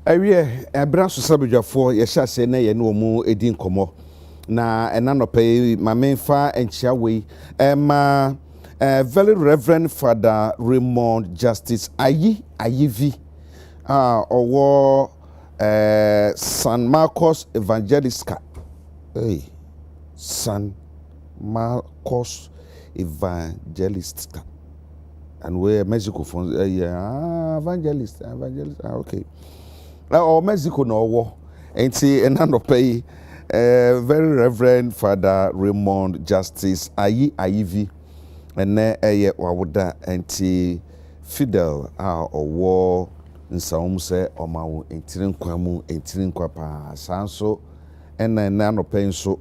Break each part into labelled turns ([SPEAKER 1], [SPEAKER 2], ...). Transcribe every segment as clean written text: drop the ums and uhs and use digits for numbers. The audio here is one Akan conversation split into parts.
[SPEAKER 1] Awie ebra so sabedwafo ye hya se na ye no mu edin komo na ena no pay ma menfa enchia wei ma very reverend Father Raymond Justice Ayivi owo San Marcos Evangelisca San Marcos Evangelisca and we Mexico from evangelist okay. Or Mexico no war. And see another pay very Reverend Father Raymond Justice Ayivi and ne wawuda anti Fidel or war in some say or ma entirin kwamu entirin kwa pa sanso and nano pay so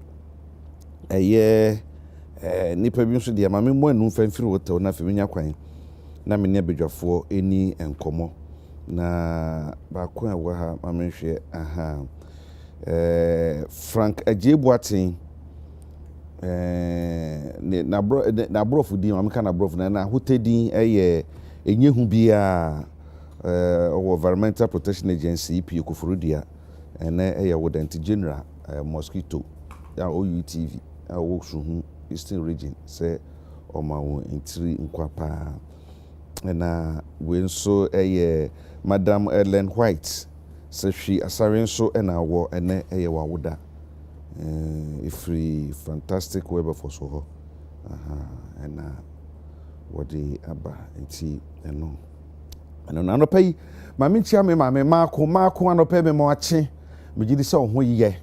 [SPEAKER 1] nipa bi nso de ma me mo anu fanfiri woto na feminya kwan na me ne bedwafo eni enkomo na ba ko a wa ha mamenhwe Frank Ajebuatin na brofu din amka na brofu na hotedin enyehu bia environmental protection agency EP Koforudia ene wodent general mosquito ya OUTV wo suhu eastern region say omawo intiri nkwapa na we nso Madam Ellen White so she asare so na wo ene wawuda free fantastic web for so ho na wodi aba enti eno no pay ma menchia me ma me mako anope me mo ache me gidi se ho ye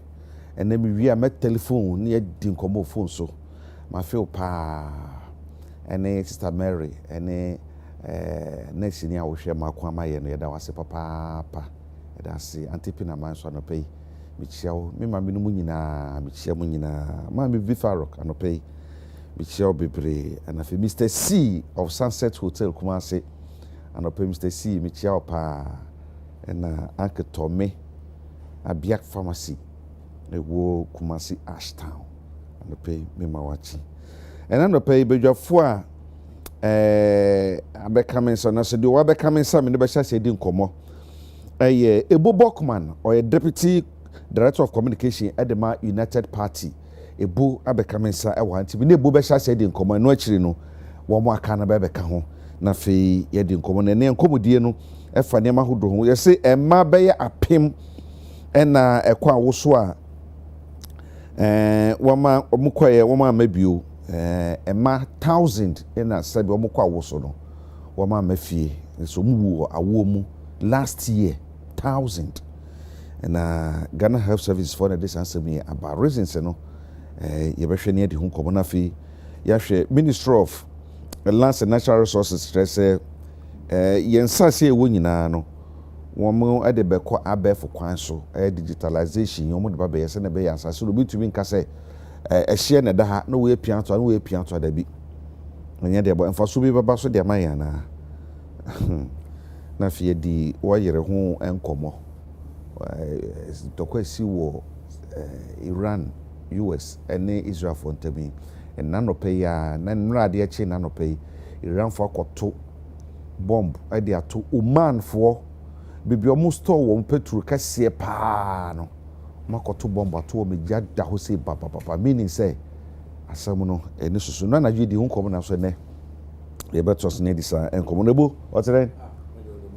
[SPEAKER 1] ene me wi a me telephone ne di nkomo phone so ma feel pa ene Sister Mary ene next ni a wo hwe mako amaye no yeda wase papa yeda se antipina man so anope me chiawo me ma me no nyina me chia mu nyina ma me Vifarok anope me chiawo bebre ana fe Mr. C of Sunset Hotel Kumasi anope Mr. C me chiawo pa na Uncle Tommy Abiak Pharmacy ewo Kumasi Ashtown anope me ma wachi anope bedwafo a abekamen so na so de wa bekamen sa me ne be hya se di nkomo Ebo Bokman or a deputy director of communication at the United Party Ebo abekamen sa e wanti me ne Ebo be hya se di nkomo no akiri no wo mo aka na be beka ho na fe ye di nkomo na ne nkomodie no e fa ne ma hodo ho ye se emma be ye apem na ekwa woso a woma omkoye woma mabio emma 1000 na sabi omkwa woso no woma mafie so mu awo mu last year 1000 and Ghana Health Service for this answer me about reasons no ye be hwe ne de hu komo na fe ya hwe Ministry of Lands and Natural Resources stress yensa se ewo nyina no womo ade be ko abefo kwan so digitalization yomo de ba be yese na be yansa so bitumi nka se ehye ne da ha na we pianto na we pianto da bi onye de bo emfa so bi baba so de man yana na fie di wayere ho enkomo tokwasi wo Iran US ene Israel for ntami en nanope ya na nrade ya chi nanope Iran for akoto bomb ade ato Oman for bibi omo store wo petrol kase pa no makoto bomb ato o meja da ho se papa meaning say asam no ene susu no na jidi hu nkomo na so ne ye betos ne disa enkomo no bo otere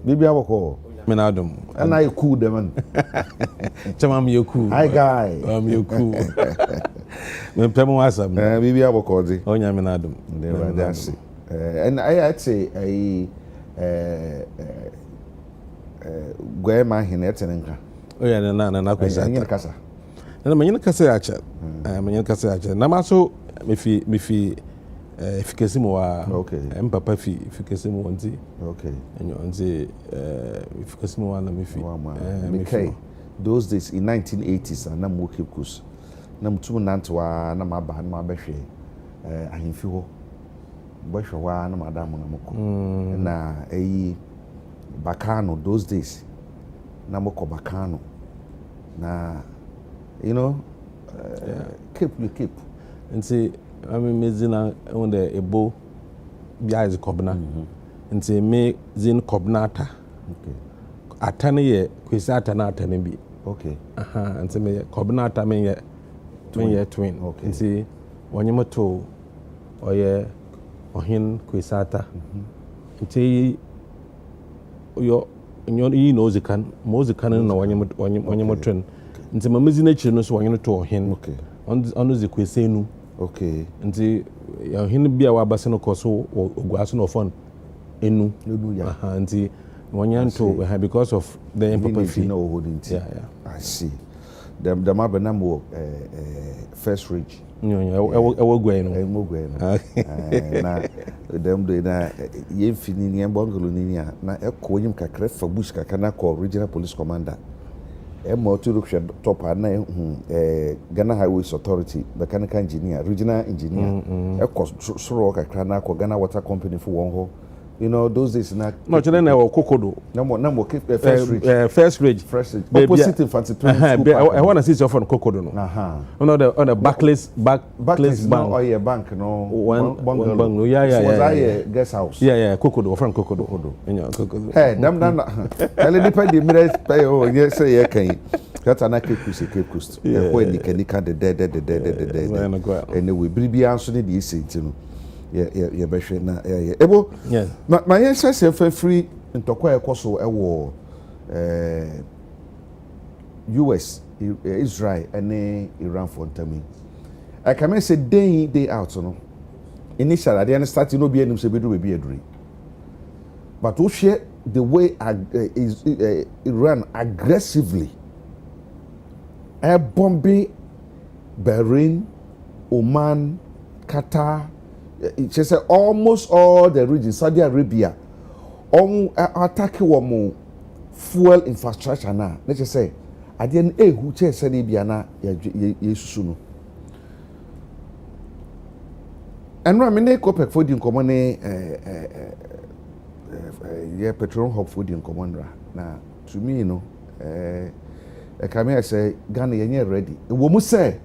[SPEAKER 1] bibi aboko
[SPEAKER 2] Menadum.
[SPEAKER 1] And I cool them.
[SPEAKER 2] Chamam you cool.
[SPEAKER 1] Hi guy.
[SPEAKER 2] You cool. When Pemo was a
[SPEAKER 1] baby abokodi.
[SPEAKER 2] Oh yeah, Menadum.
[SPEAKER 1] That's it. And I'd say Guema Hinetenka.
[SPEAKER 2] Oh yeah, na
[SPEAKER 1] kasa.
[SPEAKER 2] Na manyina kasa acha. Manyina kasa acha. Na maso mifi efficacy mo wa
[SPEAKER 1] okay
[SPEAKER 2] mpapa fi efficacy mo nti
[SPEAKER 1] okay
[SPEAKER 2] enyo nti efficacy mo wa na mifi
[SPEAKER 1] okay those days in 1980s na mo keep course na mutum nantwa na maba na mabehwe ahemfi ho behwe wa na madam na moko na Bakano those days na moko Bakano na you know keep
[SPEAKER 2] nti mezina on the ebo bia is kobna nti me zin kobnata atane ye kwesi atana atane bi.
[SPEAKER 1] Okay.
[SPEAKER 2] Nti me kobna atame ye twin.
[SPEAKER 1] Okay.
[SPEAKER 2] Nti wonyem to oye ohin kwesi ata. Nti yo yi no zikan na wonyem twin. Nti mamizi na chiri no so wonyem to ohin.
[SPEAKER 1] Okay.
[SPEAKER 2] Ono zi kwesi enu.
[SPEAKER 1] Okay.
[SPEAKER 2] Nti ohin bia wa base no koso ogwa so no phone enu. Nti wonyanto because of the improper
[SPEAKER 1] yeah. I see. Them abenam first ridge.
[SPEAKER 2] Ewo gwe no.
[SPEAKER 1] Na them do na yemfini ni embongolo ni na ekonyim kakra fa bush kakra na call regional police commander. Mo to look top na Ghana Highways Authority mechanical engineer, regional engineer. Soro kakra na call Ghana Water Company for one ho. You know those days na
[SPEAKER 2] no chele na kokodo
[SPEAKER 1] no first ridge opposite infantry training school.
[SPEAKER 2] I want to see your phone kokodo no on the backless bank
[SPEAKER 1] no bank no
[SPEAKER 2] bungalow
[SPEAKER 1] was I guest house
[SPEAKER 2] kokodo from kokodo
[SPEAKER 1] hey them tell depend the minute pay yes say can that's an Cape Coast when you can the anyway biribi anso ne de ese ntino yeah behwe na ebo my answer say free ntokwa ekoso ewo US Israel and Iran for ntami I can say day out no initially they start no be anim say bedu be aduri but who share the way Iran aggressively air bombing Bahrain, Oman, Qatar. She said almost all the regions, Saudi Arabia, attack woman fuel infrastructure now. Let's just say, at the end, who said Biana, Yesuno. And Ramine Copec food in common, petrol hub food in common. Now, to me, you know, I come say, Ghana, you're ready. A woman say,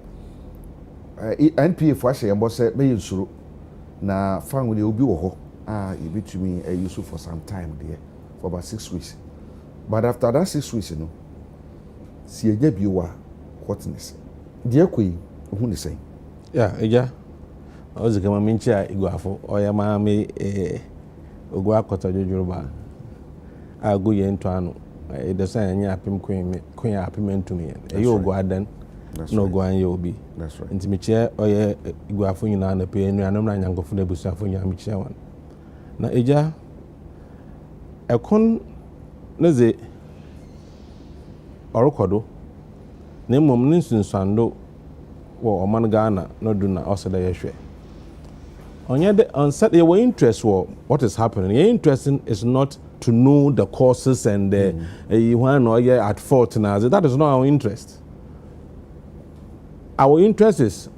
[SPEAKER 1] NPA for Asha, and boss said, may you suru. Na family will be you be to me use for some time there for about 6 weeks. But after that 6 weeks, you know, see a baby hotness. Dear Queen, who is saying?
[SPEAKER 2] Yeah. I was a mincha iguafo or ya mammy Uguakota Yoruba. I'll go yen to ano. It does say any queen happy to me. You go then. No go and you'll be.
[SPEAKER 1] That's right.
[SPEAKER 2] Into me chair or ye go for you and pay and I'm not young for the busa for your chair one. Na eja a con neze orokodo name mom ninsun sando or man Ghana no do na also the yeshwe. On yet on set your interest what is happening. Your interest is not to know the causes and the one or ye at fault now. That is not our interest. Our interest is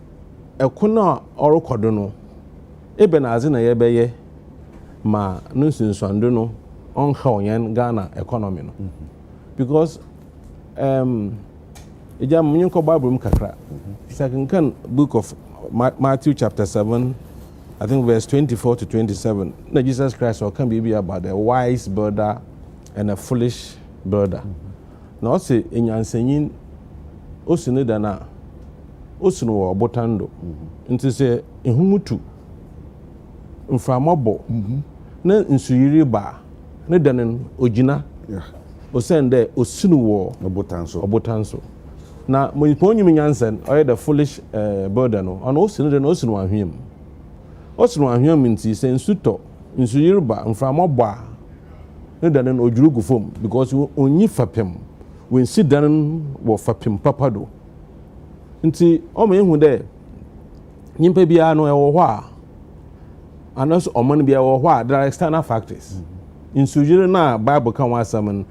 [SPEAKER 2] a kuna or kodono. Eben as in a yebeye ma nusin sanduno on Hawaii Ghana economy. Because ija munko Bible kakra. Second book of Matthew chapter 7, I think verse 24 to 27. Now Jesus Christ can be about a wise builder and a foolish builder. Now say in yansenin osinedana osunu obotando nti se ehumutu mframabo na nsuyiri ba ne danen ogina osende osunu wo obotanso na moniponyum nyansen oye the foolish builder no ono osunu de no osunu ahwem nti se nsuto nsuyiri ba mframabo a ne danen ojurugu fom because onyi fapem when sit danen wo fapem papado nti o me hu de nyimpa bia no e wo hɔ a anas oman bia wo hɔ a there are external factors insujire na Bible kan wasam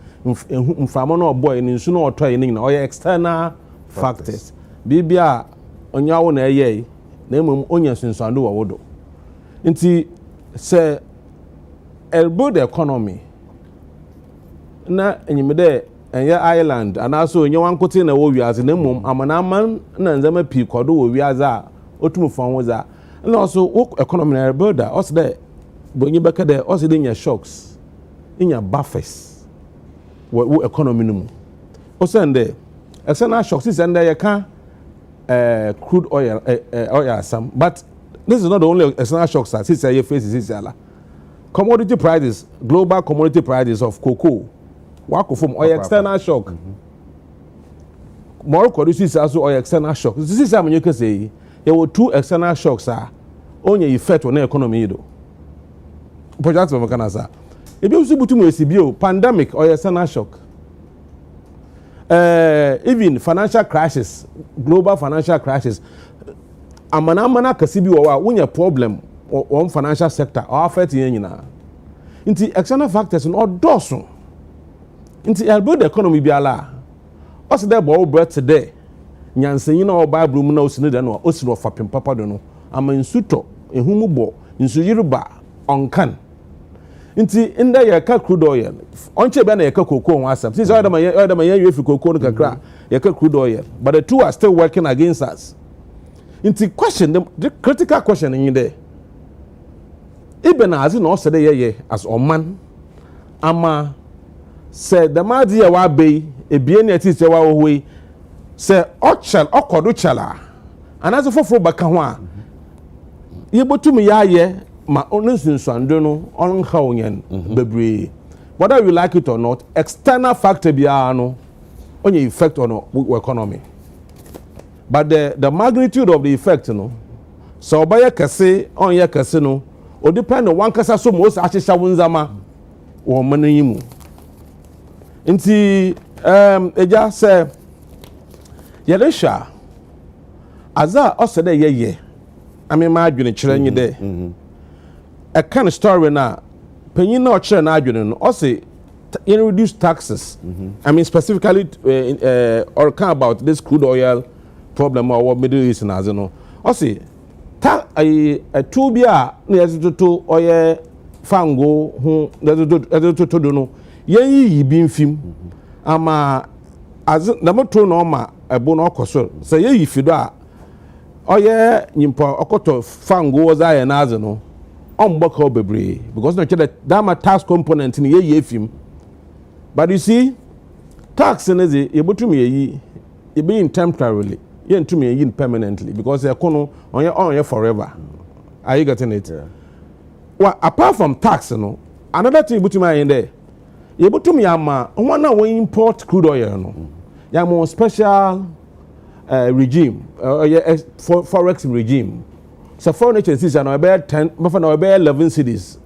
[SPEAKER 2] mframo na oboy ni nsu na otoy ni na o external factors bibia onyawo na eye na emom onya sunsuando wo wodo nti se build the economy na enyimede enya island anaso onye wankote na wo wiase na mum amanaman na nzama pi kodo wo wiase a otum fon woza na also economy na builder also there bonyi beka there also there shocks inya buffers wo economy no mu o send external shocks is and you can crude oil some, but this is not the only external shocks that since you face is commodity prices, global commodity prices of cocoa wako from oil external shock. Morocco this is also oil external shock. This is how you can say there were 2 external shocks on your effect on the economy do. Project from Canada. If you see butu mo pandemic or external shock. Even financial crisis, global financial crisis. Amana kasibi wa when your problem on financial sector or affect yen nyina. Inti external factors no doso. Inti elbow the economy bi ala. Osi there bo bread today. Nyansenyi na oba brum na osini de no osini ofapem papa do no. Ama nsuto ehumu bo nsuyiriba onkan. Inti inda ya ka crude oil onche be na ya ka cocoa on asam since other man you fi cocoa no kakra ya ka crude oil but the two are still working against us. Inti question the critical question in there even as no say ye as oman ama say the madi ya wa be ebie na ti say wa ohwe say ochal okodo chala anazo foforo baka ho a ye botum ya ye ma onusun swando no on hawnyen bebre whether you like it or not external factor bia no on your effect on our economy but the magnitude of the effect no so obaya kase on ya kase no o depend on one kasa so most ahihya wonzama wo manan nti eja say yeresha aza osede ye amema adwene kire nyi de a kind of story now. Penny not sure na adwene no. Also, reduce taxes. I mean specifically or can about this crude oil problem or what Middle East na no. Also, a two bia na to oil fango hu to do no. Yi bi mfim. Ama as na moto no ma ebo no okoso. Say yi fido a oil nyimpa okoto fango za ya na no. Boko bebre because no that my tax component in ye film. But you see, tax is able to me ye being temporarily, ye to me in permanently because they are on your forever. Are you getting it? Yeah. Well, apart from tax, no, another thing able to me in there. You able to me ama one we import crude oil no. Ya more special regime forex regime. So foreign exchange is about 10, about 11 cedis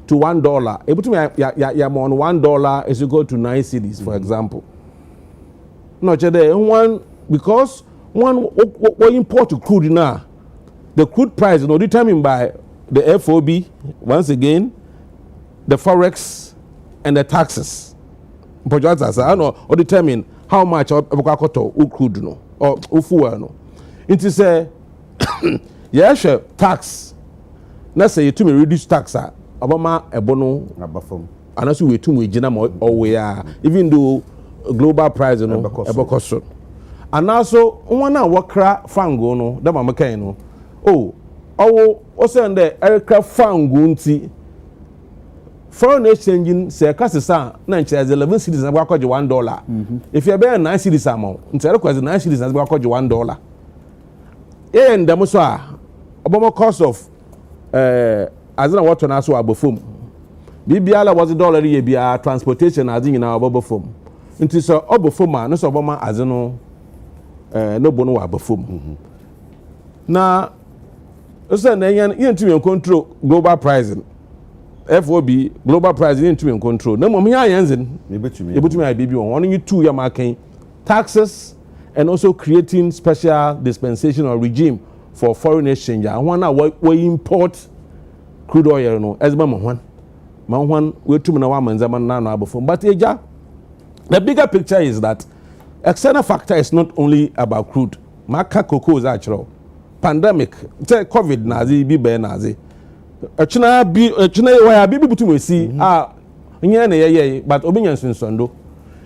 [SPEAKER 2] to $1. Able to me, ya on $1 is equal to 9 cedis, for example. No, one because one import crude now, the crude price is not determined by the FOB once again, the forex and the taxes. Projects I know or determine how much of crude no or fuel no. It is a yes, tax. Let's say you to me reduce tax. Obama ebono abafom. And also we to me jina or we are even though global price no ebokoso. And also one na wakra fango no da mama kan no. O say the aircraft fango nti foreign exchange say kasisa na nche 11 cedis na gwakoje $1. If you be 9 cedis amount, nti request 9 cedis na gwakoje $1. And the Musa Obama cost of as in what on us were before. BBL was $1 year transportation as in our bubble form. It is a Obafoma, no Obama as no bono before. Now, you control global pricing. FOB global pricing into control. No more, I answered. You put me, I baby on only 2 year marking taxes. And also creating special dispensation or regime for foreign exchange. I want to we import crude oil no as man we too many women now before. But the bigger picture is that external factor is not only about crude. Maka cocoa is actual pandemic. COVID nazi be be nazi. China why be to me see but obedience in sondo.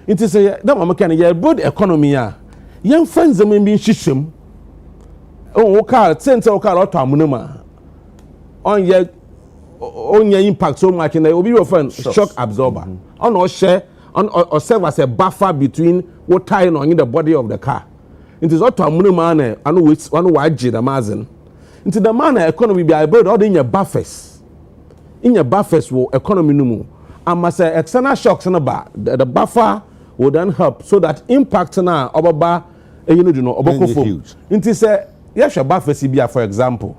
[SPEAKER 2] It is a that mama can build economy. Young friends are being shishim. Oh, car, center of car, automunuma. On your impact so much, and they will be your friend, shock absorber. On no share, or serve as a buffer between what tying on the body of the car. It is not to a man and which one wage the mazin. Into the man economy be able all in your buffers. In your buffers will economy no. And must say external shocks and about the buffer will then help so that impact na obaba you know oboko into say yes your buffer CBA for example.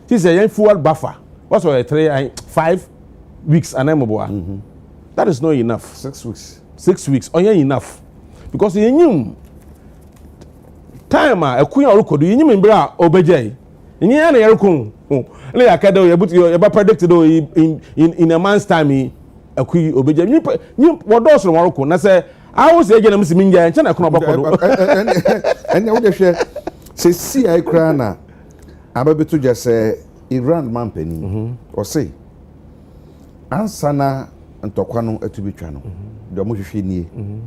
[SPEAKER 2] This is a fuel buffer. What's a 5 weeks and I'm that is not enough.
[SPEAKER 1] 6 weeks.
[SPEAKER 2] 6 weeks. Oh yeah, enough. Because you knew time a queen or could you mean bra obey. In the end, you predicted in a month's time a queen obey. You what does Morocco? And I say I was again Minga and China and you share say see I crana. I'm able to just say Iran man penny or say ansana and Tokwano etubitwano the omohwehwe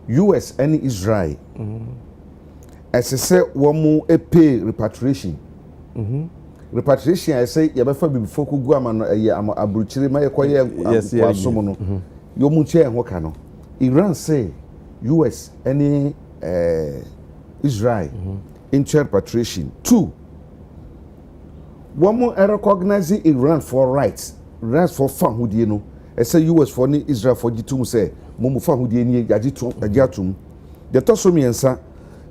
[SPEAKER 2] US and Israel as I say womu pay repatriation repatriation I say you befa before ku guama no abruchire ma yekoye kwasomo no yo mu che enho ka no Iran say US and Israel into repatriation 2 womu recognize Iran for rights for fan hudie no I say US for ni Israel for gitum say momu fan hudie ni agiatum the toso miensa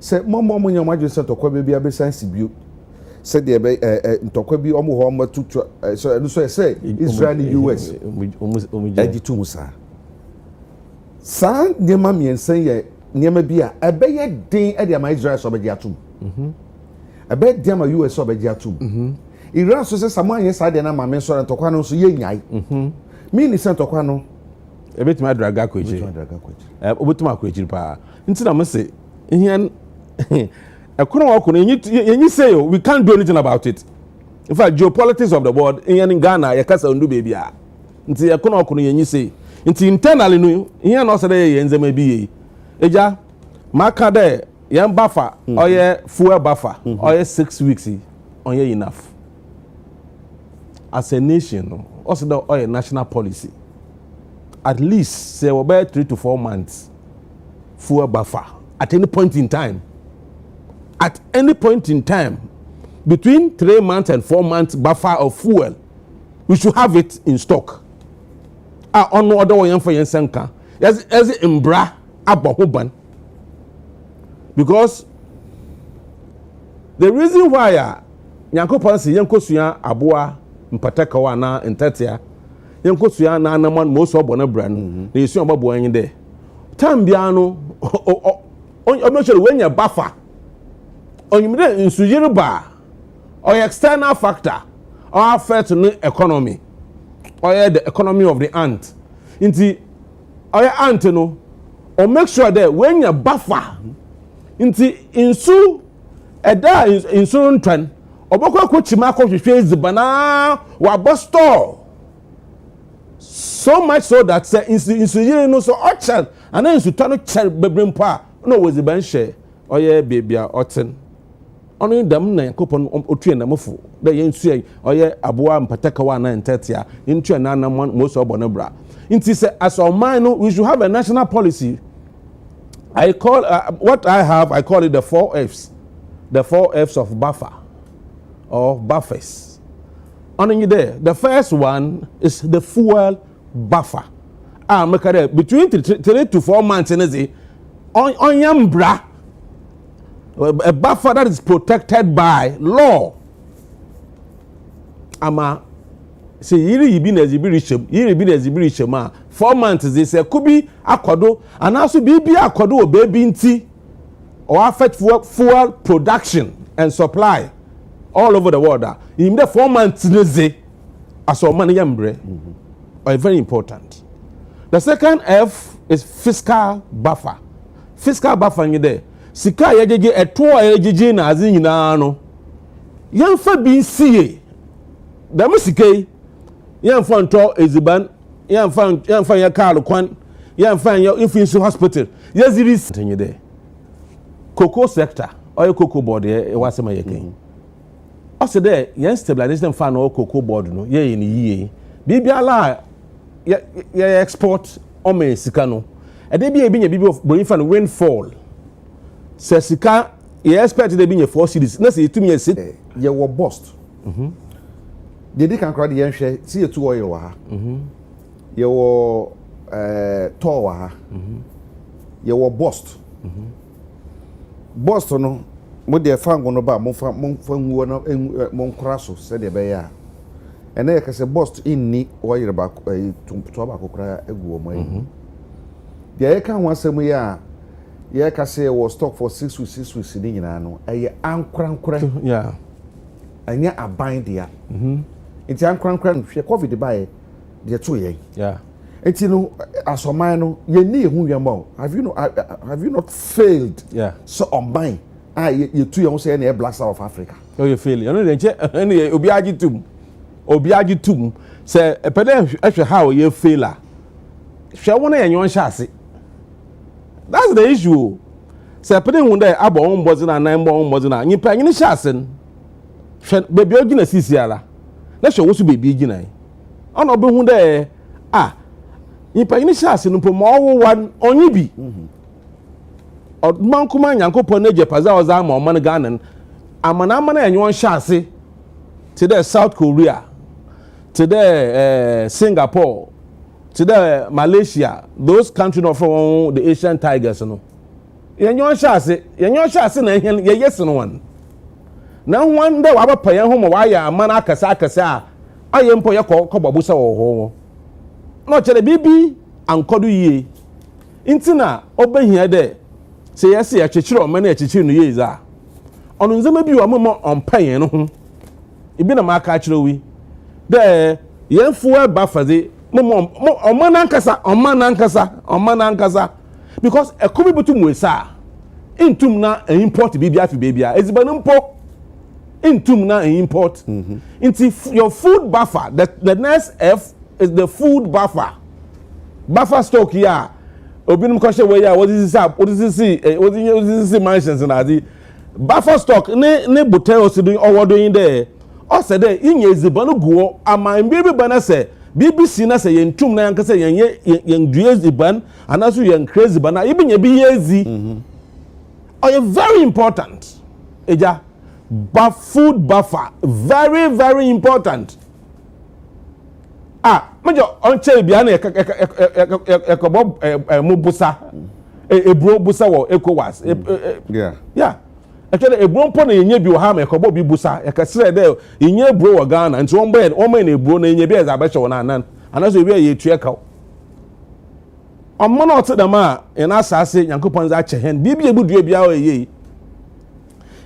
[SPEAKER 2] say momo nyam adwe say tokwa be bia be sansi bio say de be ntokwa bi omo ho ma tutu so say Israel ni US agitum sa nyama miensa ye nyama bia ebeye den e de ma Israel so be giatum ebe de ma US so be giatum Iran so say saman yes ade na ma men so ntokwa no so ye nyai mi ni se ntokwa no ebetuma adraga kwachi obetuma kwachi pa nti na me say here ekono wakono yenyi say we can't do anything about it. In fact geopolitics of the world in Ghana ya kasa ndu baby a nti ekono wakono yenyi say nti internally no here no say dey enzema bi ye eja maka dey yan buffer oye fuel buffer oye 6 weeks onye enough as a nation also the oil national policy at least say about 3 to 4 months fuel buffer at any point in time between 3 months and 4 months buffer of fuel we should have it in stock on no other way for yensenka as imbra abohoban because the reason why Yankopon say yankosua aboa mpataka wa na ntatia yankosua na anaman most obona bran na yesu obabo anyi de time bia no I'm not sure when you buffer on you in Sujiruba or external factor or affect the economy or the economy of the ant into or ant no or make sure that when you buffer into insu eda insurance trend oboko kochima ko hwehwe zibana wa bostore so much so that say insu no so orchard and then insu tano cher bebrem pa no was the ban share oye bebia oten onu dam na yakopon otue na mofo da yensu oye aboa mpataka wa na ntetia into na na most obona bra inti say as our mind we should have a national policy. I call what I call it the 4 F's. The 4 F's of buffer or buffers. On there, the first one is the fuel buffer. Make it between 3 to 4 months on yambra, a buffer that is protected by law. Ama say yiri be na zibirichem yiri be na zibirichem 4 months they say could be akodo and also be akodo o baby nti or affect fuel production and supply all over the world. In the 4 months they as our money yambre are very important. The second F is fiscal buffer. Fiscal buffer in there sika yejeje eto yejeje na azi nyina no yamfa bi sie da musike yamfa nto eziban yamfa ya car kwan yamfa ya infinity hospital yaziri tenye there cocoa sector or cocoa board e wasema yeken also there yen stabilization fan or cocoa board no ye ni bibia la ya export ɔma sika no ɛde bi ebi nya bi boni fa no windfall sɛ sika ye expect de bi nya 4 cities na sɛ yɛtumi yɛ
[SPEAKER 1] ye wo bust de di kan kra de yɛnhwɛ si yɛ tu oil wa ha ye wo tour wa ha ye wo bust bust no mo de fango no ba mo fa nguo no mo nkra so sɛ de be ya ene yɛ kase bust inni oil ba to ba kokra egu o mo yi de yɛ kan ho asɛm yi a yɛ kase was stock for 6 weeks ni nyina no ɛyɛ ankrankra
[SPEAKER 2] yeah
[SPEAKER 1] anya aban dia nti ankrankra no hwɛ covid ba yɛ de to yɛ
[SPEAKER 2] yeah
[SPEAKER 1] nti no asoman no yɛ ni ehu yɛmɔ have you not failed
[SPEAKER 2] yeah
[SPEAKER 1] so oban yɛ tu yɛn sɛ yɛ black south of Africa
[SPEAKER 2] oh you fail you know de nche ɛne obi agi tum sɛ ɛpɛdɛ ɛhwɛ how yɛ failure hwɛ wona yɛ nyon hyɛ ase. That's the issue. Say putting one day abo on bozina na mbo on bozina. Nyipa nyine hyasen. Baby ogina sisiala. Na hwe wo so baby gina. Ona obe hu dey nyipa nyine hyasen mpo ma owo wan onyi bi. Odman kuma nyankopon na jepaza oza ma oman Ghana. Amana enyo hyase. To the South Korea. To the Singapore. To the Malaysia, those countries of the Asian tigers, no. Yenyo shase na yes no one. Now one day waba pay home why man akasa ayempo ye ko babusa wo ho. No chere bibi ankodu ye. Intina obehia de say yes ya chechire o man chechire no ye za. Ono nzema bi wo mo on pan no ho. Ibi na maka chire wi. De yemfu eba faze Omanankasa because a could be butum wesa intum na import bibia fi bibia ezibanumpo intum na import into your food buffer the next F is the food buffer stock here obinum kwhye we ya what is this mansions na the buffer stock ne botel osidun owodoyin there o said there inye ezibanu guo ama mbibi bana say BBC na say yentum na yanka say yen duezi ban anaso yen crazy ban na ibinya bi yezi are very important eja food buffer very very important mejo onche bia na ekobo mubusa ebro busa wo ECOWAS yeah actually ebro mpo na yenye bi o ha ma ekobo bi busa yakasire de yenye ebro wo Ghana nti won na ebro na yenye bi eza ba hwe na nan anaso bi ye tue kaw ommo na ote dem a ina asase yankopon za che hen bibi ebudue bia o ye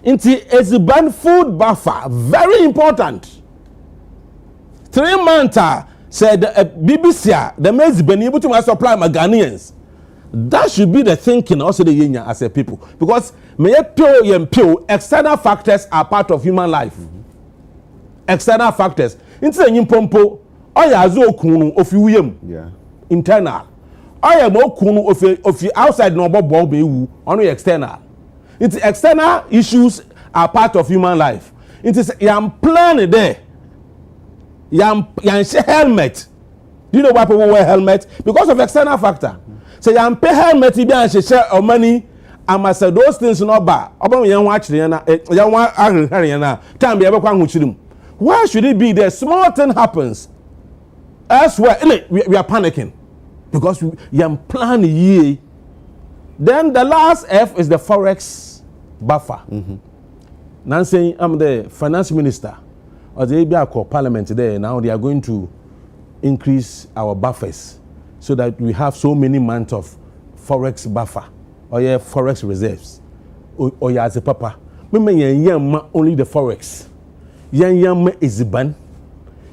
[SPEAKER 2] nti eziban food buffer very important 3 months said BBC the mezibani butu ma supply ma Ghanaians. That should be the thinking also the Yenya as a people. Because external factors are part of human life. External factors. Into the Nimpompo, oya zo kunu of you internal. Oya mo kunu of you outside no bobo be only external. It's external issues are part of human life. It is yam plan there. Yam helmet. Do you know why people wear helmet? Because of external factor. So you pay helmet bi an share or money and say those things no ba oba yan wa kire na yan wa ahrenhare na time be kwa huchirim. Why should it be there? Small thing happens elsewhere we are panicking because we are planning ye. Then the last F is the forex buffer. Now saying I'm the finance minister or the ABA parliament there now they are going to increase our buffers so that we have so many months of forex buffer or forex reserves or as a papa. Remember, only the forex. Yan eziban.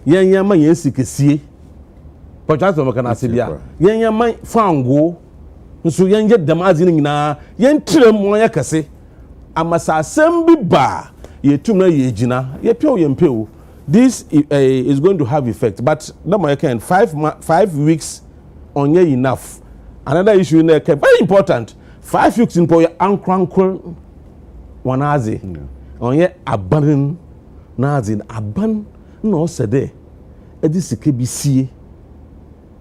[SPEAKER 2] Yan yesikesi. But that's what can I say. Yan fango. So yan get the mazin na yan trim moya kase. Amasa sembi ba ye tumna ye jina ye pio. This is going to have effect, but no more can 5 weeks on ye enough. Another issue in there very important. 5 weeks in poya ankranko wanazi on ye aban nazi aban no sede edi sike bi sie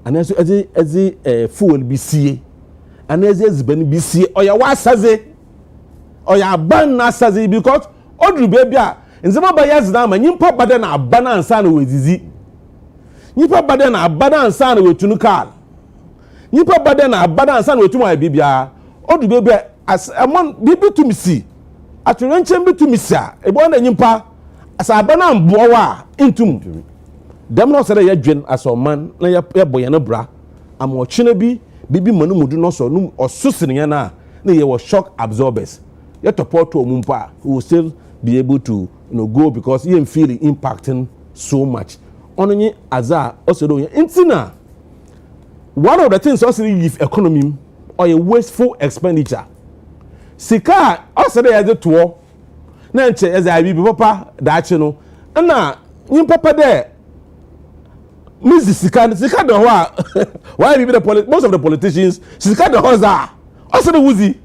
[SPEAKER 2] and as a fuel BCA, and as Ben BCA, or your wasaze, or your ban nasazi, because Audrey baby, and some of Bayas Dam, and you pop better than a banner and son with easy. You pop better than a banner and son with Tunukal. You pop better than a banner and son with my bibia. Audrey baby, as a man, baby to me see. At your enchant to me, sir, a one and you as a banner and boa into me. Dem no say ya dwen as a man na ya boy na bra am ochine bi bibi manu mudu no so num osusene ya na ye was shock absorbers yet support to omumpa who will still be able to go because he feel impacting so much onye aza osedo intina one of the things also leave economy or a wasteful expenditure sika osedo ya de to na nche eza bibi papa da achi no na nim papa there Mrs. Sika the why be the most of the politicians Sika the hoza also the wuzi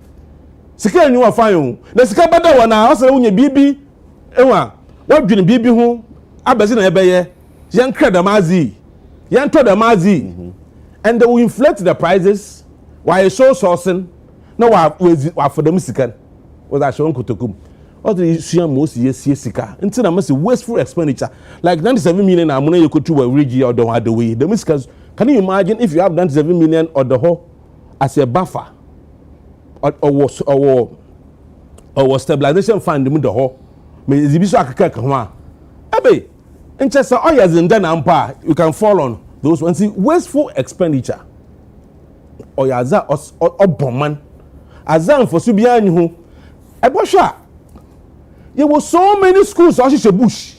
[SPEAKER 2] Sika you are fine the Sika bada one also unye bibi ewa what dwene bibi ho abezi na ebeye yan kra the mazi yan to the mazi and they will inflate the prices while so sourcing na wa for them Sika was that shown kutokum all the issue most yes Sika until I must wasteful expenditure like 97 million I'm going to go to a region or the way the miscas can you imagine if you have 97 million or the whole as a buffer or stabilization fund the whole may the biso akaka ho abe nchesa oyas nda na mpa you can fall on those ones see wasteful expenditure oyaza oboman azan for subia anhu ebosha. There were so many schools or bush.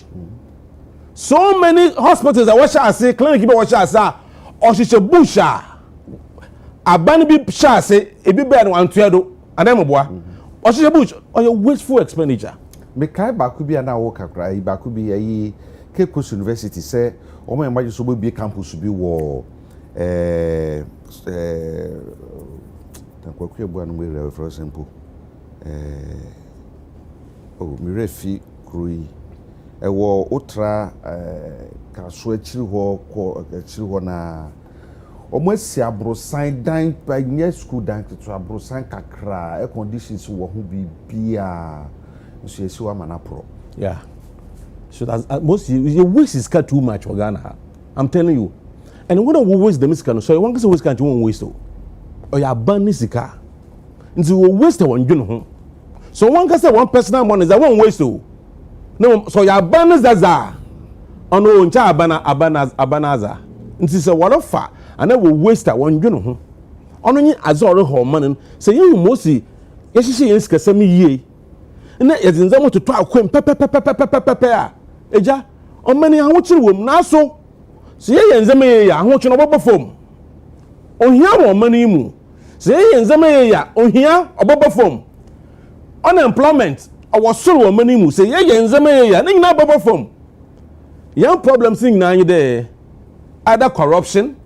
[SPEAKER 2] So many hospitals that watch us say, clinic people watch us or she bush. A banny be say, a bit better one to and then or she bush or your wasteful expenditure.
[SPEAKER 1] Mekai Bakubi and I walk a cry, Bakubi a Cape Coast University say, oh my imagine so be campus to be war. For example. Oh, mirefi krui ewo otra kaso achiri ho na omo asi abrosan dan pa nye school dan to abrosan kakra conditions wo ho bibia so esi wa manapro
[SPEAKER 2] yeah so that's most your waste is cut too much Ghana I'm telling you and when we waste the miscan so one can waste can't one waste or ya ban nisika nti we waste one dwene ho. So one can say one personal money is that one way so. No, so your banners zaza. Oh no, uncha abanaza. And this is what of far, and I will waste that one you know. Only as all her money. Say you mostly, yes, she is Cassami ye. And that is in them to try quim pepper. Eja, on many I want you now so. See, and Zamaya, I want you about form. On here, money moo. Say, and Zamaya, on here, about form. Unemployment our so many mu say ye nzema ya na baba form young problems in na there either corruption,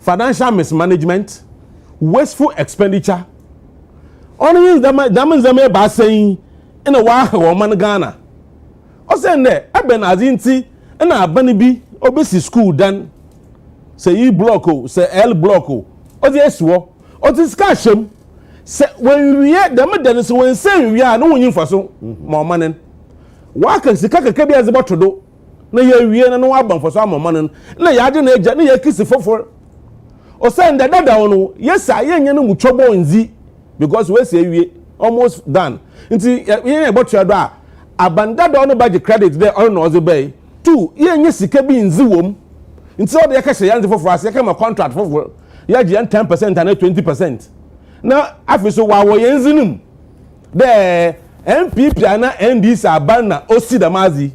[SPEAKER 2] financial mismanagement, wasteful expenditure only them nzema ba saying in a wa man Ghana o say nde aben azinti na abani bi obesi school dan say E block o say L block o dey eswo o dey skashem. When we are the madden, so when say we are no one for so more money. Why can the Kaka be as about to do? No, we are no album for some more money. No, you didn't age, no, you kiss for. Or send that down. Yes, I ain't no trouble in Z because we say we almost done. Until you about your da. Abandoned on by the credit there on the bay. Two, yes, you can be in Z womb. Until the cash for us, you come a contract for you 10% and 20%. Now, after so while we are the MPP and NDC are banner Osidamazi.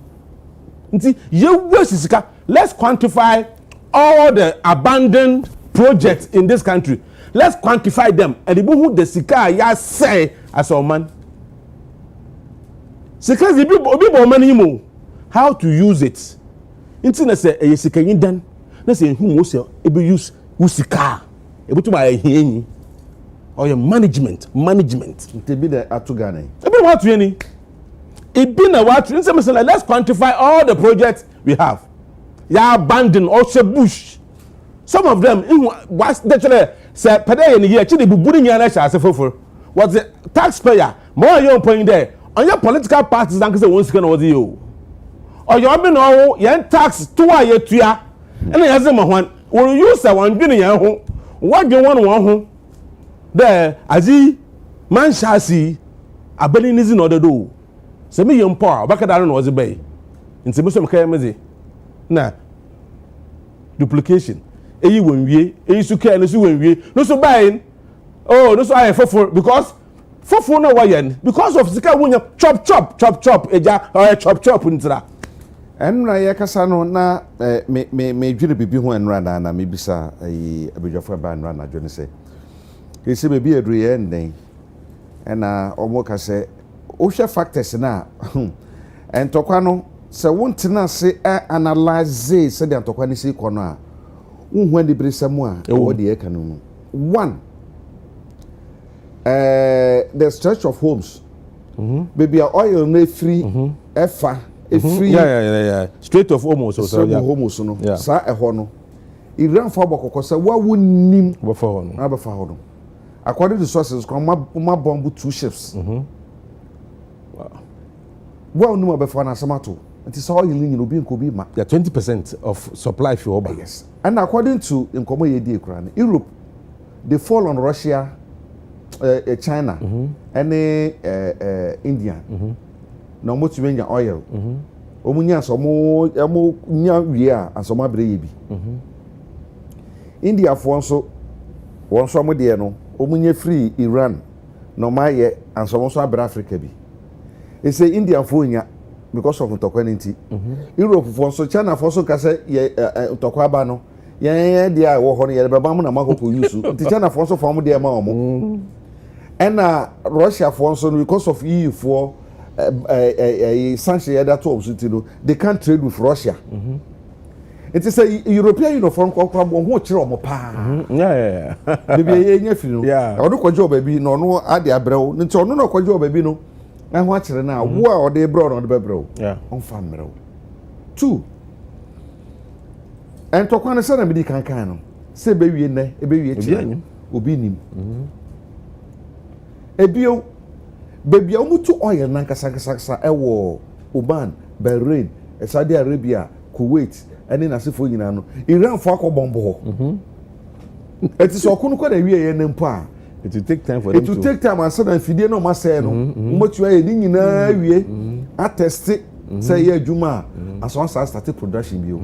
[SPEAKER 2] Let's quantify all the abandoned projects in this country. Let's quantify them. And the people the Sika ya say as a man. Sika the people money how to use it. Internet say a Sika in dan. Let's say who most able use Usika. Able to buy a or your management.
[SPEAKER 1] It be the Atugane.
[SPEAKER 2] What any? It be na what? Let's quantify all the projects we have. Ya abandon also bush. some of them was the say pede in here chidi bubu ni yana sha asefofo was the taxpayer more your point there on your political parties and say one sika na wodi o or your be no yen tax to wa ye tua and ya say mo hwan we use one dwene yan ho what dwen one ho there azi man sha si abani nizi no do say me yem power bakada no was be nti mo so me kay mezi na duplication eyi wenwie eyi su kay no su wenwie no so buy oh no so I fofo because fofo no wa yen because of sika wunya chop eja or chop ntira
[SPEAKER 1] enra ye kasa no na me dwire bibi ho enra na me bisa abedwafo ba enra na dwene se kesi be bi edru ye nden ena omo ka se o hwe factors na entokwa no se wontena se analyze se de entokwa ni se ikono a unhu andi bresam a wo de ye ka no one the stretch of homes baby oil na free efa free
[SPEAKER 2] yeah straight of almost
[SPEAKER 1] so yeah homes no sa eho no iran fa bokoko se wa wonim
[SPEAKER 2] bofa ho no
[SPEAKER 1] abafa ho no according to sources come bomb 2 ships wow no abafa na samato it is all you obi nkobi ma
[SPEAKER 2] 20% of supply for oba
[SPEAKER 1] yes and according to nkomo ye di ekura Europe they fall on Russia China and India na mo tiwenya oil omunya so mo nya wie a asoma bre ye bi India fo nso won so mo de no omunya free Iran no ma ye anso so abra Africa bi e say India fo nya because of ntokwanenti Europe fo nso China fo so ka say ye ntokwa ba no ye dia wo ho no ye beba mo na makoko use nti China fo nso fo mo de ma omo and Russia for also because of EU for sanction that to they can't trade with Russia. It is a European uniform who chiro mo pa.
[SPEAKER 2] Yeah.
[SPEAKER 1] Baby ye feel.
[SPEAKER 2] Yeah.
[SPEAKER 1] I don't job baby no ade abrɛw. Nti ono no kwajo baby no. Na ho akire na wo a ode bro no de bebrɛw.
[SPEAKER 2] Yeah.
[SPEAKER 1] On famrɛw. 2. En to kwan se na me di kankan no. Se be wie ne, e be wie kire. Obi nim. Ebio baby omutu oil nankasa ewo Oman, Bahrain, Saudi Arabia, Kuwait ene nasefo nyina no Iran fo akobombo ho eti so okunu kwa na wie ye ne mpo a
[SPEAKER 2] it will take time for them to
[SPEAKER 1] it will take time and na fidie no ma say no motu aye ni nyina wie attest say ye adwuma as one start production bio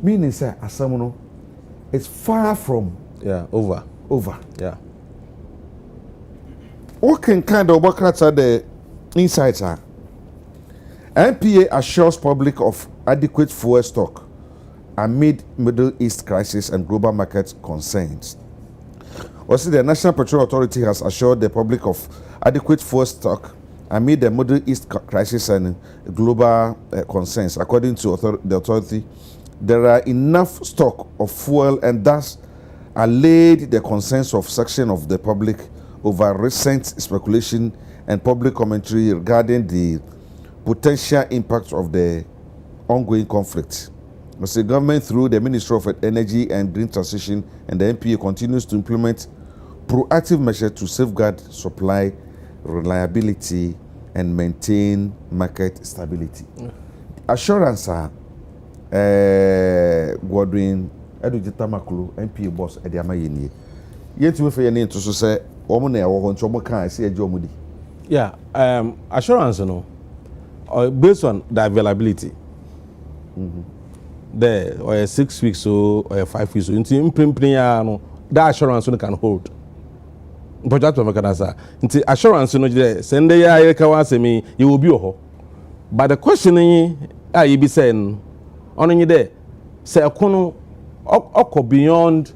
[SPEAKER 1] meaning say asam no it's far from
[SPEAKER 2] over yeah.
[SPEAKER 1] What can kind of work at the insights are? NPA assures public of adequate fuel stock amid Middle East crisis and global market concerns. Also, the National Petroleum Authority has assured the public of adequate fuel stock amid the Middle East crisis and global concerns. According to the authority, there are enough stock of fuel and thus allayed the concerns of section of the public over recent speculation and public commentary regarding the potential impact of the ongoing conflict. The government, through the Ministry of Energy and Green Transition and the NPA, continues to implement proactive measures to safeguard supply reliability and maintain market stability. Assurance, Godwin, Edujita Makulu, NPA boss, Ediama Yeni. Yet we for your name to say,
[SPEAKER 2] yeah, assurance, based on the availability. There, or 6 weeks or 5 weeks, that assurance can hold. But that's what I can say. Assurance, send the you will be. But the question you be saying, on you there, say, beyond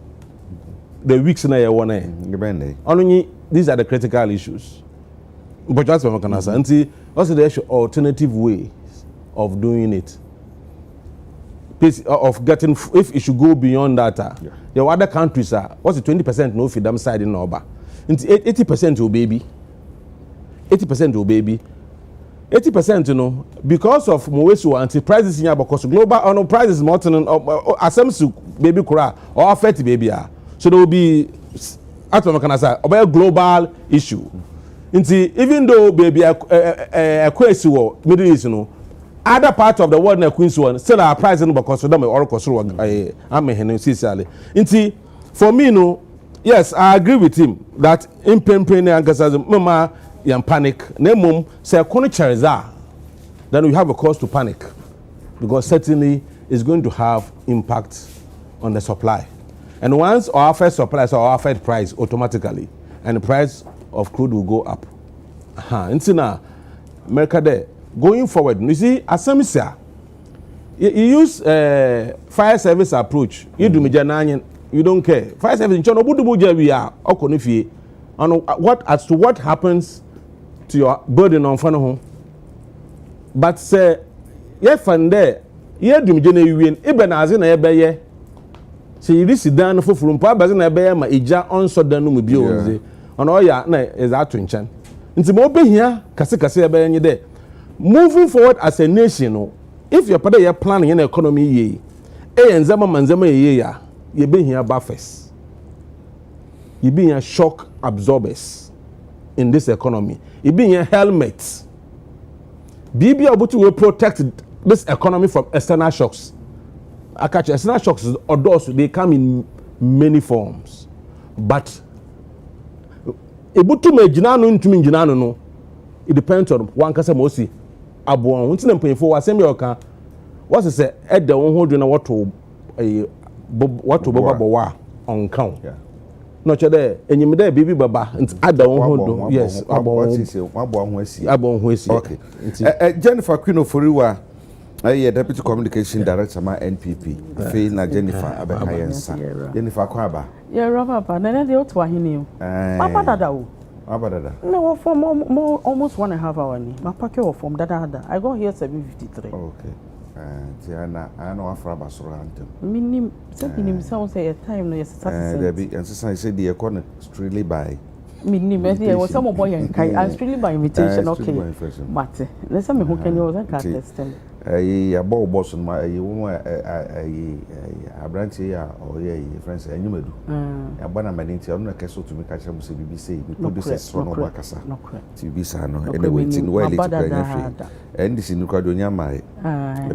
[SPEAKER 2] the weeks na only these are the critical issues. But that's what I can say. And also there are alternative ways of doing it. Of getting, if it should go beyond that, there are other countries what's the 20% no freedom side in Oba. 80% will baby. 80% will baby. 80% no because of Mowesu anti prices in because global on prices more than assemble baby kura or affect baby. So there will be a global issue. Even though baby a question Middle East no other parts of the world na Queen's one still are pricing because of them or for me no yes I agree with him that in pain and mama you panic nemum say then we have a cause to panic because certainly it's going to have impact on the supply. And once our first supplies or our first price automatically, and the price of crude will go up. Now, America there going forward. You see, as you use fire service approach. You do you don't care. Fire service we are on what happens to your burden on front of home. But say, ye fan there, ye do me win. Even as in a bay. See, this is done for from Pabas and a bear, my ija on so done with you. On all ya is out to enchan. Into more be here, Cassia bear any day. Moving forward as a nation, if you're part of your planning an economy ye, and Zama ye, you be here buffers. You be here shock absorbers in this economy. You be here helmets. Be able to protect this economy from external shocks. I catch external shocks or those they come in many forms. But able to make jinano no, it depends on one case mosi. Abuan, what's the paying for? Same yoka. What's it say? At the one holding a what to Baba on count. Not there, and you may baby Baba and add the one hold. Yes, Abon.
[SPEAKER 1] Okay. Jennifer Queen of Furiwa. Deputy Communication Director my NPP. Fail na Jennifer Adekye. Jennifer Kwaba.
[SPEAKER 3] Yeah, Papa. Nene de otwa hini. Papa dada o.
[SPEAKER 1] Papa dada.
[SPEAKER 3] No, for more almost 1.5 hours ni. My packet of form dada. I got here 7:53.
[SPEAKER 1] Okay. Tiana, I know Afra Basura anthem.
[SPEAKER 3] Minim, something sounds say a time no yes.
[SPEAKER 1] There be and so I said the economy strictly by.
[SPEAKER 3] Minim, there was some boy and I strictly by invitation. Okay. Mate. Let's say me who can use and can't test them.
[SPEAKER 1] A ball boss on my a branch here or yeah, friends, and you may do. A banner manity on a castle to make a chance to be say, we produce a strong Wakasa, TV Sano, and waiting well and this in Nukadonia, my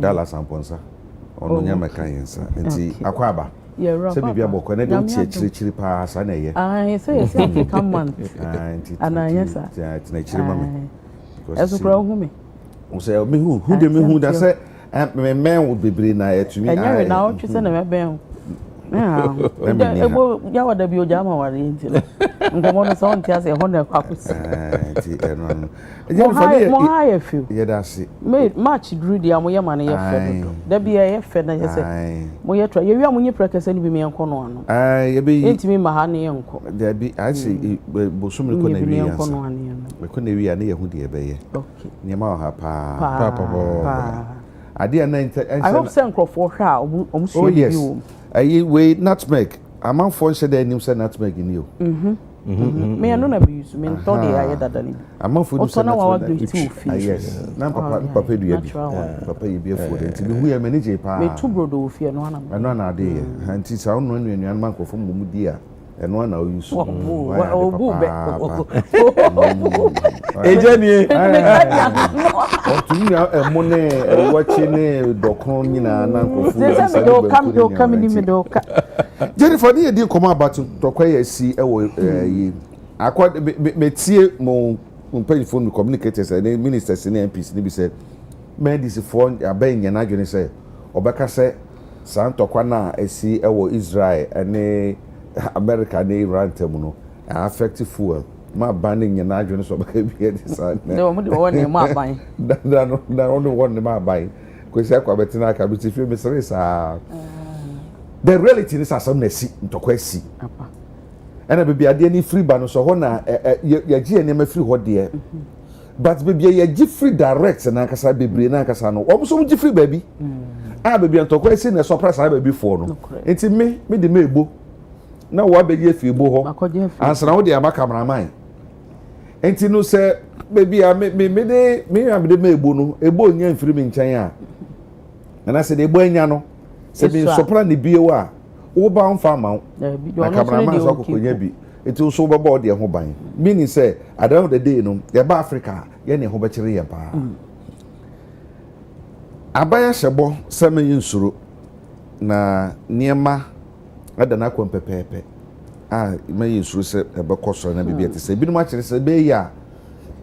[SPEAKER 1] Dallas and Ponsa, on Yamaka, and see Aquaba. Yeah, so maybe about when I don't see chili pass and a I say, come on, and I yes, it's nature. As a problem. Say me who the me who that say man would be bring na to me.
[SPEAKER 3] And now you say na be. Yeah. Ya wa da bi o jama wa ri nti. Ngomo no so ntia say honda kwakusi.
[SPEAKER 1] Nti eno.
[SPEAKER 3] Mo ha ya fiu.
[SPEAKER 1] Yeah that's it.
[SPEAKER 3] Match drew dia mo ye man ye fe do. Da bi ye fe na ye say. Mo ye try ye wi amonye prekese ni bi me enko no ano.
[SPEAKER 1] Ye be
[SPEAKER 3] enti me ma ha na ye enko.
[SPEAKER 1] Da bi I say bosum ko na wi yansa. Me ko na wi ya na ye hu de be ye.
[SPEAKER 3] Okay.
[SPEAKER 1] Ni ma ha pa. Ade na
[SPEAKER 3] I hope say nkrofo hwa omsu bi.
[SPEAKER 1] We nutmeg. I'm on for said any nutmeg in you.
[SPEAKER 3] Me, I don't have use. Me, thought they are that.
[SPEAKER 1] I'm on for
[SPEAKER 3] so now I want to do
[SPEAKER 1] yes. Now, Papa, do you Papa, you be a food. And we are managing. Me, 2 brodo fear no one. And one idea. And it's our own when you're man from Mumudia. And one now you saw. Oh, Jenny. To me, a money watching a docon in a
[SPEAKER 3] don't come in the middle.
[SPEAKER 1] Jennifer, you did come about to acquire see I quite metie mo pay phone communicators and ministers in MPs ni be said men this phone abeng yan adwene say obeka say santo kwana esi ewo Israel and America na Iran temu no affect fuel ma banning yan adwene so obeka bi this
[SPEAKER 3] no mo the one ma ban
[SPEAKER 1] that only one ma ban kwesi akwa betina ka bi ti fi me sere sa the reality is as some nesi ntokwasi and baby ade ni free ba no so ho na ya gi ene ma free ho de but baby ya gi free direct na kasa bebre na kasa no omo so gi free baby baby ntokwasi na surprise baby for no enti me de me ebo na wa be gi free bo ho ansana wo de ama cameraman enti no say baby a me de me ebo no ebo nya mfiri me nkyɛn a na say de ebo anya no say be sopra ne biewa a wo ba mfa ma wo na cameraman so kokonya bi enti so bɛbɔ de ho ban meaning say at the end of the day no ye ba Africa ye ne ho bɛkyere ye pa abaya hyɛbɔ sɛ me nsuro na niema adana kwon pepepe me nsuro sɛ ɛbɛkɔ so na bibia te sɛ binom akyere sɛ be ya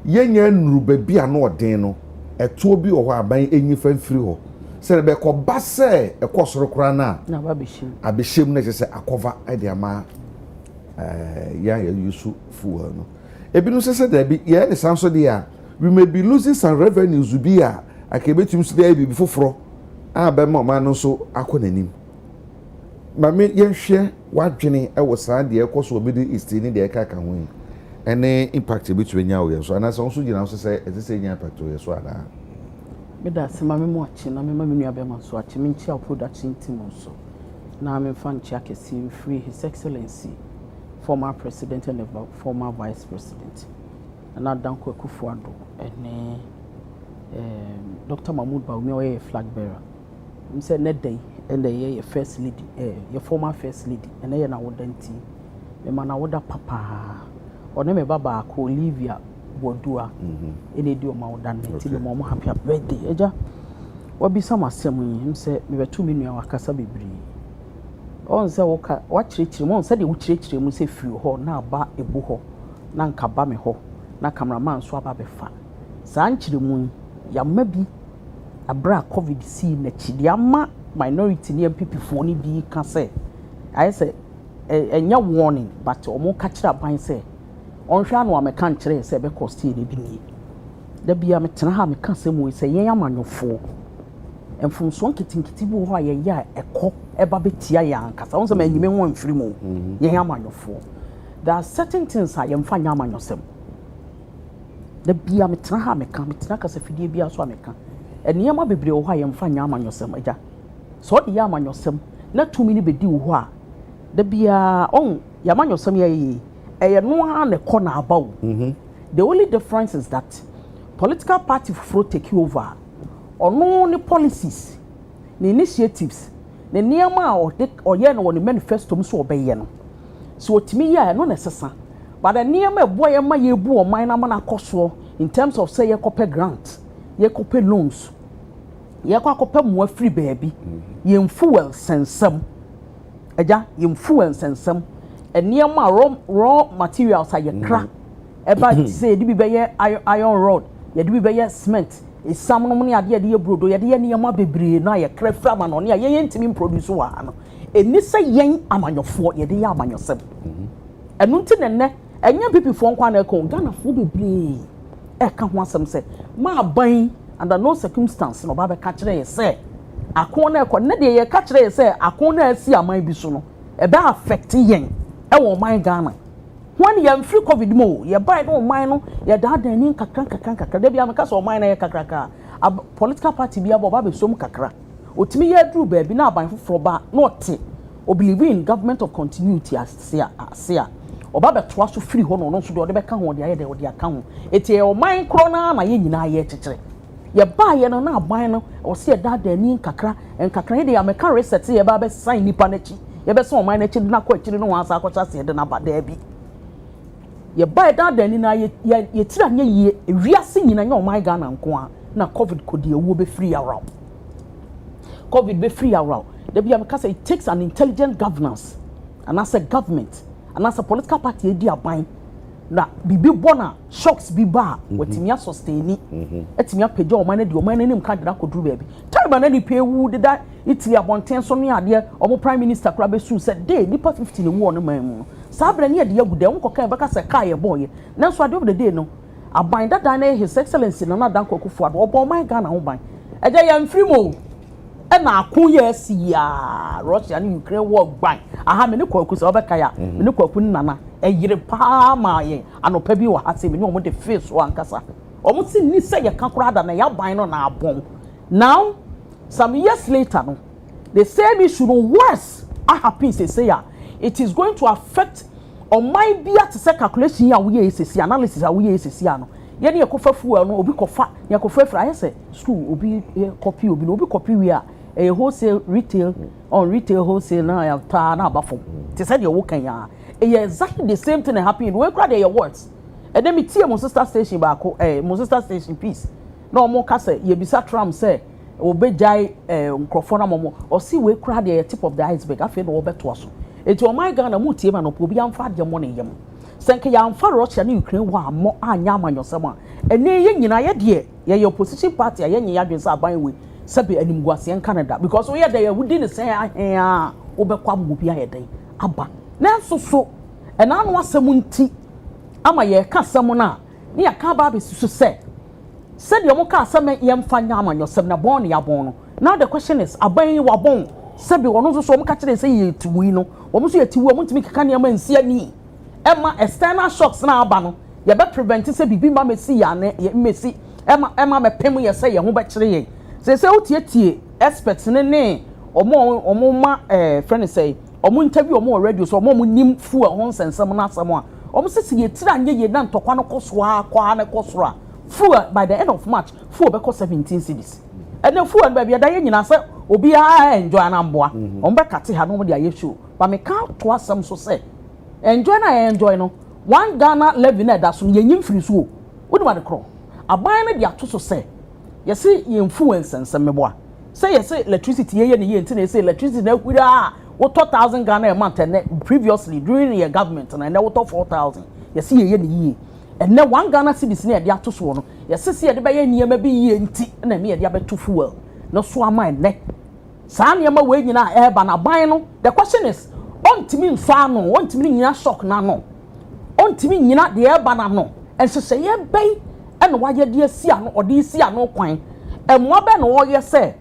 [SPEAKER 1] yenya nuru ba bia na ɔden no ɛto bi wɔ hɔ aban enyi fa mfiri hɔ sɛ bɛkɔ ba sɛ ɛkɔ soro kora na abɛhyem na kyerɛ sɛ akɔva ɛde ama ya yusu fuel no ebinom sɛ da bi ye ne sanso de a we may be losing some revenues bi a akebetum so dey bi foforo abɛma ɔman no so akɔ nanim ma me yɛhwɛ wadwene ɛwɔ saa de ɛkɔ so obi de istini de ɛka ka ho ɛne impact bi to nya wo yɛ so ana sɛ nso gyina so sɛ ɛsɛ nya impact wo yɛ so ana
[SPEAKER 3] me da se ma me mo achi na me ma me nua be ma so achi me nchi a production team so na me fa nchi akesi free his excellency former president and former vice president na Danko Akufo-Addo ene Dr. Mahmoud Bawumia we flag bearer me say ne day and the first lady your former first lady and ye na wodanti me ma na woda papa one me baba ko Olivia Bodua ene di o ma wodan ti me mo happy birthday eja obi sama asem yi him say me betu me nua wakasa bebri on say wo ka wa kirikiri mo say de wo kirikiri mu say firi ho na aba ebu ho na nka ba me ho na cameraman so aba befa saa nkiri mu ya mabi abra covid si na chidi ama minority ne MPP fo ni bi ka say I say enya warning but omo ka kira ban say onhwa no ameka nkire say be cost e bi ni da bia metena ha meka say mu say yen amanyofo emfumso nkitinkiti bi ho aye ya ekọ eba betia ya ankasa won say manyime ho amfiri mu yen amanyofo there are certain things I am fanya amanyosem da bia metena ha metena kasa fidie bia so ameka eniyama bebre ho aye mfanya amanyosem aja so de ya amanyosem na tumi ni bedi wo ho a da bia on ya amanyosem ya yi eye no ha ne kọ na abawo the only difference is that political party for take over ono ni policies ni initiatives ne niema a oye no woni manifesto so obeye no so otimi ya no necessary but the niema ebo ye ma ye bu o man na na koso in terms of say ye copy grant ye copy loans ye copy mo free baby ye fuel sensem eja ye fuel sensem niema raw materials are ye crack eba say di bi be ye iron rod ye di bi be ye cement isam no ne ade de ye brodo ye de ye niema bebre no ye crack frama no ne ye ntimi produce wa no eni se yen amanyofo ye de ye amanyosem enu nti ne enya pipi fo nkwa na ekon Ghana fo bebre e ka ho asem se ma ban under no circumstance no ba be ka kire ye se akon na ekọ ne de ye ka kire ye se akon na asi aman bi so no e be affect yen e wo man Ghana when ye free covid mo ye buy no man no ye da ni kakra de bia me ka so man na ye kakra political party bia ba be som kakra otimi ye dru ba bi na aban foforo ba not o believe in government of continuity as oba be toa so free ho no so de be ka ho de aye de ode aka ho eti o man kro na ye nyina ye kekere ye ba ye no na aban no o se da ni kakra ye de American reset ye ba be sign nipa na chi ye be so man na chi na kwa chiri no wan sa kwacha se de na ba da bi ye ba da ni na ye tira nye ye wiase nyina nye o man Ghana nko a na covid kodi ewo be free around covid be free around there be because it takes an intelligent governance and as a government and as a political party edi aban na bibi bona shocks bi ba wetimia sustain etimia page o man na di o man nim ka dra kodru ba bi time na ni pewu de da Italy abonten so no ade o prime minister kura be su said day nipa 50 ne wo no man mu sabra ne de yagude won kokan be ka se ka ye boy na so ade of the day no aban da na his excellency na Danko Akufo-Addo obo man Ghana ho ban eja ya mfiri mo e na akun ye si ya Russia and Ukraine war ban aha me ne kwaku se obeka ya me ne kwaku nana eyire pa ma ye anopa bi wa hase me ne omo de face o ankasa omo si ni se ye kakura da na ya ban no na abon now some years later no the same issue no worse happens say ya it is going to affect ɔman bi ate sɛ calculation a woyɛ esisi analysis a woyɛ esisi ano yɛ ne yɛkɔfa fuel no obi kɔfa yɛkɔfa fra ayɛ sɛ school obi copy obi no obi copy wi a ɛyɛ wholesale retail on retail wholesale na yɛ taa na aba fam te sɛ deɛ wokan ya ɛyɛ exactly the same thing happen we kura deɛ yɛ words ɛdɛ mi tie mo sister station baako mo sister station peace na ɔmo ka sɛ yɛbisa Trump sɛ obegyae nkrɔfoɔ na mo ɔsi we kura deɛ tip of the iceberg afei na wɔbɛto aso eti ɔman Ghana mu tie ma no obi amfa deɛ mo ne yɛm sɛnke ya amfa Russia ne Ukraine wa mo anya amanyɔsɛm a ɛne yɛ nyina yɛ deɛ yɛ opposition party a yɛ nyɛ adwen sɛ aban we sɛbe animguase in Canada because we yɛ deɛ wudi ne sɛn ahen a wobɛkɔ amu bi ayɛ dɛn aba nanso so ɛna no asɛm nti ama yɛ ka asɛm na ne yɛ ka ba bɛsusu sɛ deɛ mo ka asɛm yɛmfa nya amanyɔsɛm na bɔn ne yabɔn no now the question is aban yi wabɔn sɛbe ɔno nso so ɔmo ka kyerɛ sɛ yɛ tiwi no ɔmo so yɛ tiwi ɔmo ntimi keka nneɛma nsi ani ɛma external shocks na aba no yɛbɛ prevent sɛ bibi ma mesi ya ne mesi ɛma mɛpem yɛ sɛ yɛ ho bɛkyerɛ yɛn sɛ wotie experts ne ɔmo ma friend sɛ ɔmo interview ɔmo wɔ radio so ɔmo nim fu a ho nsɛnsɛm na asɛm a ɔmo sɛ yɛ tira anye yɛ na ntɔkwa no kɔsoa kwa na kɔsoro a fu by the end of March fu bɛkɔ 17 cities ɛna fu an ba bia da yɛ nyina sɛ obi a enjoy anamboa ɔmo bɛkate ha no mo de ayɛ show ba me ka to asɛm so sɛ enjoy na enjoy no one Ghana levy na da so yɛnyim firi so o wodi ma de kro aban na de ato so sɛ yɛse influence nsɛmeboa sɛ yɛse electricity yɛ ne yɛ nti na yɛse electricity na hura wotɔ 1000 Ghana a month and previously during your government na wotɔ 4000 yɛse yɛ ne yie and then one Ghana cedis na yɛde ato so no yɛse se yɛde bɛyɛ nneɛma bi yie nti na me yɛde abɛto fuel no so ama ennɛ saa nneɛma we nyina ɛba na ban no the question is ontimi mfa no ontimi nyina shock na no ontimi nyina de ɛba na no ɛhyehyɛ yɛ bɛyi ɛna wayɛ de asi ano ɔde asi ano kwan ɛmoa bɛ na wɔyɛ sɛ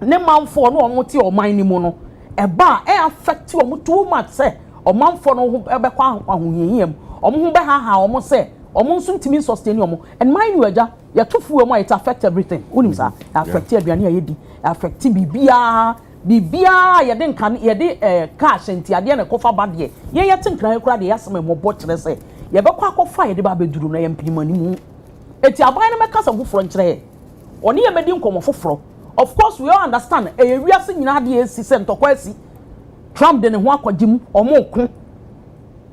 [SPEAKER 3] ne manfo no ɔmo te ɔman ni mu no ɛba affect ɔmo too much sɛ ɔmanfo no ho ɛbɛkɔ ahohiahia ɔmo ho bɛhaha ɔmo sɛ ɔmo nso ntimi sustain ɔmo and mind you agya yɛtofuo mu a it affect everything wonim saa affect aduane a yɛdi affect bibia yɛde nkan yɛde cash ntiadeɛ na kɔfa ba deɛ yɛyɛ tenkran kora deɛ yɛasɛm ɛmɔbɔ kyerɛ sɛ yɛbɛkɔ akɔfa yɛde ba bɛduru na yɛmpinimani mu eti aban na mɛka sɛ foforɔ nkyerɛ ɔne yɛ bɛdi nkɔmɔ foforɔ of course we all understand wiase nyina de esi sɛ ntɔkwa asi Trump de ne ho akɔgye mu ɔmo ko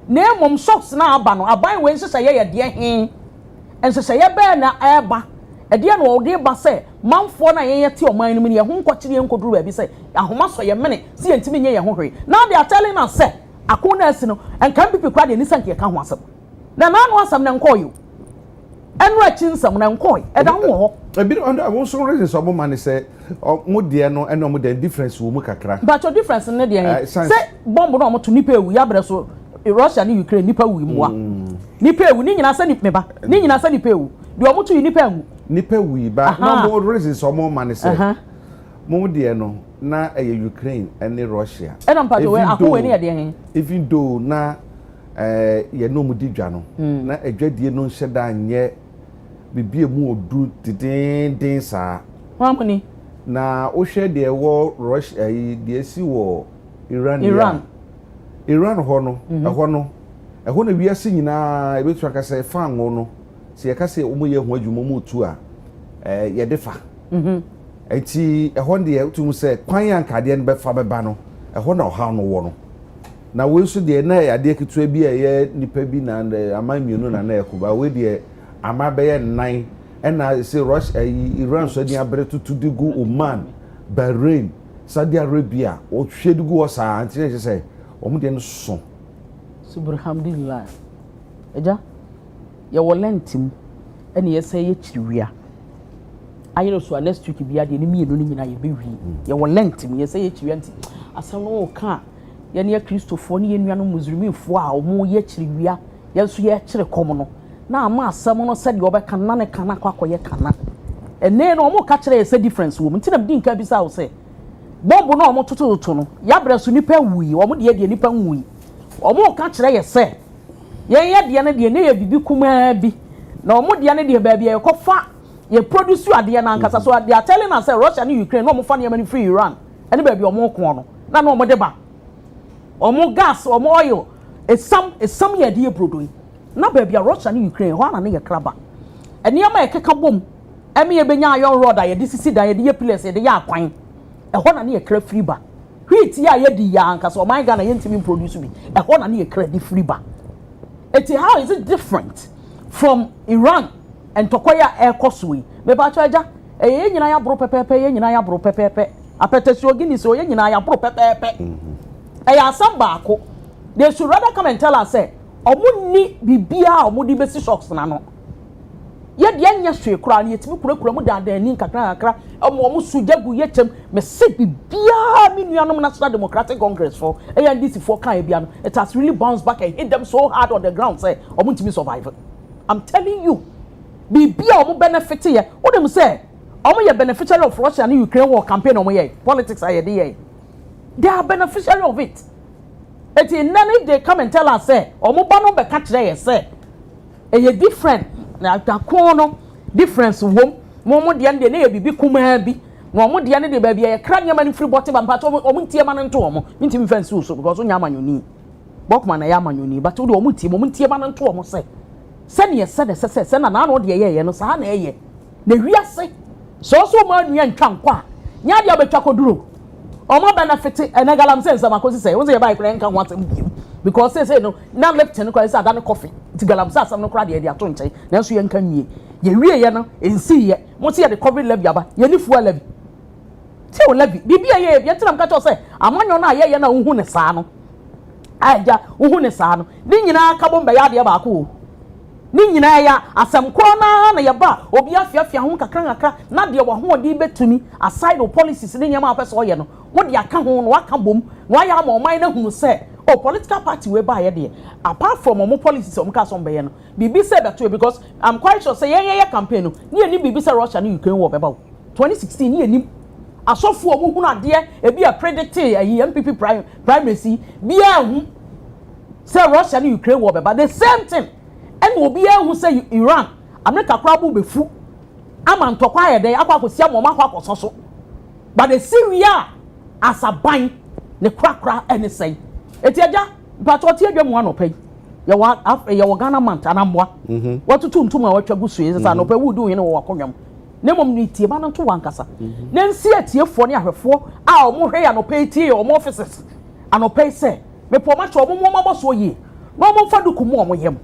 [SPEAKER 3] na emom shocks na aba no aban we nhyehyɛ yɛ deɛ he nhyehyɛ yɛ bɛɛ na ɛba ɛdeɛ na ɔde ba sɛ manfoɔ na yɛyɛ te ɔman no mu yɛ ho nkɔkyere yɛ nkɔduru baabi sɛ ahoma sɔ yɛ mene sɛ yɛntimi nyɛ yɛ ho hwee now they are telling us sɛ ako na asi no ɛnkan pipi kora deɛ ne sɛ nkeka ho asɛm na naano asɛm na nkɔɔ yo ɛno akyi nsɛm na nkɔɔ ɛda ho wɔ hɔ
[SPEAKER 1] ebi ɔndo wo so reason so mo man say mo de no ɛna mo de difference wo mu kakra
[SPEAKER 3] but your difference ne de sɛ bomb no mo to nipa ewu ya brɛ so Russia ne Ukraine nipa ewu mu a nipa ewu ni nyina sɛ nipa ba ni nyina sɛ nipa ewu de ɔmo to nipa ewu
[SPEAKER 1] nipa ewu ba na mo reason so mo man say mo de no na Ukraine ɛne Russia
[SPEAKER 3] ɛna mpa do akɔ ne yɛ de he
[SPEAKER 1] even though na yɛ no mu di dwa no na adwadie no nhyɛ da nyɛ bibie mu odu diden saa
[SPEAKER 3] wamuni
[SPEAKER 1] na o hwɛ de ɛwɔ Russia de esi wɔ Iran ho no ɛhɔ na wiase nyinaa ebetu aka sɛ fa ngo no sɛ yɛka sɛ ɔmo yɛ ho adwuma mu tu a yɛde fa eti ɛhɔ de yɛtum sɛ kwan yɛ nkadeɛ no bɛfa bɛba no ɛhɔ na ɔha no wɔ no na we nso de na adeɛ ketewa bi a yɛ nipa bi na aman mienu na ɛkuba we de ama bɛyɛ nan ɛna sɛ Russia Iran so de abere tutu digu Oman Bahrain Saudi Arabia o hwɛ digu wɔ saa nti sɛ ɔmo de no so
[SPEAKER 3] subhanallah eja yɛ wɔ lentim ɛna yɛ sɛ yɛ kyiriwia ayɛ so next week bi ade ne mienu ne nyina yɛ bɛwi yɛ wɔ lentim yɛ sɛ yɛ kyiriwia nti asɛm no ka yɛ ne Kristofoɔ ne yɛ nuanom Muslimfoɔ a ɔmo yɛ kyiriwia yɛ so yɛ kyire kɔm no na ama asɛm no sɛ deɛ ɔbɛka na ne kana akɔyɛ kana ɛnɛ no ɔmo ka kyerɛ yɛ sɛ difference wɔ mu nti na mdi nka bi sa wo sɛ bombo na ɔmo tototo no yabrɛ so nipa wuyi ɔmo deɛ nipa wuyi ɔmo ka kyerɛ yɛ sɛ yɛyɛ deɛ ne deɛ ne yɛ bibi kumaa bi na ɔmo deɛ ne deɛ baabi yɛ kɔfa yɛ produce adeɛ na ankasa so they are telling us sɛ Russia ne Ukraine na ɔmo fa nneɛma no free Iran ɛne baabi ɔmo ko no na ɔmo de ba ɔmo gas ɔmo oil
[SPEAKER 4] some ye die brodo na ba bia Russia ne Ukraine ho na ye kraba eniama ye keka bom eme ye benya iron rod ye disisi dan ye de pillars ye de ya akwan e ho na ye kra free ba wheat ya ye di ya anka so my Ghana ye ntimi produce bi e ho na ye kra di free ba eti how is it different from Iran and Tokoya air cosway me ba chaja ye nyina ya bro pepepe ye nyina ya bro pepepe apetesi ogini so ye nyina ya bro pepepe ya samba ko they should rather come and tell us say omuni bibia omudi besi shocks na no ye de anya hwe kura na yetimi kura mu dandan ni kakra omo sujagu yechem me se bibia mi nuanom National Democratic Congress for ANDC for kan bia no it has really bounced back and hit them so hard on the ground say omo ntimi survive. I'm telling you bibia omo benefit ye wo dem say omo ye beneficiary of Russia and Ukraine war campaign omo ye politics aye dey ye they are beneficiary of it. It is none if they come and tell us say omo ba no be ka kire ye say e different na takono difference wom mo de ande na ye bibi kuma bi na omo de ande de ba bia ye kra nyama ni free bottle ba mpato omo ntie ma no nto omo ntimi fancy so because onya amanyoni bokuma na ya amanyoni but wo omo ntie ma no nto omo say send ye se na na no de ye no sa na ye na wiase so ma nua ntwa nkwa nya de obetwa koduro omo benefit enagalam sense amakosi say won say buy kra nka ho atem because say no na left ten ko say adan coffee ti galam say asam no kra de ato nche na so ye nka nwie ye wie ye no ensi ye mo say ye de cover levy aba ye ni fuel levy ti o levy bibia ye tram ka to say amanyo na ye na unhu ne saa no aja unhu ne saa no ni nyina ka bomba ya de ba ko ni nyina ya asam ko na ye ba obi afiafia ho kakra na de wo ho de betumi aside of policies ni nyama apeso ye no wo de aka ho no aka bom no aya ma oman na hu say oh political party we ba ye de apart from omo policies omo ka so mbe ye no bibi say beto because I'm quite sure say ye campaign no ni bibi say Russia ni Ukraine war beba 2016 ni eni asofo omo hu na de e bi a predict MPP primacy bia hu say Russia ni Ukraine war beba the same thing and obi hu say Iran America krabu be fu ama ntokwa ye de akwa kosia mo ma kwa koso but the Syria as a ban ne krakra any say etiaja patroti adwam wa no pay ye wa Ghana man anamboa watutu ntuma watwa gusu ye sa no pay wudu yin wo wakonwam ne mom ni tie ba no to wankasa na nsi atiefo ne ahwefo a omo hwe ya no pay tie omo offices anopay say me po ma cho omo mo maboso ye no omo fa duku mo omo yem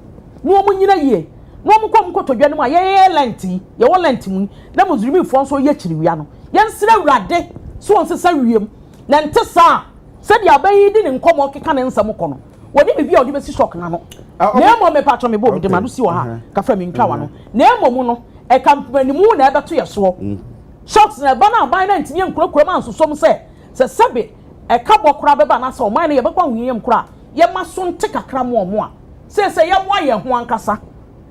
[SPEAKER 4] no omo nyina ye no omo kwam kotodwa ne ma ye lenti ye wo lenti mu na muzurimi fo nso ye kiri wia no ye nsira wrade so on sesa wiem na ntesa se dia bayi di ne nkomo keka ne nsam kono wodi bibia odi besi shock na no na emo me patro me bo bi de ma no si wo ha ka fa me ntwa wa no na emo mu no e kampani mu na ebeto ye so shocks na ba na ban na ntimi nkurakura ma nsosom se sebe e ka bokura beba na se o man na ye bekwa hunyem kura ye maso nte kakra mo omo a se ye mo ye ho ankasa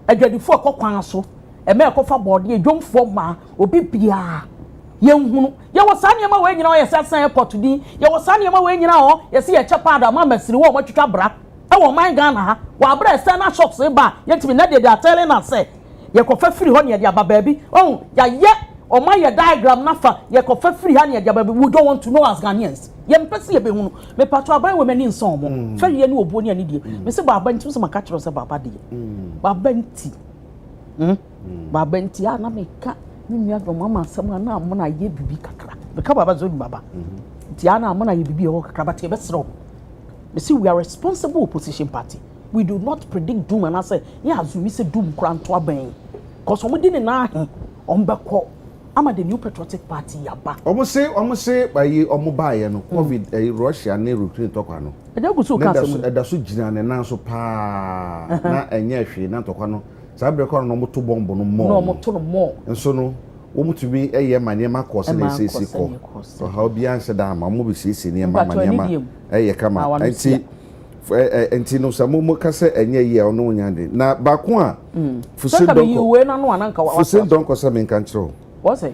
[SPEAKER 4] adwadifo akokwan so e me ekofa bode ye dwomfo ma obi bia ye nhunu ye wo sane ma we nyina o ye sasan airport din ye wo sane ma we nyina o ye se ye chepada ma masiri wo matwitwa bra e wo man Ghana ha wa bra external shops e ba ye timi na de telling us say ye kofa free ho ne ye de aba baabi oh ya ye o ma ye diagram nafa ye kofa free ha ne ye de aba baabi we don't want to know as Ghanaians ye mpese ye be hunu me patro aban we mani nson mo fa ye ne obo ne ani die me se baba nti so maka kiro se baba die baba nti baba nti ana me ka ni nua do mama sama na mo na ye bibi kakra be ka baba zo baba nti ana mo na ye bibi ho kakra ba te be sro me see we are responsible opposition party we do not predict doom and I say yeah azumi say doom kra nto aban cause omo di ne na ombekọ ama the new patriotic party yaba omo say by omo baye no covid Russia na Ukraine tokwa no e da gusu ka se da so gina ne nan so pa na enye hwe na tokwa no sa bre ko no mo to bombo no mo no mo to no mo nso no wo mutumi eye manema course na sesi ko so how bi an se da ma mo bi sesi ne ma manema eye kama enti no sa mo ka se enye ye ono nyande na ba ko a fusin donko sa men kan chiro what say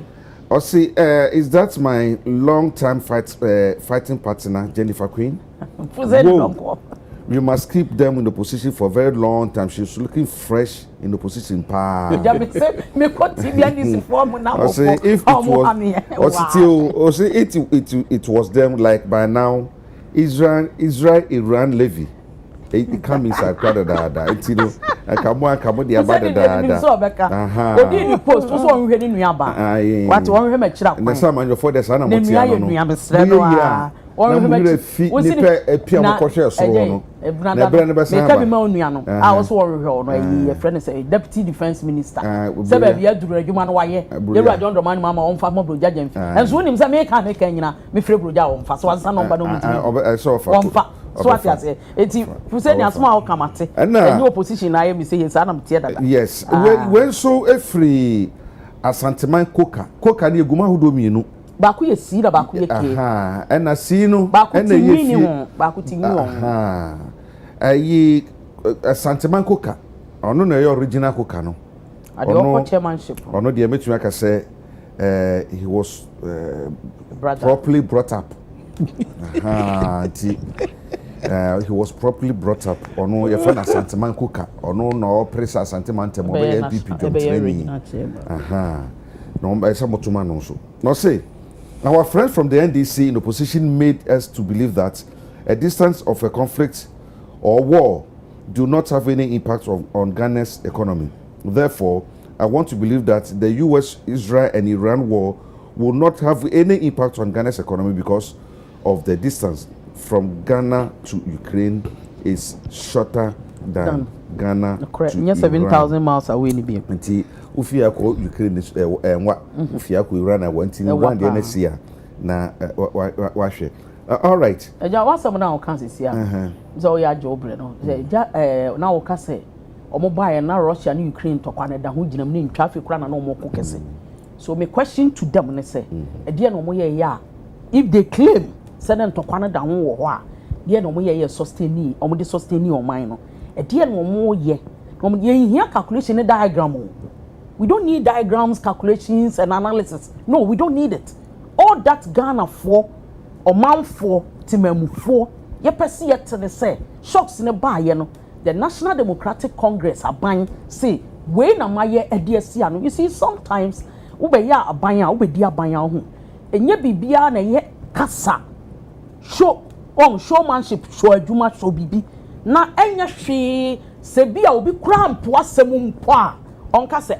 [SPEAKER 4] or see is that my long time fighting partner Jennifer Queen fusin donko you must keep them in the position for a very long time. She's looking fresh in the position. Pa. If it was them like by now, Israel Iran levy.
[SPEAKER 1] it come inside crowd da it's you know come the about da
[SPEAKER 4] so beka odi ni post so won hwe ni nuaba what won hwe ma kira kwa
[SPEAKER 1] na some man for the sana mo
[SPEAKER 4] tia no
[SPEAKER 1] no
[SPEAKER 4] won hwe ma
[SPEAKER 1] ni pe pia mo kohwe so no
[SPEAKER 4] na bra ne besa ba me ma onua no a wo so won hwe no ayi friend say deputy defense minister say ba bia duru adwuma no waye ye bra John Dramani mama on fa mo broja jamfi enso wonim say me ka ne ka nyina me free broja on fa so wansa no ba no mutimi
[SPEAKER 1] so fa
[SPEAKER 4] on fa so ati ase eti fuseni asma o kamate any opposition na ye me say yes ana mtie dada
[SPEAKER 1] yes when so every asanteman koka na eguma hodo mienu
[SPEAKER 4] ba ku ye si da ba ku ye ke
[SPEAKER 1] na si no
[SPEAKER 4] na ye fi ba ku ti nwi on
[SPEAKER 1] ayi asanteman koka ono na ye original koka no
[SPEAKER 4] ade o chairmanship
[SPEAKER 1] ono de metumi aka say he was properly brought up he was properly brought up ono ye fa na santeman koka ono no presa santeman temo be APP jonteni no by some motuma no so no say our friends from the NDC in opposition made us to believe that a distance of a conflict or war do not have any impact on Ghana's economy. Therefore, I want to believe that the US, Israel and Iran war will not have any impact on Ghana's economy because of the distance from Ghana to Ukraine is shorter than Ghana to Iran.
[SPEAKER 4] 7,000 miles away ni bi.
[SPEAKER 1] Ufia ko Ukraine enwa ufia ko Iran na wanti ni one dey next year na wa hwe. All right.
[SPEAKER 4] Ja wasam na o kan sesia. So ya jobre no. Ja na o ka se omo bae na Russia and Ukraine tokwa na da ho ginam ni traffic kura na no mo ko kese. So my question to them ne say e dey no mo ye ya if they claim say na tokwa na da ho wo ho a dey no mo ye sustain omo dey sustain o man no e dey no mo ye no ye here calculation diagram. We don't need diagrams, calculations, and analysis. No, we don't need it. All that Ghana for, or man for, Timemu for, ye perceive yet to say, shocks in a bar, you know. The National Democratic Congress are buying, say, when am I ye a DSC? You see, sometimes, ube ya a buyer, ube dia buyer home. And ye be bia na ye kasa. Show, showmanship, show a juma, show bibi. Na enya she, se bia ubi cramp, was se mumpa. Onka say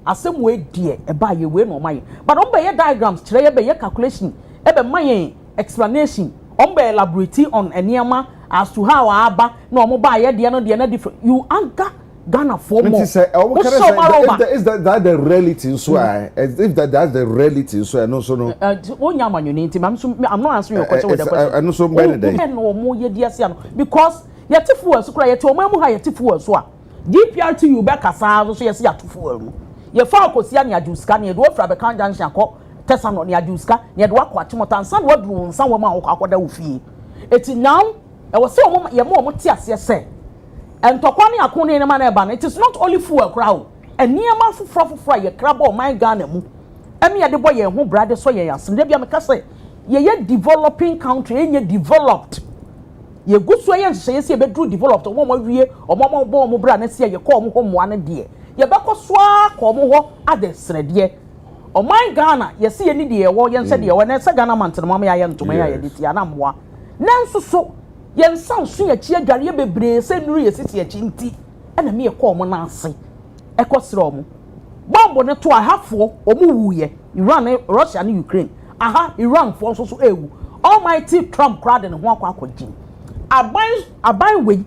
[SPEAKER 4] asem we die e ba ye we no maye but on be ye diagrams kire ye be ye calculation e be maye explanation on be elaborate on eniema as to how aba na omo ba ye de no de na different you anger Ghana for more
[SPEAKER 1] is that the reality so if that's the reality so no so no
[SPEAKER 4] onya manyo nti I'm not answering your question with the question
[SPEAKER 1] I know so many days
[SPEAKER 4] no mo ye dia sia no because ye tifu asu kra ye te omo ha ye tifu asu a DPRTU be kasa so yes ya tufu amu ye fa akosia ne ajuska ne do fra be kan junction akọ tesano ne ajuska ne do akọ atimota nsan do aduru nsan wo ma akoda wo fie eti now e wo se omo ye mo ti ase se entokwa ne akọ ne ma na eba it is not only fuel akra o eniema fufura ye kraba o man Ghana mu emi ye de boy ye ho brade so ye yasen de bia me ka se ye developing country ye developed ye gusu ye nhye se be dru developed omo wie omo bo omo bra na se ye ko omo ho moa na de ye be ko soa ko omo ho adesrede oman Ghana ye se ye ni de ye wo ye nse de ye wo na se Ghana manten mama ya ye ntoma ya ye de tia na moa nanso so ye nsan so ye chi adware ye bebre se nuru ye sisi ye chi nti na me ye ko omo na ase e ko sere omo bombo ne to ahafo omo wuye Iran Russia and Ukraine Iran for so ewu almighty Trump crowd ne ho akwa aban we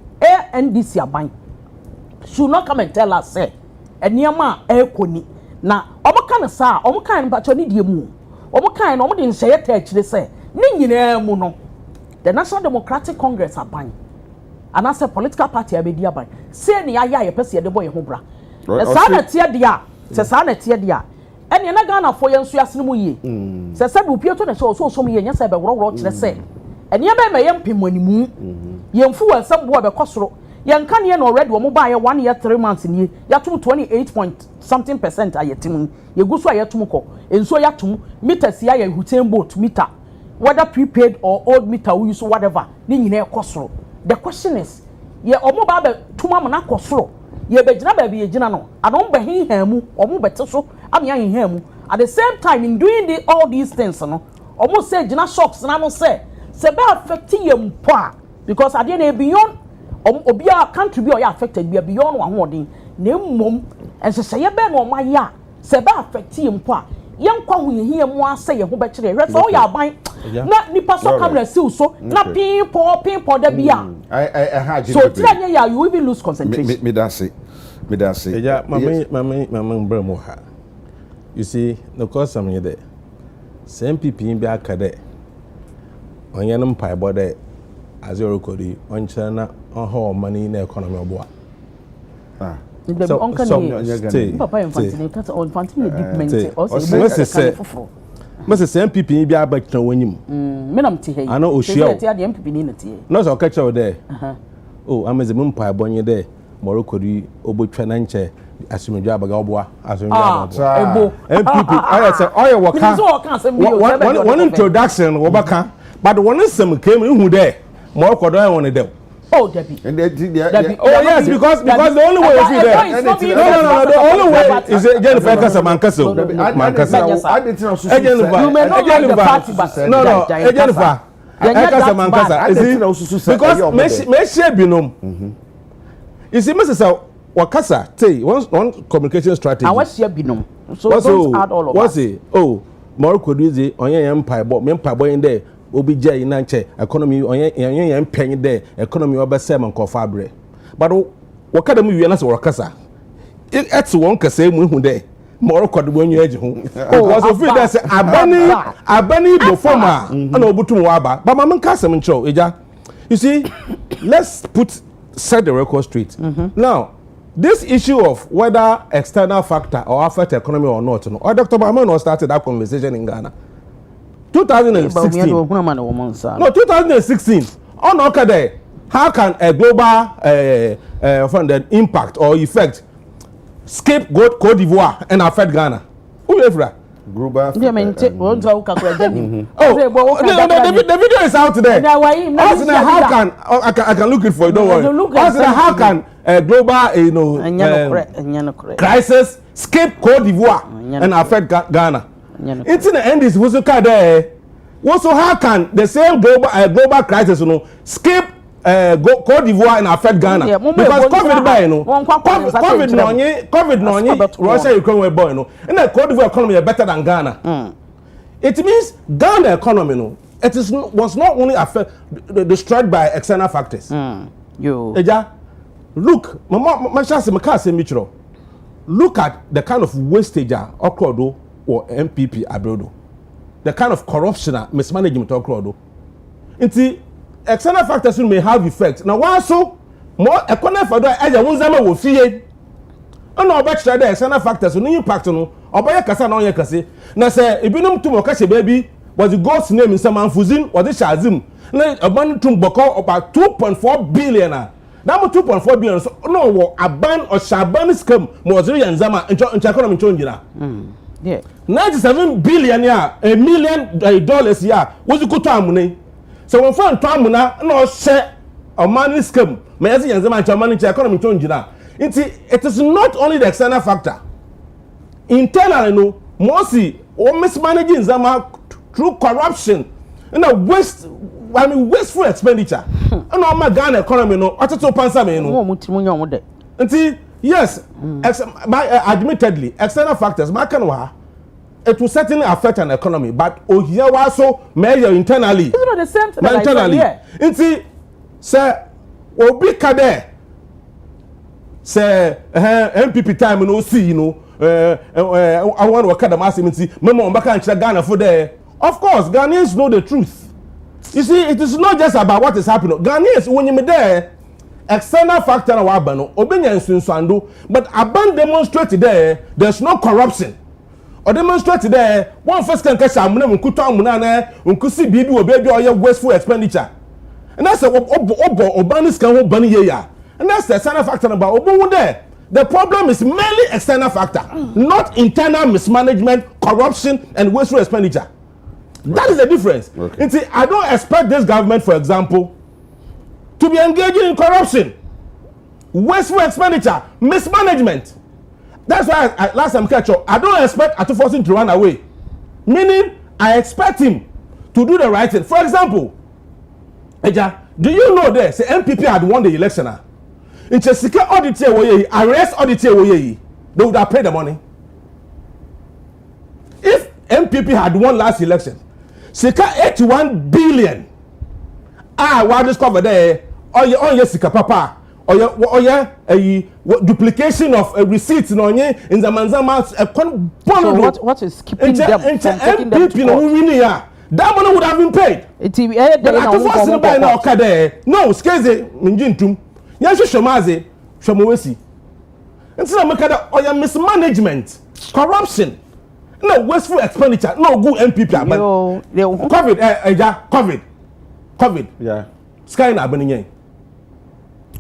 [SPEAKER 4] NDC aban should not come and tell us say eniema ekoni na omo kan sa omo kan ba cho ni die mu omo kan na omo de nhye ta akire say ni nyina mu no the National Democratic Congress aban and as a political party abedi aban say ni aya ye pese de boy ho bra sa na tie dia se sa na tie dia ene na Ghana fo ye nso asene mu ye se se bu pieto na so mu ye nya se be woro kire say enia be me yempem animu yemfu asam bo be kosoro yenka ne no already wo mo ba ye 1 year 3 months ni yatum 28 point something% ayetim yeguso ayetum ko enso yatum meters ya ye hutem boat meter whether prepaid or old meter we use whatever ni nyina ekosoro the question is ye omo ba be tuma mo na kosoro ye be gina ba be ye gina no adon be hinhamu omo be teso am ya hinhamu at the same time in doing all these things no almost say gina shocks na no say se be affecting yem poa because at the end beyond obi a country bi o ya affected bi beyond one holding na mmom enhyehyɛ ye be no ma ya se be affect mpo a yenkwa ho yehia mu ase ye ho be kire hwe so ya aban na nipa so camera siw so na pinpo da bia so tira ya you even lose concentration
[SPEAKER 1] me da say
[SPEAKER 2] yeah mama bremo ha you see no cause am here there same people bi akade onye no mpai bode as your kodi on chana on how money na economy obo
[SPEAKER 4] so papa infantile cut on infantile deep mental also
[SPEAKER 2] must same people bi abakira wanyim
[SPEAKER 4] me nam te hey
[SPEAKER 2] ana ohia
[SPEAKER 4] te ade MPP ni na te
[SPEAKER 2] no so catch out there oh ameze mpai bonye there morokodi obotwa na nche asumedwa abaga oboa
[SPEAKER 4] ebo
[SPEAKER 2] MPP I say oyo waka one introduction wobaka but one sem came who there morokodo I want there
[SPEAKER 4] oh Debbie
[SPEAKER 2] oh yes because the only way you there no the only way is Jennifer Kasa Mankaso
[SPEAKER 4] you may not like the party but
[SPEAKER 2] no Jennifer Kasa Mankasa is because me share binom you see Mrs. Wakasa say one communication strategy
[SPEAKER 4] and what's your binom so don't add all of
[SPEAKER 2] what's it oh morokodo onye empire boy in there obi jay na nche economy onye penny there economy obese man kofa abre but wakada mu wiena se wakasa it's one kasa mu hu there more kwado bonyu agi hu was of feel that say abani bo forma na obutum wa aba but mama nkasa ncho eja you see let's set the record straight now this issue of whether external factor or affect economy or not or Dr. Bamano started that conversation in Ghana 2016. No, 2016. On Okade, how can a global funded impact or effect scapegoat Cote d'Ivoire and affect Ghana? Who is that?
[SPEAKER 1] Global.
[SPEAKER 2] The video is out today. How can I can look it for you? Don't worry. How can a global crisis scape Cote d'Ivoire and affect Ghana? It's in the end is what's there. Also, how can the same global crisis, skip Cote d'Ivoire and affect Ghana? Because COVID no Russia Ukraine were born, and the Cote d'Ivoire economy is better than Ghana. It means Ghana economy was not only destroyed by external factors. Look, look at the kind of wastage occurred or MPP abroad. The kind of corruption and mismanagement occurred. External factors may have effect. Now, why so more economic for that? As a woman will fear. And no better the external factors no impact no. Obaya kasa na onye kase. Na say ibinum to mo kase baby was the God's name in some Fuzin was the Shazim. Na aban tum boko about 2.4 billion. That 2.4 billion so no aban or Shaban scam mo zuri yanzama in economy chonjira.
[SPEAKER 4] Yeah.
[SPEAKER 2] 97 billion ya $1 million ya was go to amune so when fan to amuna no share a money scam me yesi yanzama ncha money ncha economy chonjira it is not only the external factor internally no mosi o mismanaging zama through corruption and a wasteful expenditure and all my Ghana economy no atoto pansa me no yes, admittedly, external factors, it will certainly affect an economy, but here also measure internally.
[SPEAKER 4] It's not the same thing.
[SPEAKER 2] Internally, say, Obi Kade, say, MPP time no see, I want to work at the massive, Memo Mbaka and Ghana for there. Of course, Ghanaians know the truth. You see, it is not just about what is happening. Ghanaians, when you're there, external factor na wabano obenya nsunsuando but aban demonstrate there's no corruption or demonstrate there one first can catch amuna nkuto amuna na nkusi bibi obebi oye wasteful expenditure and that's obanis can ho bani ye ya and that's the external factor about obo there the problem is mainly external factor not internal mismanagement corruption and wasteful expenditure. That is the difference. Okay. I don't expect this government, for example, to be engaging in corruption, wasteful expenditure, mismanagement. That's why last time I don't expect Atufosin to run away. Meaning, I expect him to do the right thing. For example, Do you know that say MPP had won the election? In Chesika auditor way, arrest auditor way, they would have paid the money. If MPP had won last election, Sika 81 billion. What discover there? Oh yeah, Sika papa. Oh yeah, a duplication of a receipt no nye in the manzama.
[SPEAKER 3] So what is keeping them from taking them to court?
[SPEAKER 2] That money would have been paid. But I can force it by now. No, skeze minjintum. Yansho shomaze, shomowesi. And so make that or mismanagement, corruption, no wasteful expenditure, no good MPP. But COVID.
[SPEAKER 1] Yeah.
[SPEAKER 2] Sky na beninye.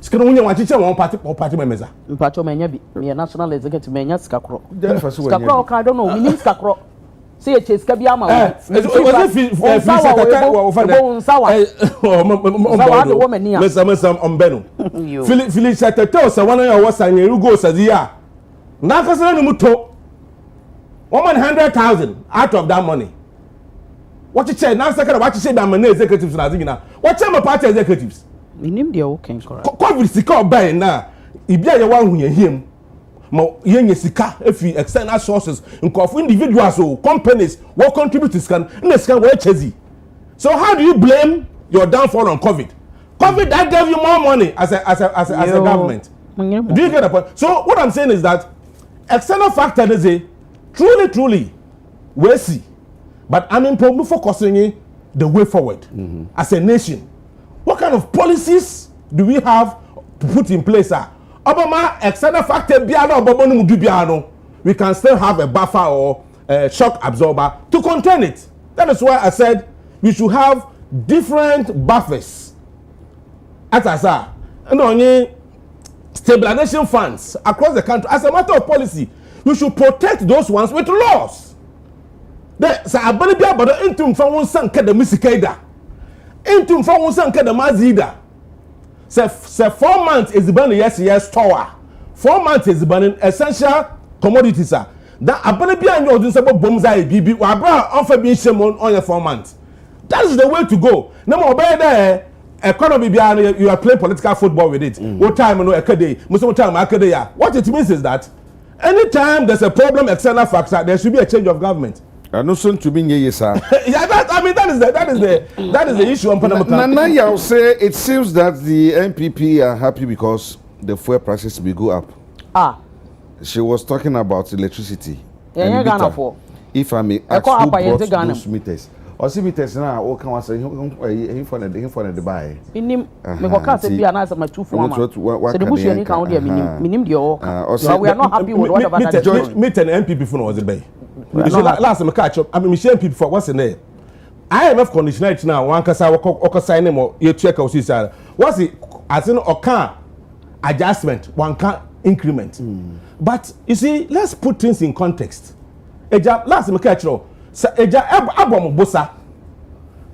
[SPEAKER 2] Sky no wunya wachiche one party member.
[SPEAKER 3] Mpacho menya bi, me national executive menya skakro.
[SPEAKER 1] Skakro
[SPEAKER 3] I don't know, we need skakro. Say a chase kabi ama.
[SPEAKER 2] Was Philip Satato, so one of your was and you go Sazia. Nakasana Muto 100,000 out of that money. What you say now, second, what you say that money executives now. What time party executives?
[SPEAKER 3] We name the okay, correct.
[SPEAKER 2] COVID sika by now. Ibia ya one who him. Mo yenye sika if you external sources of individuals or companies what contribute to scan in the scan where chezi. So how do you blame your downfall on COVID? COVID that gave you more money as a government. Do you get the point? So what I'm saying is that external factor is a truly we see, but I'm important focusing the way forward as a nation. What kind of policies do we have to put in place? Obama external factor biano Obama no do biano, we can still have a buffer or a shock absorber to contain it. That is why I said we should have different buffers. As I said, and only stabilization funds across the country. As a matter of policy, we should protect those ones with laws. There, so I believe about intum from one son the misikaida, intum from one son the mazida. Say 4 months is the yes store. 4 months is the essential commodities. That abana bia nyo odun sebo bomza e bibi wa bra onfa bi nhyem on your 4 months. That is the way to go. Na mo obey there economy bia you are playing political football with it. What time no ekade, most time akade ya. What it means is that anytime there's a problem external factor, there should be a change of government.
[SPEAKER 1] No soon to be yes, sir.
[SPEAKER 2] Yeah, that is the issue on Panama.
[SPEAKER 1] Nana, I'll say it seems that the MPP are happy because the fuel prices will go up. She was talking about electricity.
[SPEAKER 3] Yeah,
[SPEAKER 1] if I may ask who brought those meters. Or see meters now, all can say him for the buy.
[SPEAKER 3] In him, me go can't be an answer my 2 former. So the bush you count there, minim the so we are not happy with whatever that is.
[SPEAKER 2] Meet an MPP for was the bay. Last time I catch up, I mean, Michelle people for what's in there. IMF conditionality now, one can say, or sign him or you check or see, what's it as in or can adjustment, one can increment. But you see, let's put things in context. Last time I catch up, Abom Bosa,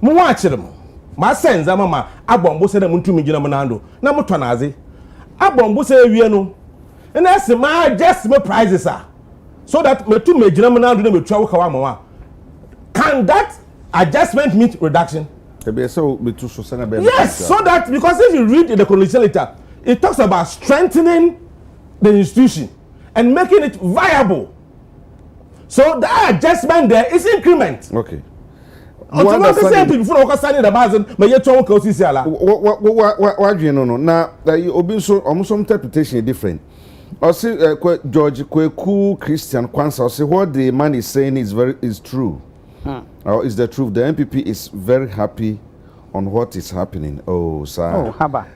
[SPEAKER 2] Muachim, my sense, Mama, Abom Bosa, the Muntu Mijina Manando, Namutanazi, Abom Bosa, you know, and that's my adjustment prices are. So that me too me general do me travel kawama. Can that adjustment meet reduction?
[SPEAKER 1] Yes, so that because if you read in the condition letter, it talks about strengthening the institution and making it viable. So the adjustment there is increment. Okay.
[SPEAKER 2] What
[SPEAKER 1] do you know? Now, almost some interpretation is different. I see George Kweku Christian Kwanzaa say what the man is saying is true. Or is the truth? The MPP is very happy on what is happening. Oh, sir.
[SPEAKER 3] Oh, haba.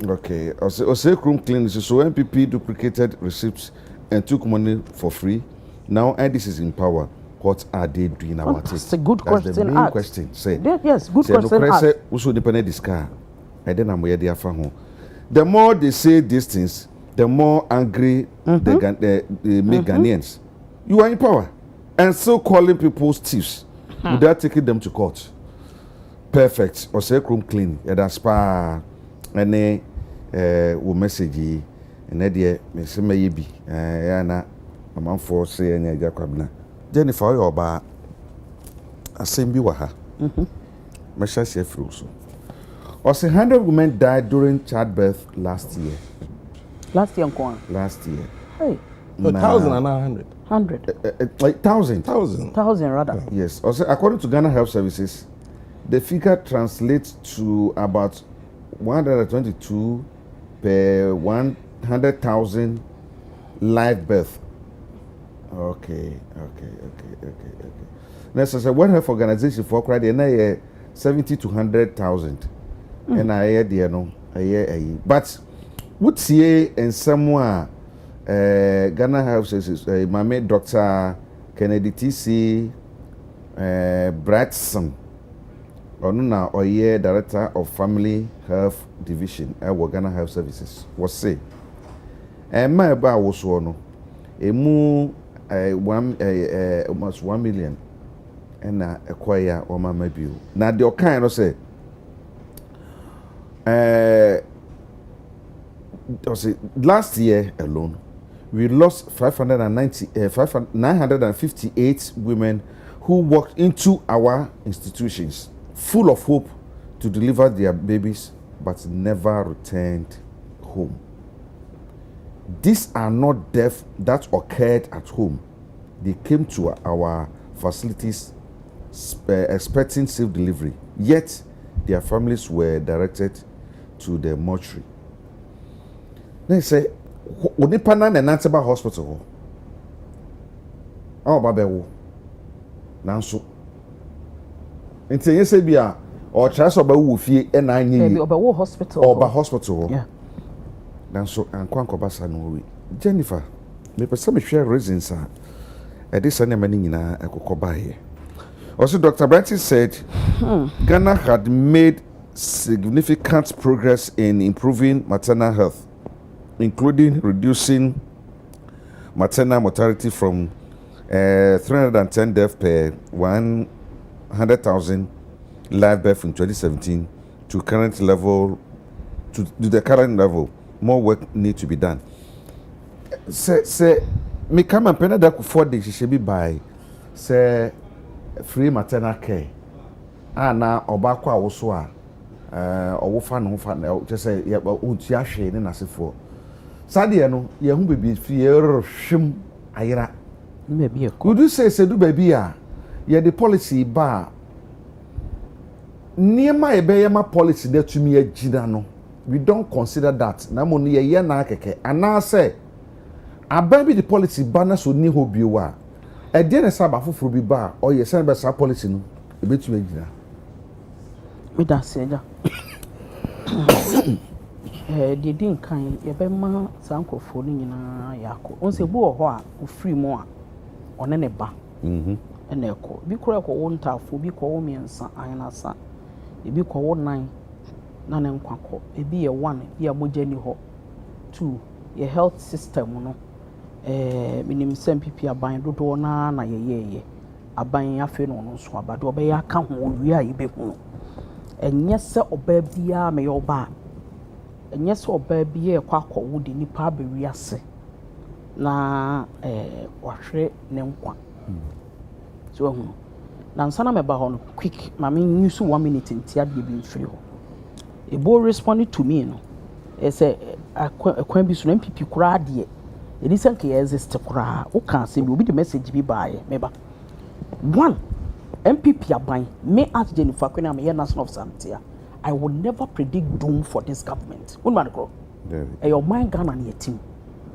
[SPEAKER 1] Okay. I say room clean. So MPP duplicated receipts and took money for free. Now this is in power. What are they doing about it?
[SPEAKER 3] That's a good question.
[SPEAKER 1] That's the main question. Say
[SPEAKER 3] yes, good question.
[SPEAKER 1] We should depend this car. And then I'm where they are from. The more they say these things, the more angry they make Ghanaians. You are in power and still calling people thieves without taking them to court. Perfect. Or say room clean. That's spa and we message and then me say maybe na I'm for say any Jennifer Yoba asembi wa ha. Mesha Fruso. Also, 100 women died during childbirth last year.
[SPEAKER 3] Last year, Nkwan.
[SPEAKER 1] Last year.
[SPEAKER 3] Hey.
[SPEAKER 2] 1,000 and 100.
[SPEAKER 3] 100.
[SPEAKER 1] Like 1,000.
[SPEAKER 3] 1,000 rather.
[SPEAKER 1] Yes. Also, according to Ghana Health Services, the figure translates to about 122 per 100,000 live birth. Okay. Next, I said, World Health Organization for credit, 70 to 100,000. And I hear the no, I hear. But would see and somewhere Ghana Health Services, my mate Dr. Kennedy TC Bratson, or now or year Director of Family Health Division at Ghana Health Services, was say, and my bar was one, almost 1 million, and acquire or my maybe. Now the kind of say. Last year alone, we lost 958 women who walked into our institutions full of hope to deliver their babies but never returned home. These are not deaths that occurred at home. They came to our facilities expecting safe delivery, yet their families were directed to the mortuary. They say, "Onipa na Nantiba Hospital. Oh, babewo. Nanso. Nti yese bia o chase oba wo fie e na anyi.
[SPEAKER 3] Baby oba wo hospital.
[SPEAKER 1] Oba hospital.
[SPEAKER 3] Yeah.
[SPEAKER 1] Nanso ankwanko basa no we. Jennifer, me pese me hwe reasons a e dey sane mani nyina ekokoba here. Also, Dr. Branty said Ghana had made significant progress in improving maternal health, including reducing maternal mortality from 310 deaths per 100,000 live birth in 2017 to current level. To the current level, more work needs to be done. Say, me come and penna that 4 days she should be by say. Free maternal care. Na obakwa awoso a owofa no fa na say ye ontia hwe ne nasefo. Sade no ye hu bebi fi ye rhwem ayera.
[SPEAKER 3] Maybe
[SPEAKER 1] Could you say do baby a ye the policy ba niema e be ye ma policy that to me agina no. We don't consider that. Na mo ne ye na keke. Ana say ababi the policy ba na so ni ho biwa. A dinner saba for be bar or your son by policy no a bit to me.
[SPEAKER 3] Me da seja. The din kan ye be ma sankofo ni nyina yako. On se bu ho a o free mo a one ne ba. E na ekọ. Bi kura ekọ wo ntafo, bi kọ wo miensa ayanasa. E bi kọ wo nan na ne nkwakọ. E bi ye 1 bi amogya ni ho. 2 ye health system no. Minim sem pipi aban dodo na ye aban afi no no so abade obe ya ka ho wi a ibe hu enye se oba bia me yo ba enye se oba bia ekwa akọwo de nipa abewi ase na wahwe ne nkwa so hu na nsana me ba ho no quick ma me use 1 minute ntia de bi mfiri ho ebo respond to me no say akwa bi so na pipi kura de It isn't exist kura. O can say me be the message be by meba. 1 MPP aban me ask Jennifer Kwena me national of Santia. I will never predict doom for this government. One man go. Your mind Ghana and your team.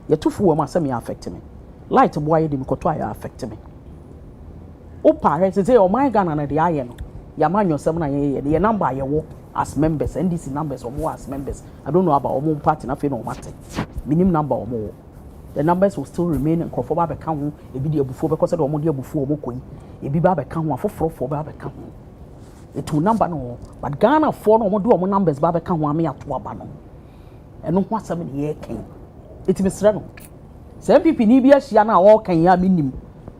[SPEAKER 3] Your two for ma say me affect me. Light boy dem ko to affect me. O parents say your mind Ghana na the aye no. Your man yourself na ye the number ye wo as members NDC numbers or more as members. I don't know about omo party na fe no matter. Minimum number or more. The numbers will still remain and conform back account a video before because of the before Mokoi, a biba account for back account. It will number no, but Ghana for no more do numbers back account 1 me at Wabano. And no one 7 year came. It is Mr. Reno. Some people need be a Shiana or can ya minim.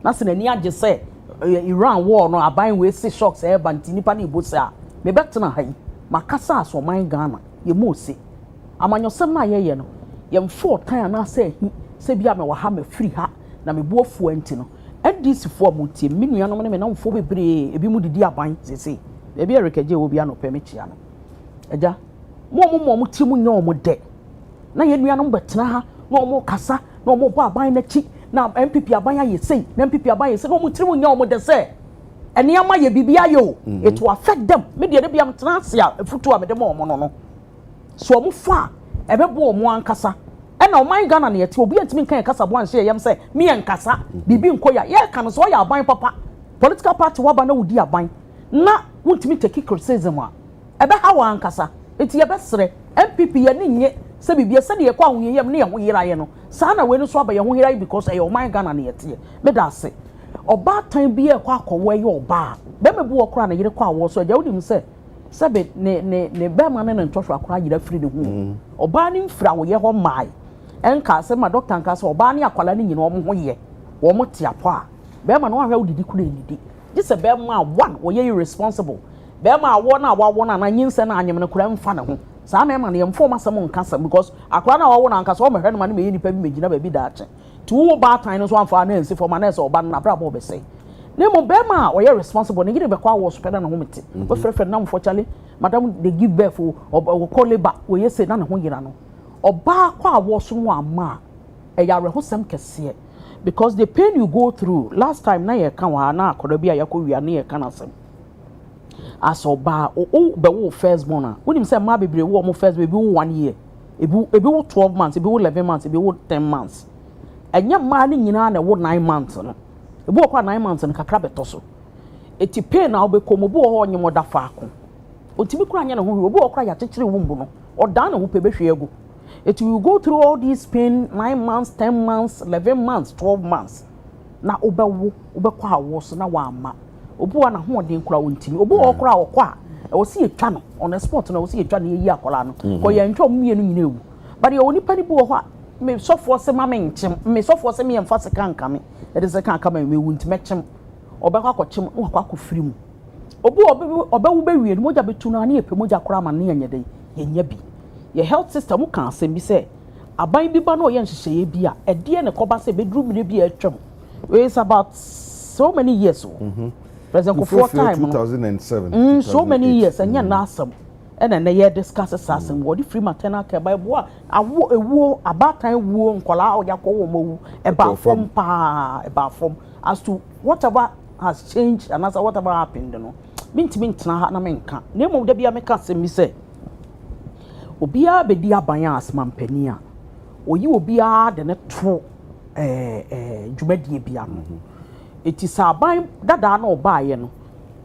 [SPEAKER 3] Nothing any I just say Iran war no are buying with 6 shocks air bantini pani busa. Me back to na high. Macassa so mine Ghana, you must say. I'm on your 7 year no. Yam 4 time I say. Se bia me wa ha me free ha na me boafu enti no ndc fo amutie me nuanom ne me na mfo bebre ebi mu didi aban sese
[SPEAKER 4] ebi erikeje obi anope mechia no eja mo timu nya omo de na ye nua no betena ha na omo kasa na omo bo aban na chi na MPP aban ya yesei na MPP aban yesei na omo timu nya omo de se ene ama ye bibia yo it will affect them me de bia mtena asia efutu a me de mo omo no so omo fa ebebo omo ankasa ena oman Ghana na yete obi antimi kan kasa bo anhye yam se me yankasa bibi nkoya ye kan so ya aban papa political party waba na wudi aban na wontimi take criticism a ebe ha wa ankasa enti ye besere MPP ye ne nye se bibia se de ye kwa ahunye yam ne ye ho yiraye no saa na we no so aba ye ho yiraye because e oman Ghana na yete me da se oba tan bi e kwa akọwo ye oba be me bu okra na yire kwa awo so ja wodim se sebe ne be ma ne ntwhwa akra yira firi ne hu oba ne mfira wo ye ho mai enka se ma doctor nka se oba ne akwala ne nyina omo ho ye wo mo te apo a be ma no ahwa udidi kura enidi ji se be ma one wo ye irresponsible be ma awo na awo na nyinse na anyem ne kura mfa ne ho saa na ma ne yemfo ma sam nka sam because akwala na awo na nka so o mehwe no ma ne me nipa bi megina ba bi da ache tu ba tan no so amfa na ensi for ma na se oba na bra bo be say ne mo be ma wo ye responsible ne gide be kwa wo so peda na ho mete wo frefre na mfo chale madam they give birth o call labor wo ye say na ne ho yira no oba kwa awo so mu ama e ya rehosem kese because the pain you go through last time na ye kan wa na akoda bi ayako wi na ye kan asem as oba o be wo first born a wonim say ma bebre wo mo first baby wo 1 year ebi wo 12 months ebi wo 11 months ebi wo 10 months enya ma ni nyina na wo 9 months no ebi wo kwa 9 months no kakra beto so eti pain na obekom obi wo ho nyemo da faako otimi kura nya na ho obi wo kura ya chechire wo mbu no oda na ho pe behwe egu eti you go through all these pain 9 months 10 months 11 months 12 months na obewo obekwa awo so na wa ama obi wa na ho den kura wontimi obi wo kura wo kwa e wo si etwa no on the spot na wo si etwa na yi akola no ko ye ntwa mienu nyina ewu but ye onipa ni bi wo ho a me sofo se ma me nkyem me sofo se me yemfa se kan kame e de se kan kama me wu ntime kyem obekwa akokyem wo akwa firi mu obewu be wie no moja betu na e pe moja kura ma na yenye de yenye bi ye health system kan asem bi se aban bi ba na oye nhyehyeye bi a ede ne koba se bedru mire bi atwam it's about so many years president before time
[SPEAKER 1] 2007
[SPEAKER 4] so many years anya na asem ena na ye discuss asem what the free maternal care by bo awo ewu abatan ewu nkola oyakọ wo mowu eba form as to whatever has changed and as whatever happened no mintimi ntena ha na menka na emo da bia meka asem bi se obia bedi aban asma mpani a oyi obia de ne to dwumadie bia no eti saban dada na obaaye no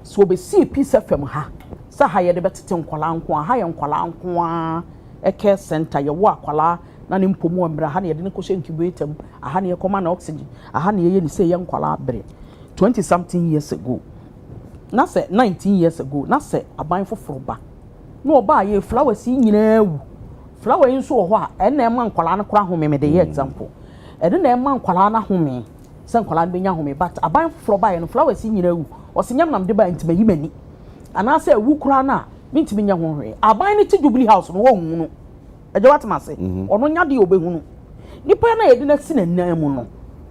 [SPEAKER 4] so obesi piece fm ha sa ha ye de betete nkwala nko ha ye nkwala nko a eke center ye wo akwala na ne mpomu amra ha ne ye de ne ko incubator ha ne ye koma na oxygen ha ne ye ni se ye nkwala bre 20 something years ago na se 19 years ago na se aban foforo ba no oba ye flowers nyina wu flower yin so ho a ena ema nkwala na kora home me de ye example ede na ema nkwala na home se nkwala be nya home but aban foforo ba ye no flowers nyina wu osinyam nam de ba ntima yimani ana se wu kora na mintimi nya ho hwe aban ni ti Jubilee House no wo hu no eje watma se ono nya de obehu no nipa na ye de na si na nan mu no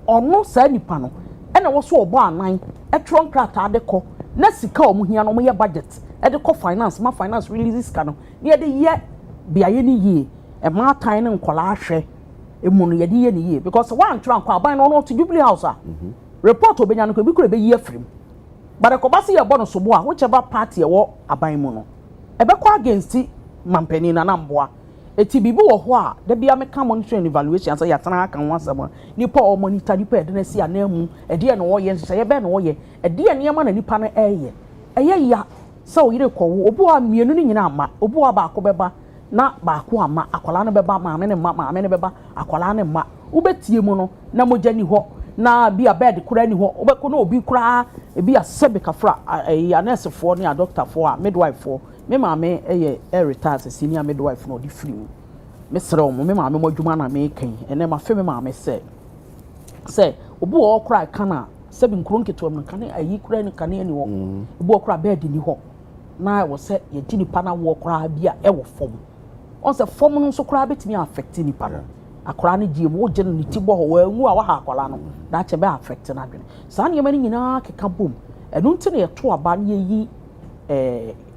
[SPEAKER 4] ono sa nipa no ena wo so obo anan etron krata de ko na sika omuhia no mo ye budget e de ko finance ma finance releases ka no ne ye de ye bia ye ni ye e ma tan ne nkola ahwe e mu no ye de ye ni ye because one tran kwa aban no to Jubilee House a report obenya no ko bi kura be ye afrim but ko basi ye bo no so bo a whichever party e wo aban mu no e be kwa against mampani na namboa eti bibi wo ho a da bia me ka monitoring evaluation say ya tana aka ho asem nipa o monitor nipa e de na si anamu e de no wo ye nhye ye be no wo ye e de ne ma na nipa no eye ya so yire ko wo obu a mienu ni nyina ama obu a ba ko beba na ba ko ama akwala no beba maame ne beba akwala ne ma ubetie mu no na moja ni ho na bia bed kura ni ho obeko na obi kura e bia sebe kafra ya nurse fo ne a doctor fo a midwife fo me maame eye retire senior midwife no di free me sere me maame mo dwuma na me kan ene ma fe me maame se obu o kura kana sebi nkuro nketo am kan ayi kura ni kan ani ho obu o kura bed ni ho na wo se ye ti nipa na wo kura bia e wo fom on se fom no so kura betimi affect nipa no akora ne die mo gye no ti bo ho wa nwu a wa ha akora no da che be affect na dwene sa ne yemani nyina keka bom enu nti ne to aba ne yi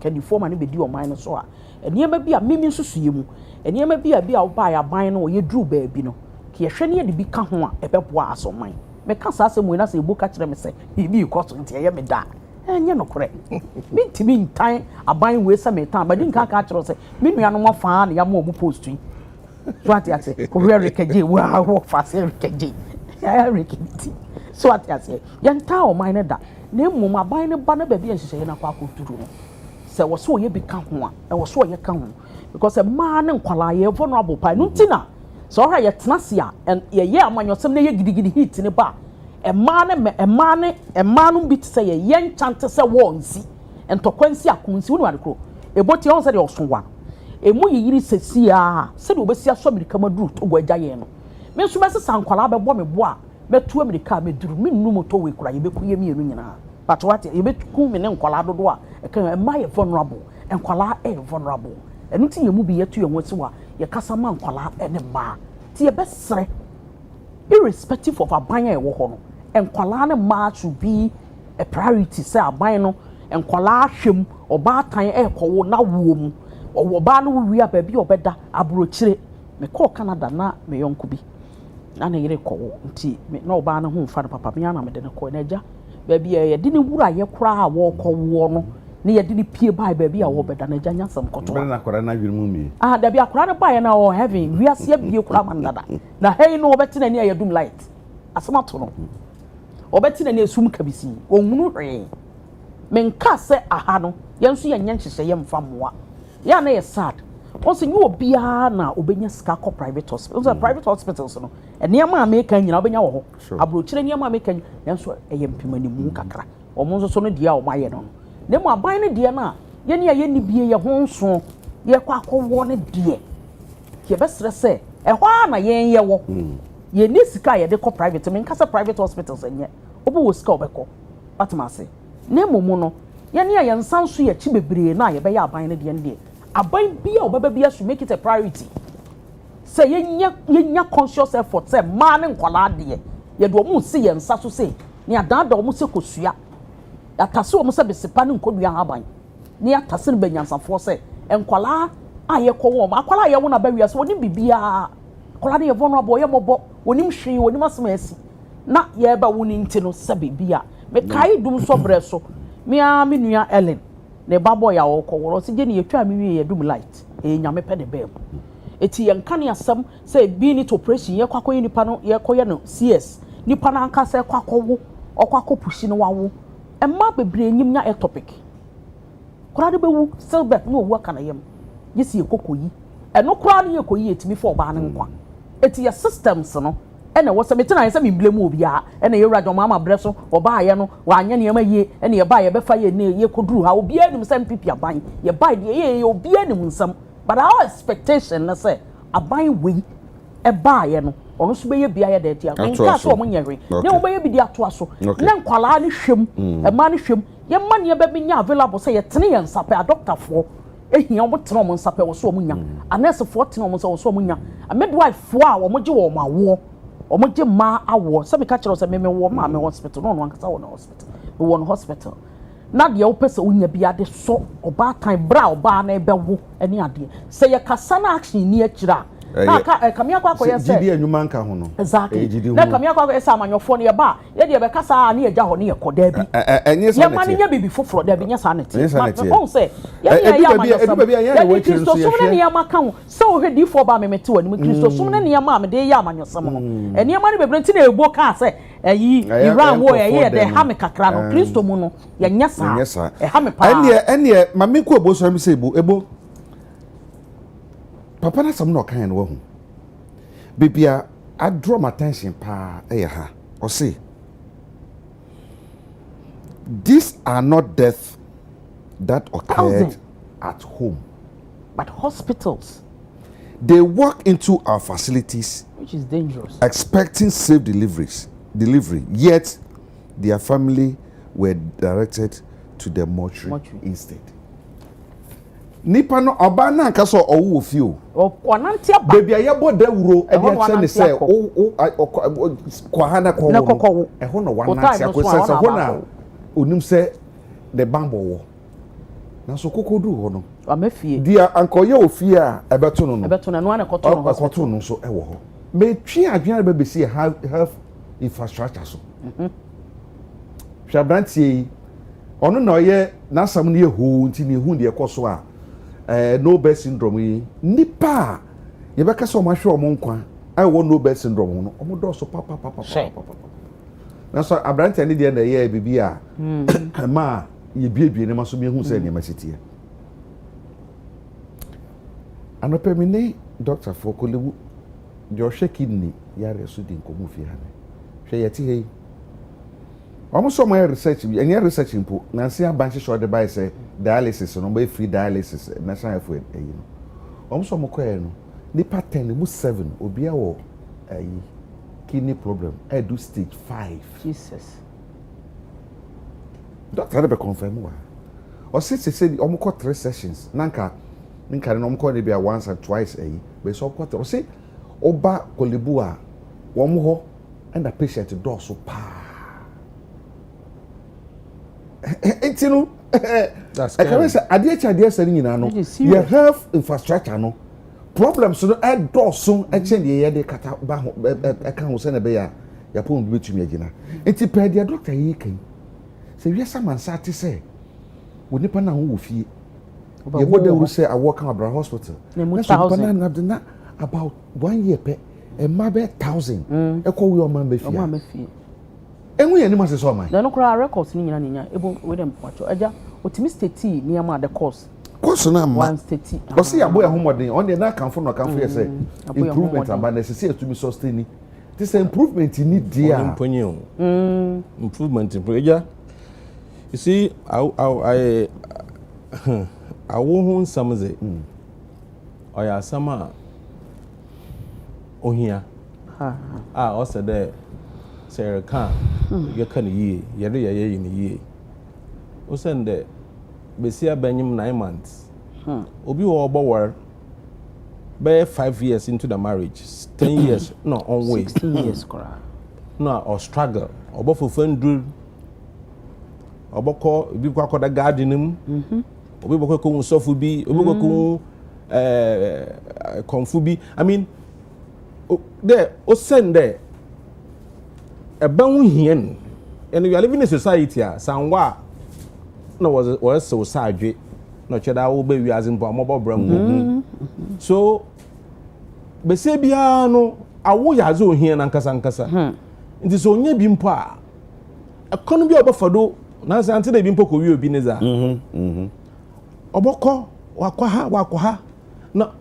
[SPEAKER 4] kadi forma ne be di o man no so a eniyema bi a mimi nsusuye mu eniyema bi a oba ya ban no ye dru ba bi no ke ye hwe ne de bi ka ho a ebeboa asoman me ka sa asem we na se ebuka kire me se bi ikoto nti ye me da enye no kore mi ntimi ntan aban we se me tan ba di nka ka kire se me nua no mo fa na ya mo post yi so ate ko we rekeje wa wo fa se rekeje ya rekeje so ate ye nta o man ne da na mmom aban ne ba na ba bi enhyehyɛ na kwa akoturu no se wo so ye bi ka ho a e wo so ye ka ho because a man ne nkwala ye vulnerable pa no ntina so ɔhɛ yɛ tena se a yɛyɛ amanyɔsɛm na yɛ gidigidi hit ne ba ɛmaa no bi te sɛ yɛyɛ nkyante sɛ wɔnsi ntɔkwansi akonsi wo ne wade koro ɛbɔti ɔn sɛ deɛ ɔso wa ɛmu yiyiri sɛsi a sɛdeɛ wɔbɛsi asɔ mirika maduru togo agya yɛn no me nso bɛsesa nkwalaa bɛbɔ me bo a mɛtu mirika a mɛduru me nnu mu tɔ wei kora yɛbɛku yɛ mmienu nyinaa but wate yɛbɛku me ne nkwalaa dodo a ɛka ɛma yɛ vulnerable nkwalaa ɛyɛ vulnerable ɛno ti yɛ mu bi yɛtu yɛn ho si wa yɛkasa ma nkwalaa ɛne mmaa ti yɛbɛsrɛ irrespective of aban a ɛwɔ hɔ no nkwalaa ne mmaa should be a priority sɛ aban no nkwalaa hwɛm ɔbaatan ɛkɔwo na wo mu ɔbaa no wi a baabi a ɔbɛda aburokyire mekɔɔ Canada na me yɔnko bi na ne yere kɔwo nti na ɔbaa no ho mfa no papa me ana me de ne kɔ na agya baabi a yɛde ne wura yɛ koraa a wɔkɔwo no ne yɛde ne pie baa baabi a wɔbɛda na agya nyasam kɔtɔ
[SPEAKER 1] bɛn na akɔra na adwene mu mi
[SPEAKER 4] dabi akɔra ne baa yɛ na ɔ heaven wiase abie koraa man dada na hɛn no wɔbɛte n'ani a yɛdum light asɛm ato no wɔbɛte n'ani esum kabisi wɔnhunu hwee menka sɛ aha no yɛn nso yɛnyɛ nhyehyɛ yɛ mfa mmoa yɛ na yɛ sad ɔsɛ nyɛ obiara na obɛnya sika kɔ private hospital so private hospitals no nneɛma a meka nyina obɛnya wɔ hɔ aburokyire nneɛma a meka nyina nso ɛyɛ mpemanimu kakra ɔmo nso so no deɛ a ɔmo ayɛ no na mu aban ne deɛ na yɛne a yɛni bie yɛ ho nso yɛkɔ akɔwɔ ne deɛ yɛbɛsrɛ sɛ ɛhɔ a na yɛn yɛwɔ yɛni sika a yɛde kɔ private menka sɛ private hospitals ɛnyɛ wobɛwɔ sika wobɛkɔ batema ase na mmom no yɛne a yɛnsa nso yɛkyi bebree na yɛbɛyɛ aban ne deɛ ne deɛ aban bi a ɔbɛbɛ bi aso make it a priority sɛ yɛnya conscious effort sɛ maa ne nkwalaa deɛ yɛde ɔmo si yɛn nsa so sɛ ne adaada ɔmo sɛ kosua yɛatase ɔmo sɛ besipa ne nkodua haban ne yɛatase no banyansafoɔ sɛ nkwalaa a yɛkɔ wɔn akwalaa a yɛwo na bɛwia sɛ wɔne bibiara akwalaa ne yɛ vulnerable ɔyɛ mɔbɔ wɔnim hwee wɔnim asɛm asi na yɛba wo ne nti no sɛ beebi a mekae dum so brɛ so me nua Ellen ne ba boy a wɔkɔwɔrɔ sɛ gye ne yɛtwa me wie yɛdum light nyame pɛ ne bɛm eti yɛnka ne asɛm sɛ bi ne operation yɛkɔakɔyɛ nipa no yɛkɔyɛ no CS nipa no anka sɛ kɔakɔwo ɔkɔakɔpushi no wawo ɛma bebree nyim nya topic koraa de bɛwu silbert ne owu aka na yam yɛsi yɛkɔkɔyi ɛno koraa ne yɛkɔyi yɛtumi fɔ ɔbaa ne nkwa eti yɛ systems no ɛna wɔ sɛ metena yɛ sɛ memble mu obiara ɛna yɛwura dɔm ama brɛ so ɔbaa yɛ no wanyɛ nneɛma yie ɛna yɛbaa yɛbɛfa yɛ ne yɛkɔduru ha obiara nim sɛ mpipi aban yɛbaa deɛ yɛyɛ obiara nim nsɛm but our expectation na sɛ aban wei ɛbaa yɛ no ɔno nso bɛyɛ bia yɛ dɛɛtia nka so ɔmo nyɛ hwee na wɔbɛyɛ bi de atoa so na nkwalaa ne hwɛm ɛmaa ne hwɛm yɛma nneɛma bi nya available sɛ yɛtene yɛn nsa pɛ adɔktafoɔ ehia ɔmo tene ɔmo nsa pɛ wɔ so ɔmo nya anɛsefoɔ tene ɔmo nsa wɔ so ɔmo nya midwife a ɔmo gye wɔ ɔmo awoɔ ɔmo gye mmaa awoɔ sɛ meka kyerɛ sɛ meme wɔ maame hospital na ɔno ankasa wɔ no hospital wɔ no hospital na deɛ wopɛ sɛ wonya bi ade so ɔbaatan bra ɔbaa na ɛbɛwo ɛne adeɛ sɛ yɛkasa na action ni akyira na kamia kwa akɔyɛ sɛ
[SPEAKER 1] gidi anwuma nka ho no
[SPEAKER 4] exactly na kamia kwa akɔyɛ sɛ amanyɔfoɔ no yɛba yɛde yɛbɛkasa ne yɛgya hɔ ne yɛkɔ daabi yɛma ne nyɛ bibi foforɔ daabi nyɛ saa ne te ɔn sɛ yɛyɛ amanyɔsɛm kristosum ne nneɛma ka ho sɛ wohwɛ diifoɔ ba memete wɔ anim kristosum ne nneɛma a mede yɛ amanyɔsɛm no nneɛma no bebree nti na ɛbo kaa sɛ Iran wo ɛyɛ de ha me kakra no kristo mu no yɛnyɛ saa ɛha me paa
[SPEAKER 1] ɛneɛ ma me kɔ ebo so me sɛ ebo papa na sam no kan no wahu bibia I draw my attention pa ha or say these are not deaths that occurred at home
[SPEAKER 4] but hospitals.
[SPEAKER 1] They walk into our facilities
[SPEAKER 4] which is dangerous
[SPEAKER 1] expecting safe delivery yet their family were directed to the mortuary instead. Nipa no oba na nka so owo fi o
[SPEAKER 4] onante aba
[SPEAKER 1] baby ayebo da wuro e dey tell me say kwa hana ko wo e ho no wanante akosa se ho na onim se the bambo wo na so kokodu ho no
[SPEAKER 3] amafie
[SPEAKER 1] dia ankoye ofie a ebeto no
[SPEAKER 3] no ana koto
[SPEAKER 1] no so ewo ho me twi adwena be besi health infrastructure so hwabrantie ono na oye nasam ne ehu nti ne ehu de ekoso a Nobel syndrome yi nipa ye beka so ma hwe omo nkwa wo Nobel syndrome no omo do so papa na so abrantie ne de na ye bibi a ma ye biebie ne maso me hu se ne machitie anope mi ne doctor for kolewu de ohwe kidney yare so di nkomu fi ha ne hwe ye ti hei almost so my research and your research input na see a bunch short the by say dialysis no be free dialysis national food you know almost so mo ko no nipa 10 mu 7 obi a wo kidney problem do stage 5
[SPEAKER 3] Jesus
[SPEAKER 1] doctor be confirm wa o say o mo ko 3 sessions nanka no mo ko dey be once and twice but so ko o say oba kolebu a wo mo ho and the patient do so pa Etinu that's I can say Adekye say nyina no your health infrastructure no problems no doso eche de ye de kata ba ho e kan ho se na be ya pon bi betumi agina enti pe dia doctor yi kan se wi samansa te se wo nipa na ho wo fie ye boda wo se awo kan abra hospital
[SPEAKER 3] na so
[SPEAKER 1] na about 1 year pe e ma be 1000 e ko wi o ma be fie enwu ye ni ma se so man
[SPEAKER 3] na no kura records ni nyina nya ebo we dem pacho aja otimi state ni ama the course
[SPEAKER 1] na ma
[SPEAKER 3] one state
[SPEAKER 1] o se abo ya homodin on dey na kanfo no kanfo ye say improvement aba na se to be sustain this improvement ni dia
[SPEAKER 2] improvement aja you see I won't samaze oya sama ohia o said there Sarah Khan, you can ye, Yari in a year. O send the Bessia Benyam 9 months. Obi or Bower, bear 5 years into the marriage, 10 years, no, on way,
[SPEAKER 3] 16 years,
[SPEAKER 2] no, or struggle, or both of friend, or Boko, Biko the garden, or Biko Sofubi, Biko Confubi. I mean, there, o send there. About here, and we are living in a society. Sanwa, no was so sad. No cheda will be as in mobile brand. So, Besebiano, I will yazo here and Casancasa. It is only bimpa. A can't be a buffalo. Now, until they bimpo you bineza. Oboko, Wakwaha. No,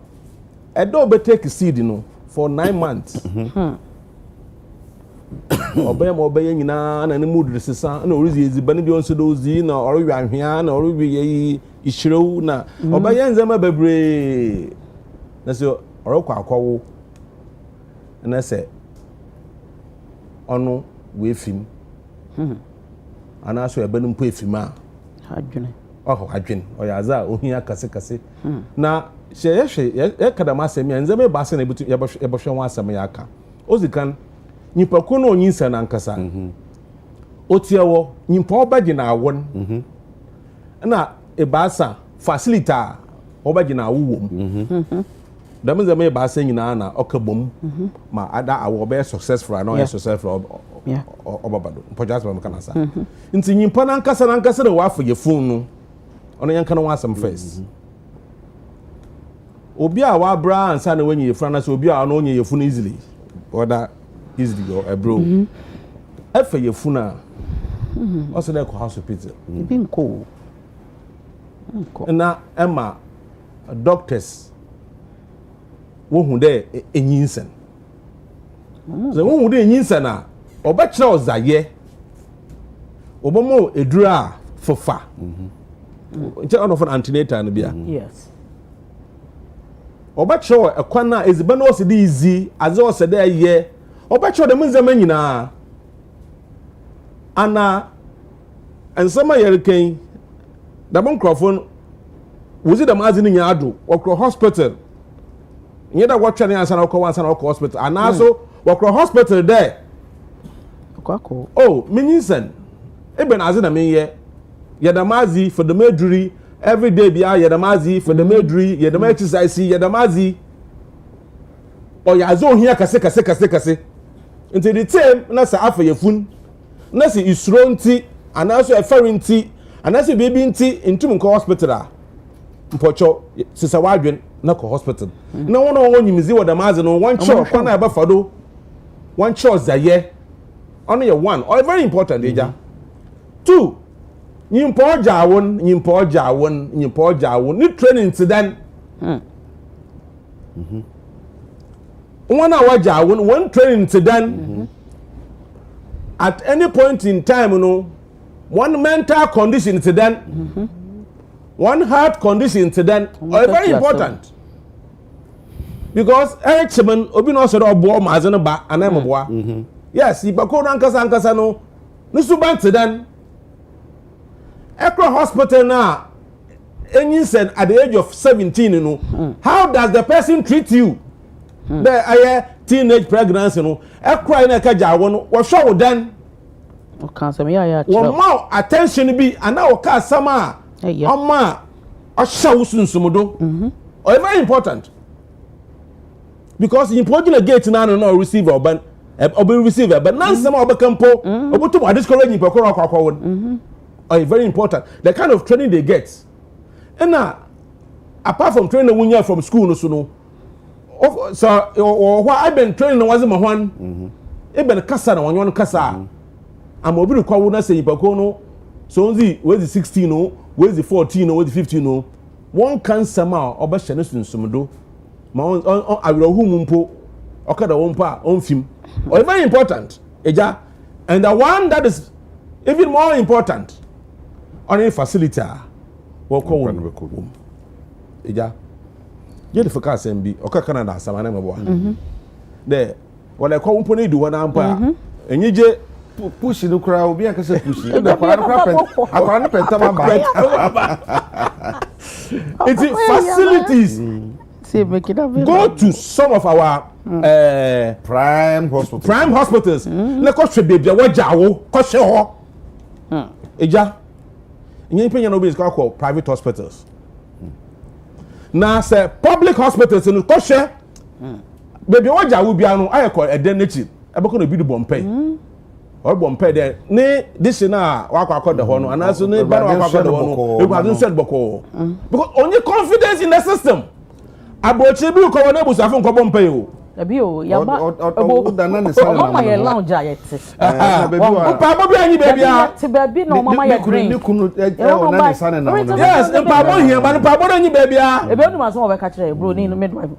[SPEAKER 2] a dog be take a seed, for 9 months. Obey nyina na ne mood resesa na orizi ezibane bi onso dozi na ori ahwia na ori wi ishiro na obey nzema bebre na so ori kwa akwawo na se ono we fim ana so ebe no mpo efim a
[SPEAKER 3] adwene
[SPEAKER 2] adwen oyaza ohia kase na hye kadama asem ya nzema ba se na ebutu yebhwe wa asem ya aka ozikan nipa ko no nyinsa na nkasa otiewo nipa obaje na awon na ebasa facilita obaje na awuwom dam zema ebasa nyina na okabom ma ada awo be successful na successful obabado pojas ba mkanasa nti nipa na nkasa na wafo ye phone no ono yanka no wasam first obi a wa bra ansa na wanyi ye phone na so obi a no onye ye phone easily order easily go bro efe ye funa also dey ko hospital
[SPEAKER 3] binko
[SPEAKER 2] na emma doctors wo hu dey enyinsen so wo hu dey enyinsen na obakira ozaye obomo edura fofa nche ono for antenatal na bia
[SPEAKER 3] yes
[SPEAKER 2] obakira ekwana eziba no se dey easy aze o se dey ye obakira dem nzema nyina ana ensema yerken da microphone wozi da mazi ni nyado okro hospital nyeda watcha ni ansa na okro hospital ana so okro hospital there
[SPEAKER 3] kwako
[SPEAKER 2] minisen ebe na azi na menye ya da mazi for the meduri every day bia yedamazi for the medri yedama exercise yedamazi or ya zo hia kase until the time na sa afa yefun na si isuro nti anaso efari nti anaso baby nti intum nko hospital mpocho sisa wadwen na ko hospital na won won nyimizi wodamazi no one cho kwa na eba fado one cho zaye ono ye one or very important eja two nyimpo jawon ni training to then one hour jawon one training to then at any point in time you know one mental condition to then one heart condition to then are very important because echimen obi no so do obo maze no ba anam boa yes ibako no ankasa no nusuban to then Ekro hospital now, and said at the age of 17, you know, how does the person treat you? The teenage pregnancy, you know, Ekro in a kaja was show then. One more attention be, and now Kasama, Oma, or Shawsun Sumudo, or very important. Because important a gate now no receiver, but receiver, but none some of the campo, or what to discouraging Pokora. Are very important. The kind of training they get. And now, apart from training when you're from school, so what I've been training wasn't my one. I've been kasa na one kasa. I'm obliged to call say Pacono. So where's the 16 no, where's the 14 no, where's the 15 no. One can somehow or best in Sumudo. My own I will humumpo or kada wompa on film. Or very important. Eja. And the one that is even more important. On a facility, what call Eja. You the focus and be okay Canada, Samana Mabo. There, what I call Pony do one umpire, and you just push the crowd, be a push it's facilities. Go to some of our
[SPEAKER 1] prime
[SPEAKER 2] hospitals. Let us baby, what jaw, Kosho. Eja. In opinion, nobody is called private hospitals. Now, say public hospitals in Koshe, baby, what will be an I call a denity. I'm going to be the Bombay. Or Bombay there. Nay, this is now what I call the honor, and as soon as I call the honor, it wasn't said before. Because only confidence in the system. About Chibu Coronabus, I think Bombay.
[SPEAKER 3] Ebio yaba ebo mama ye lounge ayete
[SPEAKER 2] papa bi anyi baby a
[SPEAKER 3] te baby no mama ye green
[SPEAKER 1] ni kunu na sane na
[SPEAKER 2] yes papa here but papa anyi baby a
[SPEAKER 3] ebe onu maso we ka kire bro ni no midwife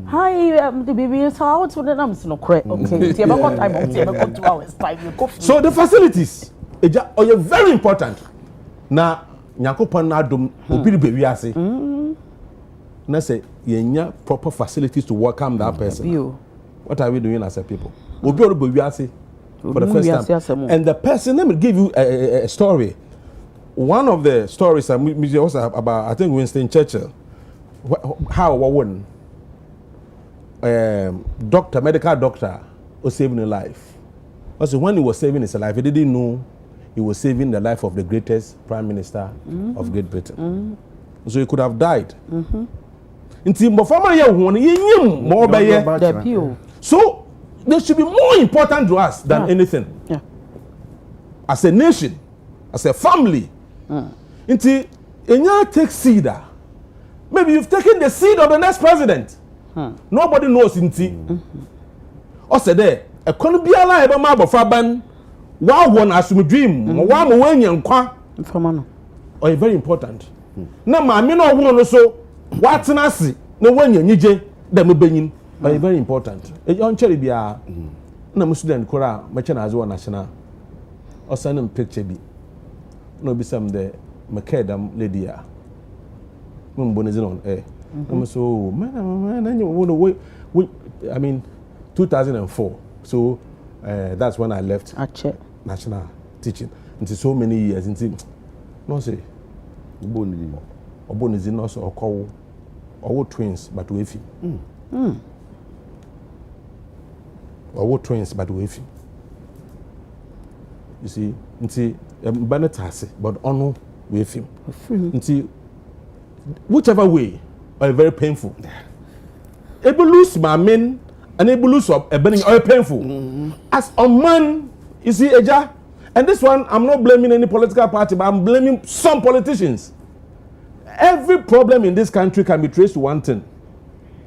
[SPEAKER 3] hi the baby so how to them no correct okay tie be got time tie be got 2 hours time you go
[SPEAKER 2] so the facilities eja are very important na nyakopon na adom obi baby ase na say yenya proper facilities to welcome that person. What are we doing as a people? We'll be able to say for the first time. And the person, let me give you a story. One of the stories was about, I think, Winston Churchill. How one medical doctor was saving a life. Also, when he was saving his life, he didn't know he was saving the life of the greatest prime minister of Great Britain. So he could have died. So they should be more important to us than anything.
[SPEAKER 3] Yeah.
[SPEAKER 2] As a nation, as a family. Inti enya take seed. Maybe you've taken the seed of the next president. Nobody knows inti. Also there, a konubiala eba ma bofaban wa won asum dream, wa mo wanyan kwa. Or very important. Na ma me no won so what nasi no wanya nyije da mebanyin very important e on chere bia na mu student kora meche na azo national o send him picture bi no be some the makedam lady a mun bonezi on no so man you I mean 2004 so that's when I left national teaching into so many years into no say Obonizi no so okowo owo twins but we fi owo twins but we fi you see nti banetase but ono we fi nti whichever way, are very painful. Able lose my men and able lose a burning are painful. As a man, you see, Eja, and this one, I'm not blaming any political party, but I'm blaming some politicians. Every problem in this country can be traced to one thing.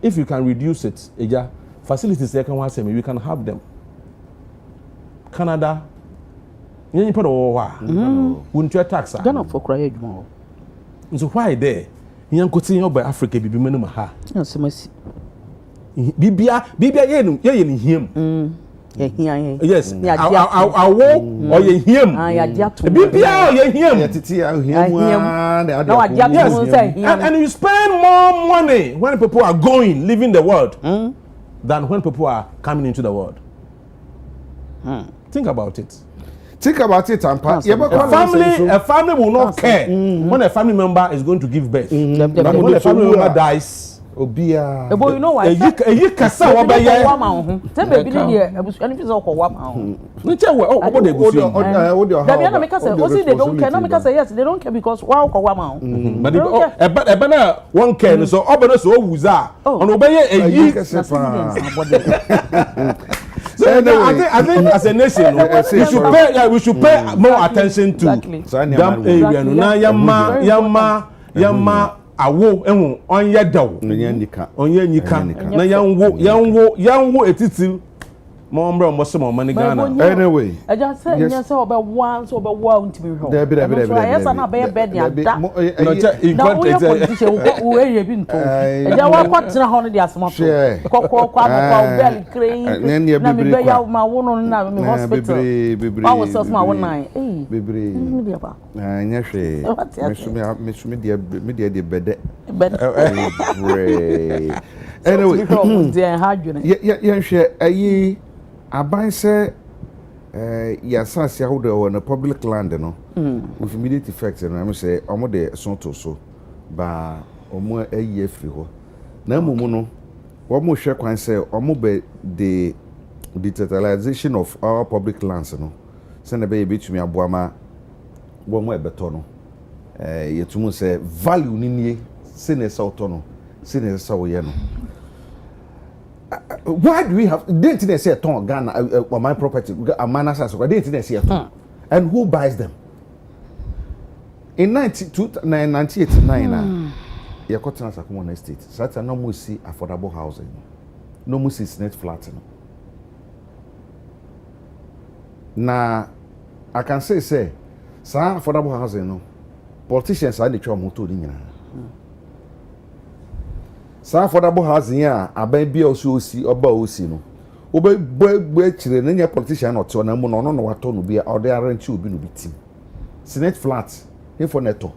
[SPEAKER 2] If you can reduce it, Eja, facilities we can have them. Canada, you put wouldn't you tax?
[SPEAKER 3] Ghana for crying more.
[SPEAKER 2] So why there? You could see by Africa be minimum ha.
[SPEAKER 3] Yes, mercy.
[SPEAKER 2] Bibia in him. Yes, I will or you him. And you spend more money when people are going, leaving the world, than when people are coming into the world. Think about it.
[SPEAKER 1] Think about it, Tampa.
[SPEAKER 2] A family will not care when a family member is going to give birth. When a family member dies,
[SPEAKER 1] Obia.
[SPEAKER 4] But you know why?
[SPEAKER 2] You can say what by
[SPEAKER 4] tell baby here, anything so called one.
[SPEAKER 2] No tell what they go.
[SPEAKER 4] They don't care. No, because yes, they don't care because wow, one.
[SPEAKER 2] But a banner one care. So open so who's that? On obey a year. So anyway, I think as a nation, we should pay more attention to that area. Now, yama, awo, onye daw, onye nika. Na yanwo etiti. Mombre mo se mo mani Ghana.
[SPEAKER 1] Anyway,
[SPEAKER 4] I just said yes oba one so oba one to be wrong. Yes na be bed ya da.
[SPEAKER 2] No check
[SPEAKER 4] we area bi nto. E ja wa kwatena ho no dia asmato. Kokko kwa no bell crane. Na me be ya ma wo no na me hospital. I was so small one night. Eh.
[SPEAKER 1] Bebre.
[SPEAKER 4] Me dia ba.
[SPEAKER 1] Anya hwe. Me dia de bede. Anyway. Yeah, share ayi aban say ya sanse ahodo na public land no with immediate effect no am say omo de son to so ba omo ayi afri ho na mumu no omo hwe kwan say omo be the digitalization of our public lands no say na be betumi aboama wo mo ebeto no yetumu say value ni nie say na say oto no say na say wo ye no. Why do we have? Didn't they say a ton Ghana on my property? A man as well. Didn't they say a ton? And who buys them? In 1989, you got to a common estate. Such a no more see affordable housing, no more see net flat. Now, I can say, some affordable housing. No, politicians are the trouble to do. Sa affordable housing ya aban bia osi oba osi no obe chire na nya politician no to na mu no no wato no bia ode arrange obi no bitim senate flat info neto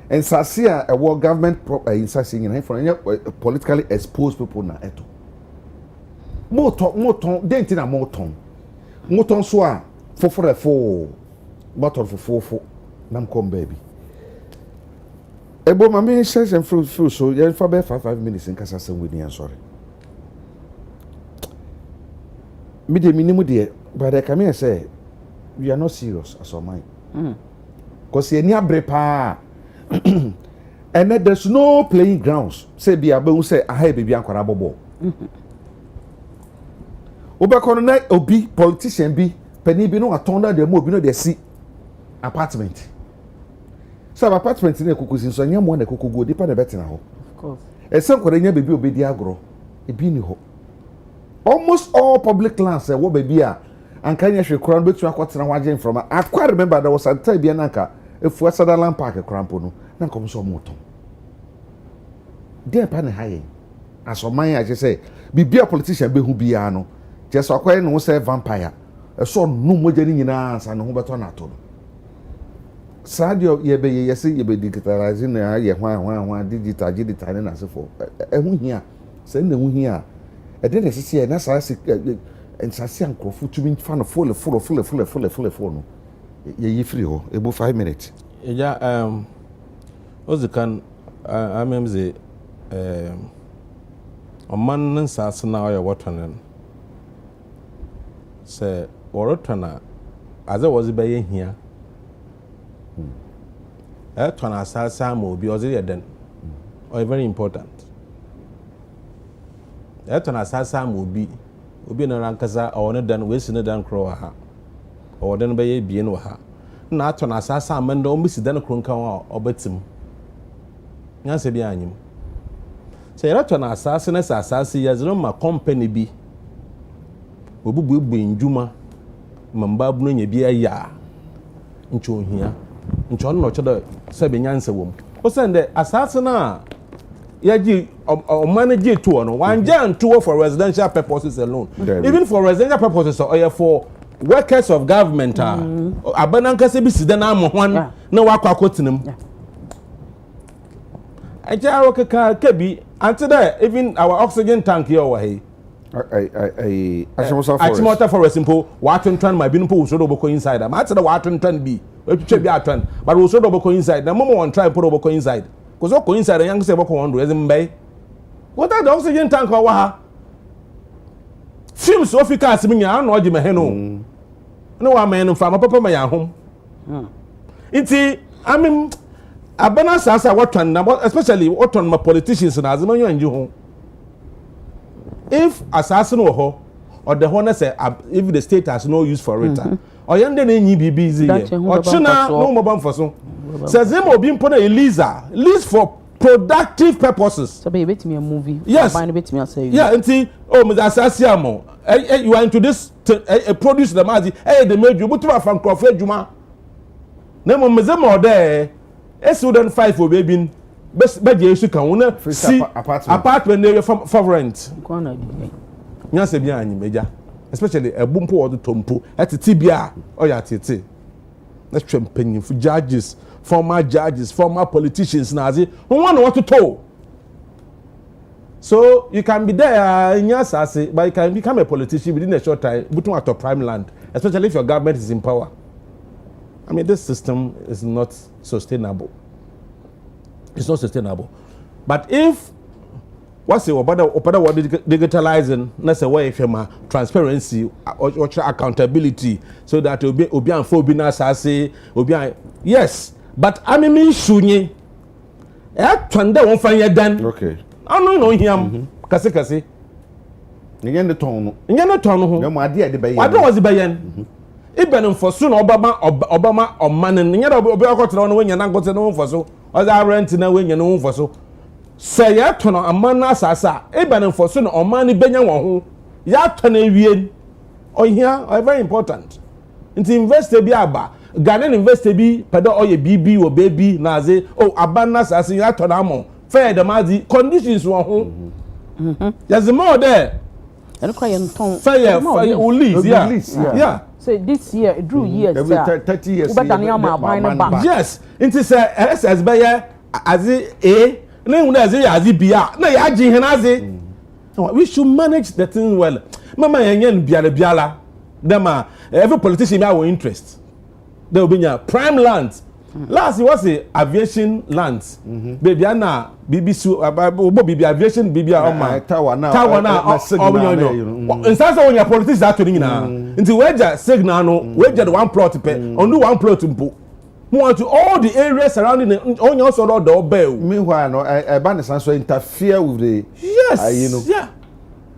[SPEAKER 1] ensase a ewo government ensase nyina info nya politically exposed people na eto moton denti na moton so a fofo bottle fofo nam kom baby. Ebo mami says and fruit so you for about 5 minutes in Casa with me, I'm sorry. Me de minimum dear, but I come here and say we are not serious as of mine. Because you near brepa and then there's no playing grounds. Say be able say I have baby ankwara bobo. Oba kono obi politician bi penny bi no atonda de mo bi no de see apartment. So apartment in Kukusin, so nyam one kuku go deeper the better now.
[SPEAKER 4] Of course.
[SPEAKER 2] And some Korean baby obedi agro. E bi ni ho. Almost all public lands what baby are and can you crown between a watching from I quite remember there was a time bianca if we Sutherland Park a crampono, then comes some motor. Dear Panny High. As for mine, I just say, be a politician be who be ano. Just acquire no say vampire. A son no more getting in answer and who but on at all. Sadio ye be digitalizing ye hwan digital na se for ehun hia se na ehun hia e de na sisi na sa se ensase ankrofo tumi fa no full no ye yi free ho ebo 5 minutes eja ozikan amemze oman nsase na oye wotonen se worotona aze wozi be ye hia ton asasa ma obi ozi ye den or very important ton asasa ma obi na rankasa or ne dan we si ne dan kro ha or den be ye bie no ha na ton asasa amanda o misi dan kro nkan wa obatim nyanse bi anyim so ye ton asasa na asasa ye zero ma company bi obubu njuma mamba bu no nya bi aya ncho hia ncho no chodo se be nyanse wom o sende asasa na yaji o manage to no one jan to for residential purposes alone even for residential purposes or for workers of government abananka se bi sida na amhwan na wakwa kotinam aja okeka kebi until that even our oxygen tank here over here Achimota forest simple watuntan my bin po so do boko inside am ati da watuntan bi etwetwe bi atan but we so do boko inside na momo one try put boko inside cuz o inside yan say boko wonder ezim bay what are the oxygen tank wa ha films so fika asiminya na oji meheno no wa men fa papa ma ya hom iti amim abana sasa watan na especially watan ma politicians na azimanyo anji ho if assassin or the honor say if the state has no use for it or yende na nyi bibi easy or china no mo ban for so says him obi mpo na Eliza lease for productive purposes
[SPEAKER 3] so be betimi a movie
[SPEAKER 2] yes
[SPEAKER 3] betimi say
[SPEAKER 2] yeah nti oh me assassin amo you are into this produce the mazi the meju butu afan crofo adwuma na mo meze mo there esuden 5 obebin beje isu kan wona si apartment area for rent nyanse bia anyi meja especially ebumpo wo tompo etiti bia oya tete na twempanyin fu judges former politicians na azi won want to to so you can be there in your sase but you can become a politician within a short time butun at prime land especially if your government is in power. I mean, this system is not sustainable. It's not sustainable. But if what's the about digitalizing, that's a way of transparency or accountability, so that obi and for bina sase obi yes. But I mean shunye. Twande won fan dan.
[SPEAKER 1] Okay.
[SPEAKER 2] I no him. Kase.
[SPEAKER 1] Nyen de ton no.
[SPEAKER 2] Nyen de ton ho.
[SPEAKER 1] No ade ade bayen.
[SPEAKER 2] Ade was bayen. Ibenim for so na Obama omanen nya da obi akotre no wenya na ngote no for so. Oza rent na wenya no for so. Say ya to no amana asasa. Ibenim for so na omani benya won ho. Ya to na wie. Oh here very important. Nti investor bi aba. Ghanaian investor bi pedo oye BB or baby na ze abana asasa ya to na amon. Fair the mazi conditions won ho. There's more there.
[SPEAKER 3] And quite ton.
[SPEAKER 2] Fair lease, yeah.
[SPEAKER 3] So this year, it drew years.
[SPEAKER 1] Every 30 years.
[SPEAKER 2] Yes. It is SS by as a name as a bia. No, we should manage the thing well. Mama Yan Biala. Dema every politician have interest. There will be prime lands. Last it was the aviation lands. Baby Anna BBC Bibi aviation Bibi
[SPEAKER 1] Tawana
[SPEAKER 2] instance when your politics are turning now until wager signal no wager the one plot pay only one plot mpo want to all the areas surrounding on your sort of the bell
[SPEAKER 1] meanwhile no ban so interfere with the
[SPEAKER 2] yeah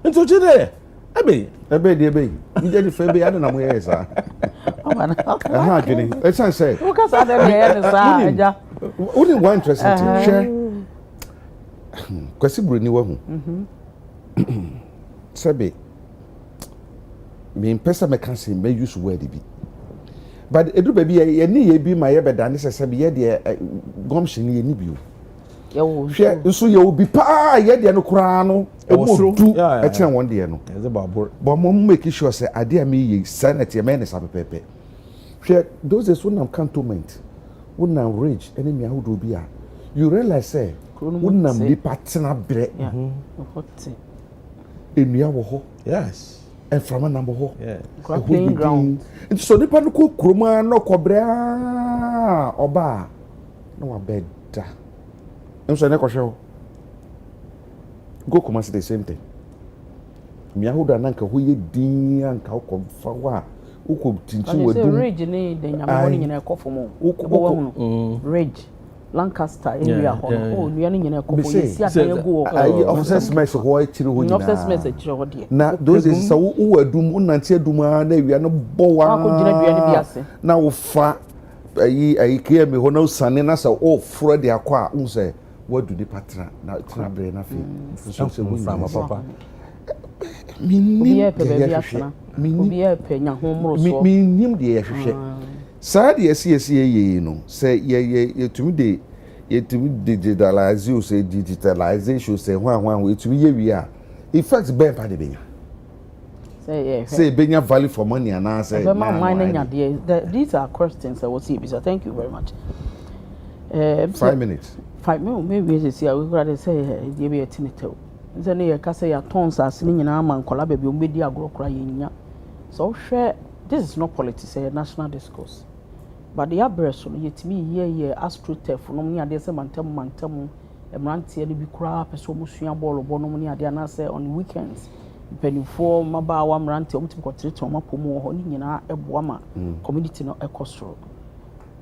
[SPEAKER 2] into today ebe
[SPEAKER 1] you dey defend be I don't know where is ah Jenny let's say
[SPEAKER 3] because I don't know
[SPEAKER 1] only one interesting thing share kwesi buru ni wa hu sabe me pesa me kan say me use word bi but edu ba bi ye ni ye bi ma ye beda ne sabe ye de gomshin ye ni bi o hwe nso ye obi pa ye de no kura no e mo du e kire won de no
[SPEAKER 2] e ze babor
[SPEAKER 1] but mo make sure say ade am ye senate ye me ne sabe pepe hwe those is one cantonment one rage enemy ahudo bi a you realize say wouldn't be partner bread. Enua wo ho.
[SPEAKER 2] Yes.
[SPEAKER 1] And from a number ho.
[SPEAKER 2] Yeah.
[SPEAKER 3] Playing ground.
[SPEAKER 1] And so the pan ko kroma no kobra oba. No abeda. Em so ne ko hwe. Go come say the same thing. Me ahuda na nka ho ye din anka ko fa wa. Uko tinchi wadum.
[SPEAKER 3] Rage ni de nyama woni nyina ekofo mo. Rage. Lancaster area oh nua no nyina ko yesi adan go
[SPEAKER 1] officers mess ho akiri ho nyina
[SPEAKER 3] officers mess akiri ho de
[SPEAKER 1] na those is so wo adum unante adum na awia no bowa
[SPEAKER 3] ko gina dua no bi ase
[SPEAKER 1] na wo fa ayi kia me ho na usane na so o fro de akwa unse wadu di patra na tira bre na fi
[SPEAKER 2] so se wo fra ma papa
[SPEAKER 3] minni obi pe nya ho mro so
[SPEAKER 1] minnim de yehwehwe sa de esi ye no se ye tumi de digitalize o se digitalization se ho we tumi ye wi a effect be pa de benya say benya value for money and I say
[SPEAKER 3] these are questions I will see. So thank you very much.
[SPEAKER 1] 5 minutes.
[SPEAKER 3] 5 minutes maybe say we rather say dey be tinito. Nze na ye ka say ya tons as ni nyina man kola be o medi agro kra yenya. So share this is not politics, a national discourse. But the address no yetimi ye astrotef no me ade say mantam emrantie ni bi kra person mo sua ball bo no me ade na say on weekends penifo maba wa mrantie omutim kotrete omapomu ho ni nyina eboa ma community no ekosoro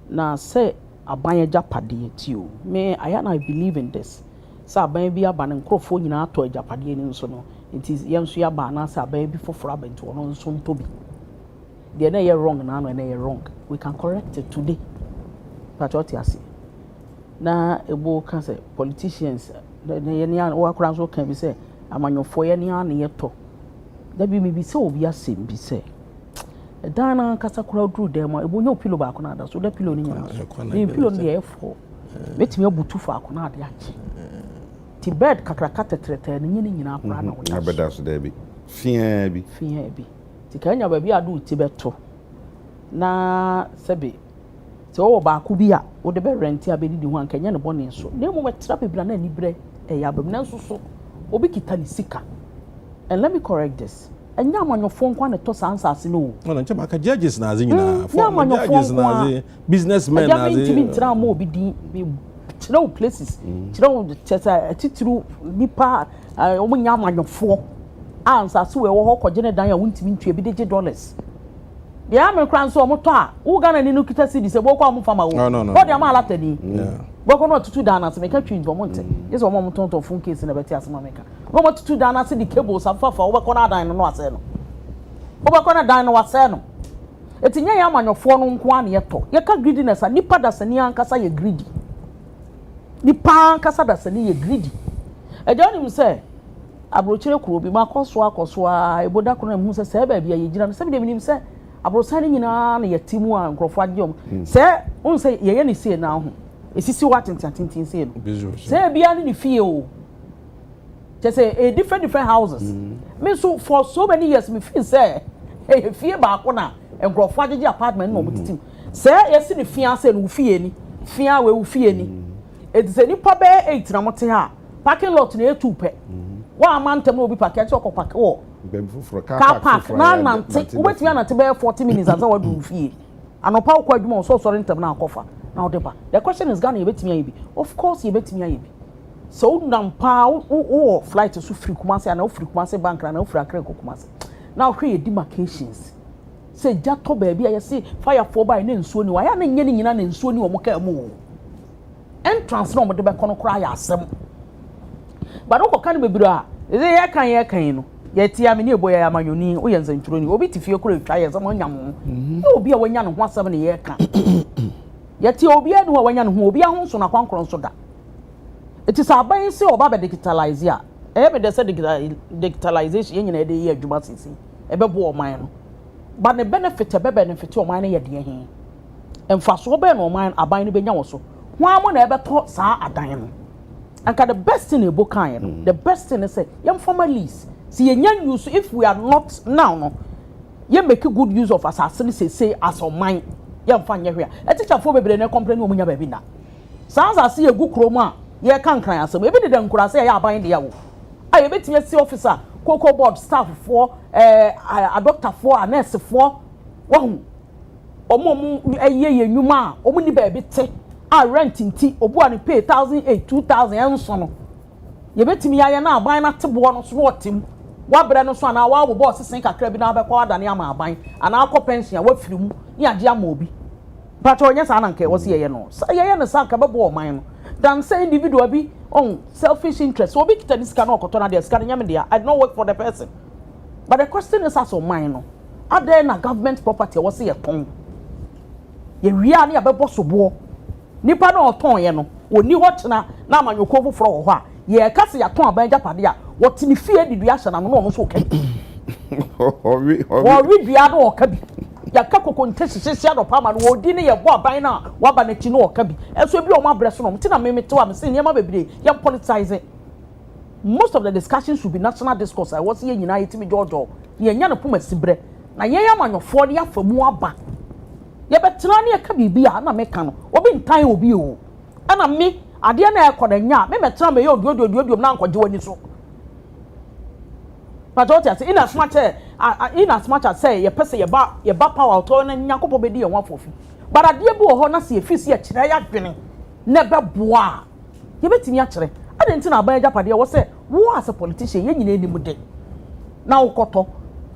[SPEAKER 3] na say aban ajapade tio me I believe in this say aban bi aban nkrofo nyina ato ajapade ni nso no it is yenso ya ba na say aban bi foforo abento no nso ntobi they na ye wrong na no na ye wrong we can correct it today but what you see na ebo can say politicians na ye ni wa kura nso kan bi say amanyofo ye ni an ye to da bi me bi say obi asem bi say dana kasa kura dru dem ebo nya pilo ba ko na da so da pilo ni nya ni pilo ni e fo betimi abutu fa ko na ade achi ti bed kakraka tetrete ni nyina akura na wo ya
[SPEAKER 1] abeda so da bi fia bi ti kanya ba bi adu ti beto na sebe ti o ba ku bi a wo de be rent a be di ho anka nya ne bone so na mo metra bebra na ni bre e ya bam na so obi kita ni sika. And let me correct this. And now man your phone kwan to answer no.
[SPEAKER 2] No, nche maka judges na azi nyina. Judges na azi businessmen na azi.
[SPEAKER 3] Ya me ntra mo obi di chiro places. Chiro chesa titru nipa omunya amanyofo. Answer so we wo hokoje ne dan ya wuntimi ntwe bi de dollars. Ya me kran so omoto a wo Ghana ni no kita cedi se bo kwa mo fama wo. What dey am alatani? Boko no tutu dana se meka twin bo monte. Yes o mo tonton phone case na beti asema meka. Go mo tutu dana se di cables afafa wo beko na dan no ase no. Wo beko na dan no ase no. Etinya ya amanyofo no nko an ye to. Ye ka greediness a nipa da se ni ankasa ye greedy. Nipa ankasa da se ni ye greedy. E dey onim se abrochire kuro bi makoso a eboda kono mu se se ba bia ye gina no se bi dem nim se abrosane nyina na yetimu a nkrofo agye se un se ye ne se na ho esisi watentantin se no se bia ne fie o just say different houses me so for so many years me feel say fie ba ko na nkrofo agye apartment no mutitim se yesi ne fie ase no fie ni fie a we fie ni it is ni pa be 8 na mote ha parking lot na etu pe wa amantem no obi park ya choko park wo car park na nante ubeti ya nante be 40 minutes as wa do fie anopa kwa adwuma so sorry ntem na akofa na odeba the question is Ghana yebetimi ayibi of course yebetimi ayibi so nampa o flight so free Kumasi na o free Kumasi bank na o free Accra Kumasi na o hwe demarcations say jato baby ya say fire for by na nsuo ni wa ya na nye ni nyina na nsuo ni wo ka mu entrance na o de be kono kra ya asem but o kan bebiro a ye kan no ye tia me ne eboya ya manyoni o ye nzanturo ni obi tifie kura twa ye zama nyam obi a wanya no ho asem ne ye ka ye tia obi a no wanya no ho obi a ho so na kwankron so da eti sa aban se oba be digitalize a be de se digitalization ye nyina de ye adwuma sisi e be bo o man no but the benefit o man ye de he emfaso be no man aban no be nya wo so ho amo na e be to sa adan no anka the best thing ebo kan no the best thing is say yam formal lease see yenyan use if we are not now no ye make good use of assassin say as on mine yam fa nye hwe a teacher for bebre na complain no munya ba bi na sans as ye gu krom a ye kan kan asem ebi de nkura say ya aban de ya wo a ye betime see officer cocoa board staff for a doctor for a nurse for wo omo ye nyuma omo ni ba bi te a rent nti obu an pay 1,800 2,000 enso no ye betimi ya na aban na tebo no so wotim wa bre no so ana wa wo boss sen kakra bi na be kwa da ne ama aban ana akọ pension wa firi mu ni ade ama obi
[SPEAKER 4] but on yes ananke was here no say ye no sanka bebo o man no than say individual be on selfish interest so be kita this can okoto na dey scan nyame dey I don't work for the person but the question is as o man no are there na government property was here ton ye wia na bebo sobo nipa na oton ye no oni ho kyena na amanyoko foforo ho a ye kase ya ton aban japade a wotini fie didua hye na no so ka ori dua no o ka bi ya ka kokonte sisi do pa ma no odi ne ye bo aban na waba na chi no o ka bi enso bi o ma bre so no mtina me te wa me se ne ma bebre ye politicize most of the discussions should be national discourse I was here nyina yetimi jojo ye nya no poma sibre na ye ya manyofo de afamu aba ye betena ne ka bibia na me ka no obi ntan obi o ana me ade na ekoda nya me metena me ye odio na ankoje wani so but what you say in as much as say ye pese ye ba power to na nyakopo be di ye wafofi but ade bi wo ho na se efisi e kire ya dwene na be boa ye betimi a kire ade nti na aban japade wo say wo as a politician ye nyina enimu de na ukoto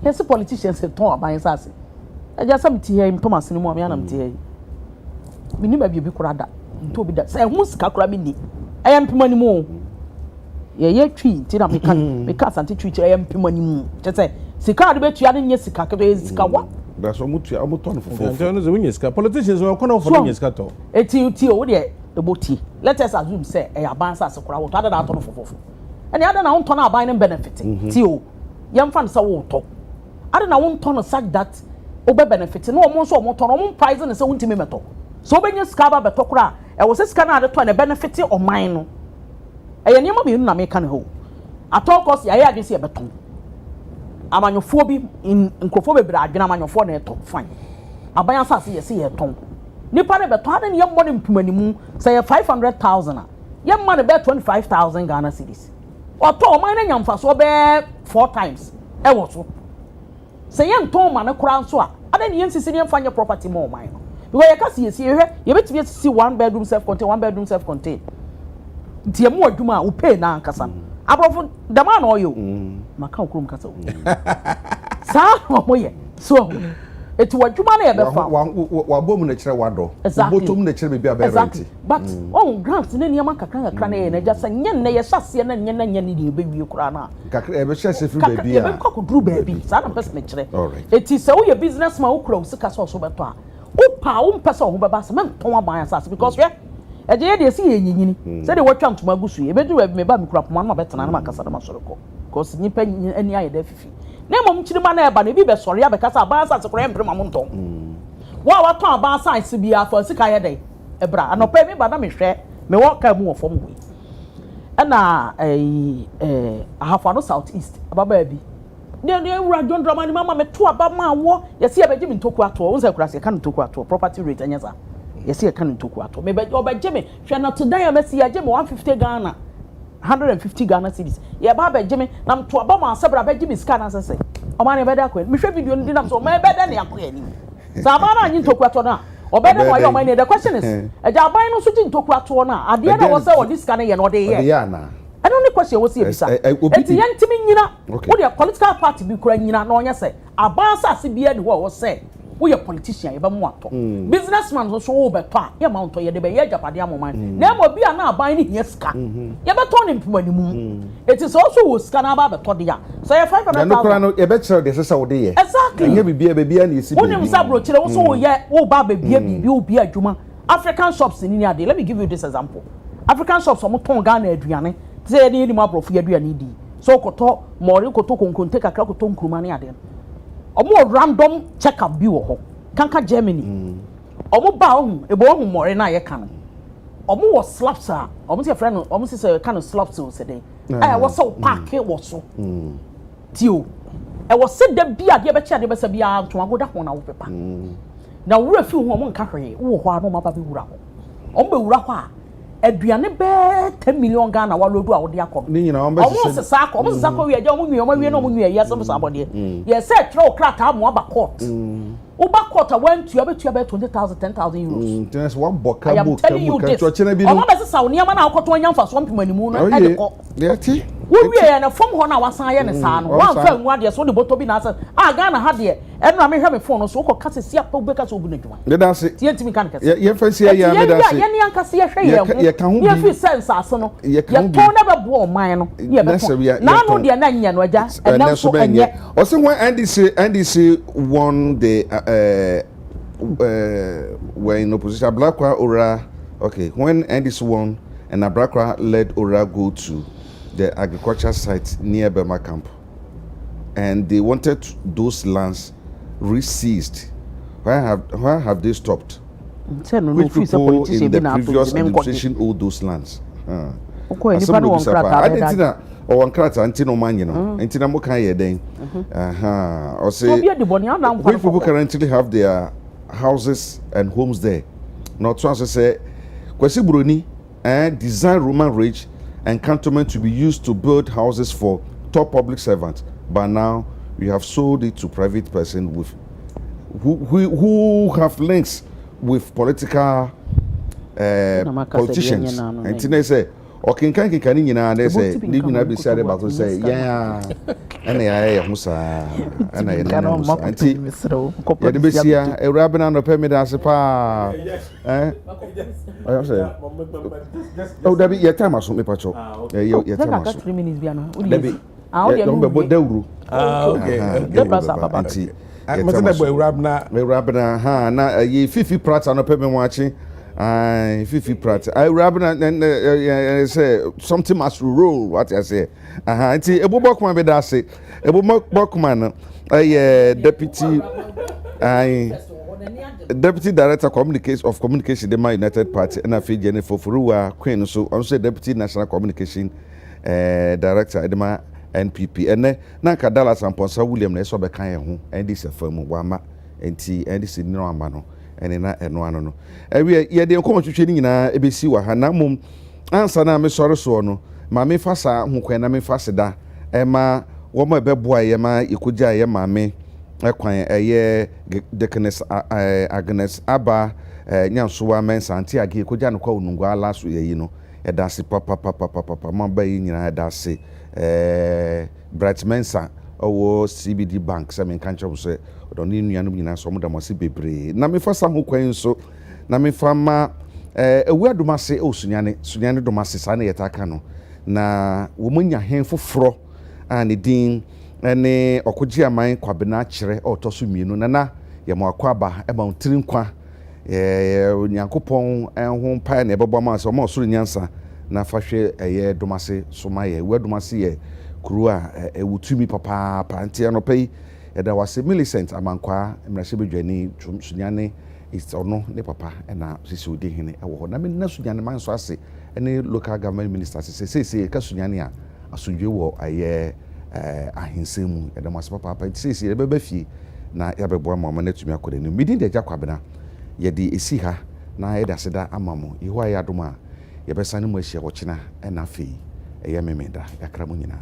[SPEAKER 4] yes politicians say ton aban sase e ja sam ti here Thomas ni mu am ya na mti here mini ba bi kurada nto bi da say hu sika kura bi ni e mpema ni mu ye twi nti na meka asante twi kire mpema ni mu te say sika de betua ne nye sika ke sika wa
[SPEAKER 1] da so mutua amoton fofo
[SPEAKER 2] nti no ze wunya sika politicians we kono for wunya sika to
[SPEAKER 4] eti o de eboti let us assume say e aban sase kura wo to ada to no fofo ene ada na won to na aban ne benefit ti o yem fan say wo to ada na won to no such that obe benefit no omo so omo to no omo price ne say wuntimi meto so obenya sika ba beto kura e wo se sika na ade to na benefit o man no eye niam be na me kan ho atọ cost ya ade se e beton amanyofo bi nkofo bebra adwena amanyofo na eto fine aban asase ye se ye ton nipa ne beton ade ne ye mmone mpumanimu say 500,000 a ye mmane be 25,000 Ghana cedis oto o man na nyamfa so be 4 times e wo so say ye nton ma ne kura nso a ade ne ye nsisi ne mfanye property mo man no because ye ka se ye se ye betimi asisi 1 bedroom self contained nti emu adwuma a wo pay na ankasa abrofo dama na oyo maka okrom kasa sa omoye so eti wadwuma na ye be fa
[SPEAKER 1] wa bom na kire wado botom na kire bibia be rent
[SPEAKER 4] but on grant ne niam kakra na ye na jasa nyen na ye hyase na nyen na nyen ne be wie kura na
[SPEAKER 1] kakra e be hyase fi baabi a
[SPEAKER 4] e be kokodru baabi sa na person kire eti se wo ye businessman wo kura wo sika so beto a wo pa wo mpesa wo beba se men ton aban asase because we eje ye de si ye nyinyini se de watwa ntoma gusu ye bedu me ba me kura poma na betena na makasa na masoreko because nipa ani aye da fifi na mom chirima na eba na bi be sori abekasa abansa se kura empre mamon ton wa ton abansa ise bia fa sika ye dey ebra anopa mi ba na me hwe me wo ka mu wo fom wi na ahafo no south east ababa bi ne wura John Dramani mama me to aba ma wo ye se ye beji mi ntoku ato wo se kura se kan ntoku ato property rate anyasa yes ye kan ntoku ato me be obeje me hwe na to dan me se ye je me 150 Ghana 150 Ghana cedis ye ba beje me na to aba ma asebra beje me scan asese o ma ne be da ko me hwe video ndi na so me be da ne akọ ani sa ba na anyi ntoku ato na o be da wa yo man the question is eja aban no so ji ntoku ato na ade na wo se wo dis scan ye no de ye I don't need question was here bisa enti yentimi nyina wo de political party bi kura nyina na onya se aban asase bia de wo se we a politician ye ba mu ato businessman so wo beto a ye ma onto ye de be ye japade amoman na mo bia na aban ni hia sika ye beto ne mpumanimu eti so so wo sika na ba beto de ya so ye 500,000
[SPEAKER 1] na kura no ye be kire de sesa wo de ye
[SPEAKER 4] exactly
[SPEAKER 1] nye bibia na esi
[SPEAKER 4] bi wonim sabro kire wo so wo ye wo ba bibia bibi wo bia adwuma African shops ni ni ade let me give you this example African shops omo ton Ghana aduane say ni mu abrofo ye aduane di so koto mori koto konkonte kakra koto nkruma ne ade omo random check up bi wo ho kanka Germany omo ba ohun ebo ohun mori na ye kan omo wo slaps a omo se friend omo se kan slaps o se dey wo so park wo so tio e wo se da bi ade be chia de be se bia to agoda ho na wo pepa na wura fi ho omo nka hwe wo ho ano ma ba bi wura ho omo be wura ho a aduane be 10 million Ghana wa lodu a wo de akọ
[SPEAKER 1] ni nyina omo
[SPEAKER 4] se sa akọ omo se sa akọ wi aja omo wi na omo wi ya se so abode ye se tro krata mo aba court wo ba court a wan tua be 20,000 10,000 euros
[SPEAKER 1] tennis one boka book ka chọchena bi no
[SPEAKER 4] omo be se sa wo niam na akọto anya mfa so mpemanimu no e de kọ
[SPEAKER 1] de ati
[SPEAKER 4] we ya na fom ho na wasan ye ne saa no wan fa nwa de so de boto bi na asa Ghana ha de enu na me hwe me phone no so ko kase sia pa obeka so obu na dwuma
[SPEAKER 1] de da se
[SPEAKER 4] tie ntimi kan kase
[SPEAKER 1] ye fancy ya me da se
[SPEAKER 4] ye ne ankase ye hwe ye
[SPEAKER 1] ka hu
[SPEAKER 4] ye fi sense aso no ye to na be bo o man no ye be ko na no de na nya no aja na so enye
[SPEAKER 1] o se when NDC won the were in opposition Blakwa Ora okay when NDC won and Blakwa led Ora go to the agriculture site near Burma camp, and they wanted those lands re-seized. Why have they stopped? Which people in the previous administration owned those lands? I didn't think that. Or one crata until no man, you know, until I'm okay then. Or say, which people currently have their houses and homes there. Not to say, Kwesi Bruni and design Roman Ridge and cantonment to be used to build houses for top public servants, but now we have sold it to private person with who have links with political politicians. And today say, okay, can you know? They say, "Did you not be sad about to say, yeah?" And I Musa and I know Musa. Yeah, the best here. A rabbin on the permit as a pa. Eh? I say. Oh, that be your time as me pacho. Your time as
[SPEAKER 4] 3 minutes biano.
[SPEAKER 1] Debbie. Don't be both deuru.
[SPEAKER 2] Okay.
[SPEAKER 1] Auntie.
[SPEAKER 2] I'm not a boy rabna.
[SPEAKER 1] Ha na ye 50 prats on the permit watching. Fifi Pratt. I rather and say something must rule. What I say. Auntie, a bokman be that say. A bokman, deputy director of communication, the United Party, and I feel Jennifer Furua Queen. So I'm say deputy national communication director at the NPP. And then Nanka Dallas and Ponsa William Nesobe Kaya, and this a firm Wama, and this is no amano. And na eno ano no ewe ye de nkomo twetwe ni nyina ebesi wa ha na mum ansa na me sore so no ma me fa sa hokwan na me fa seda ma wo ma beboa ye ma ikogia ye ma me ekwan eye Deknes Agnes aba nyansoa mensa anti age ikogia no kwa onungu ala so ye yi no e da se papa ma ba yi nyina da se Bright Mensa owo CBD bank se me kan chom se odoni nuanu nyina so mo da mo se bebre na me fa sam ho kwan so na me fa ma ewu adomase sunyane domase sa na yetaka no na wo munya hen foforo ani din ene okoji aman kwabena kire otoso mienu na ye mo akwaba e ma ntiri nkwa nyankopon ho pa na ebebo ma so mo soro nyansa na fa hwe eye domase so ma ye ewu adomase ye kuru a ewutumi papa antia no pay eda wase Millicent amankwa mrase bedwani sunyane is ono ne papa na sisi odi hene ewo ho na me na sunyane man so ase ene local government minister se ka sunyane a asundwe wo aye ahensemu eda wase papa se ebeba fie na yabebo ma na tumi akore ni midin de jakwabena ye de esi ha na ye da seda amamo iho aye adoma ye besane mu ahia wo china na fe eye memeda yakra mu nyina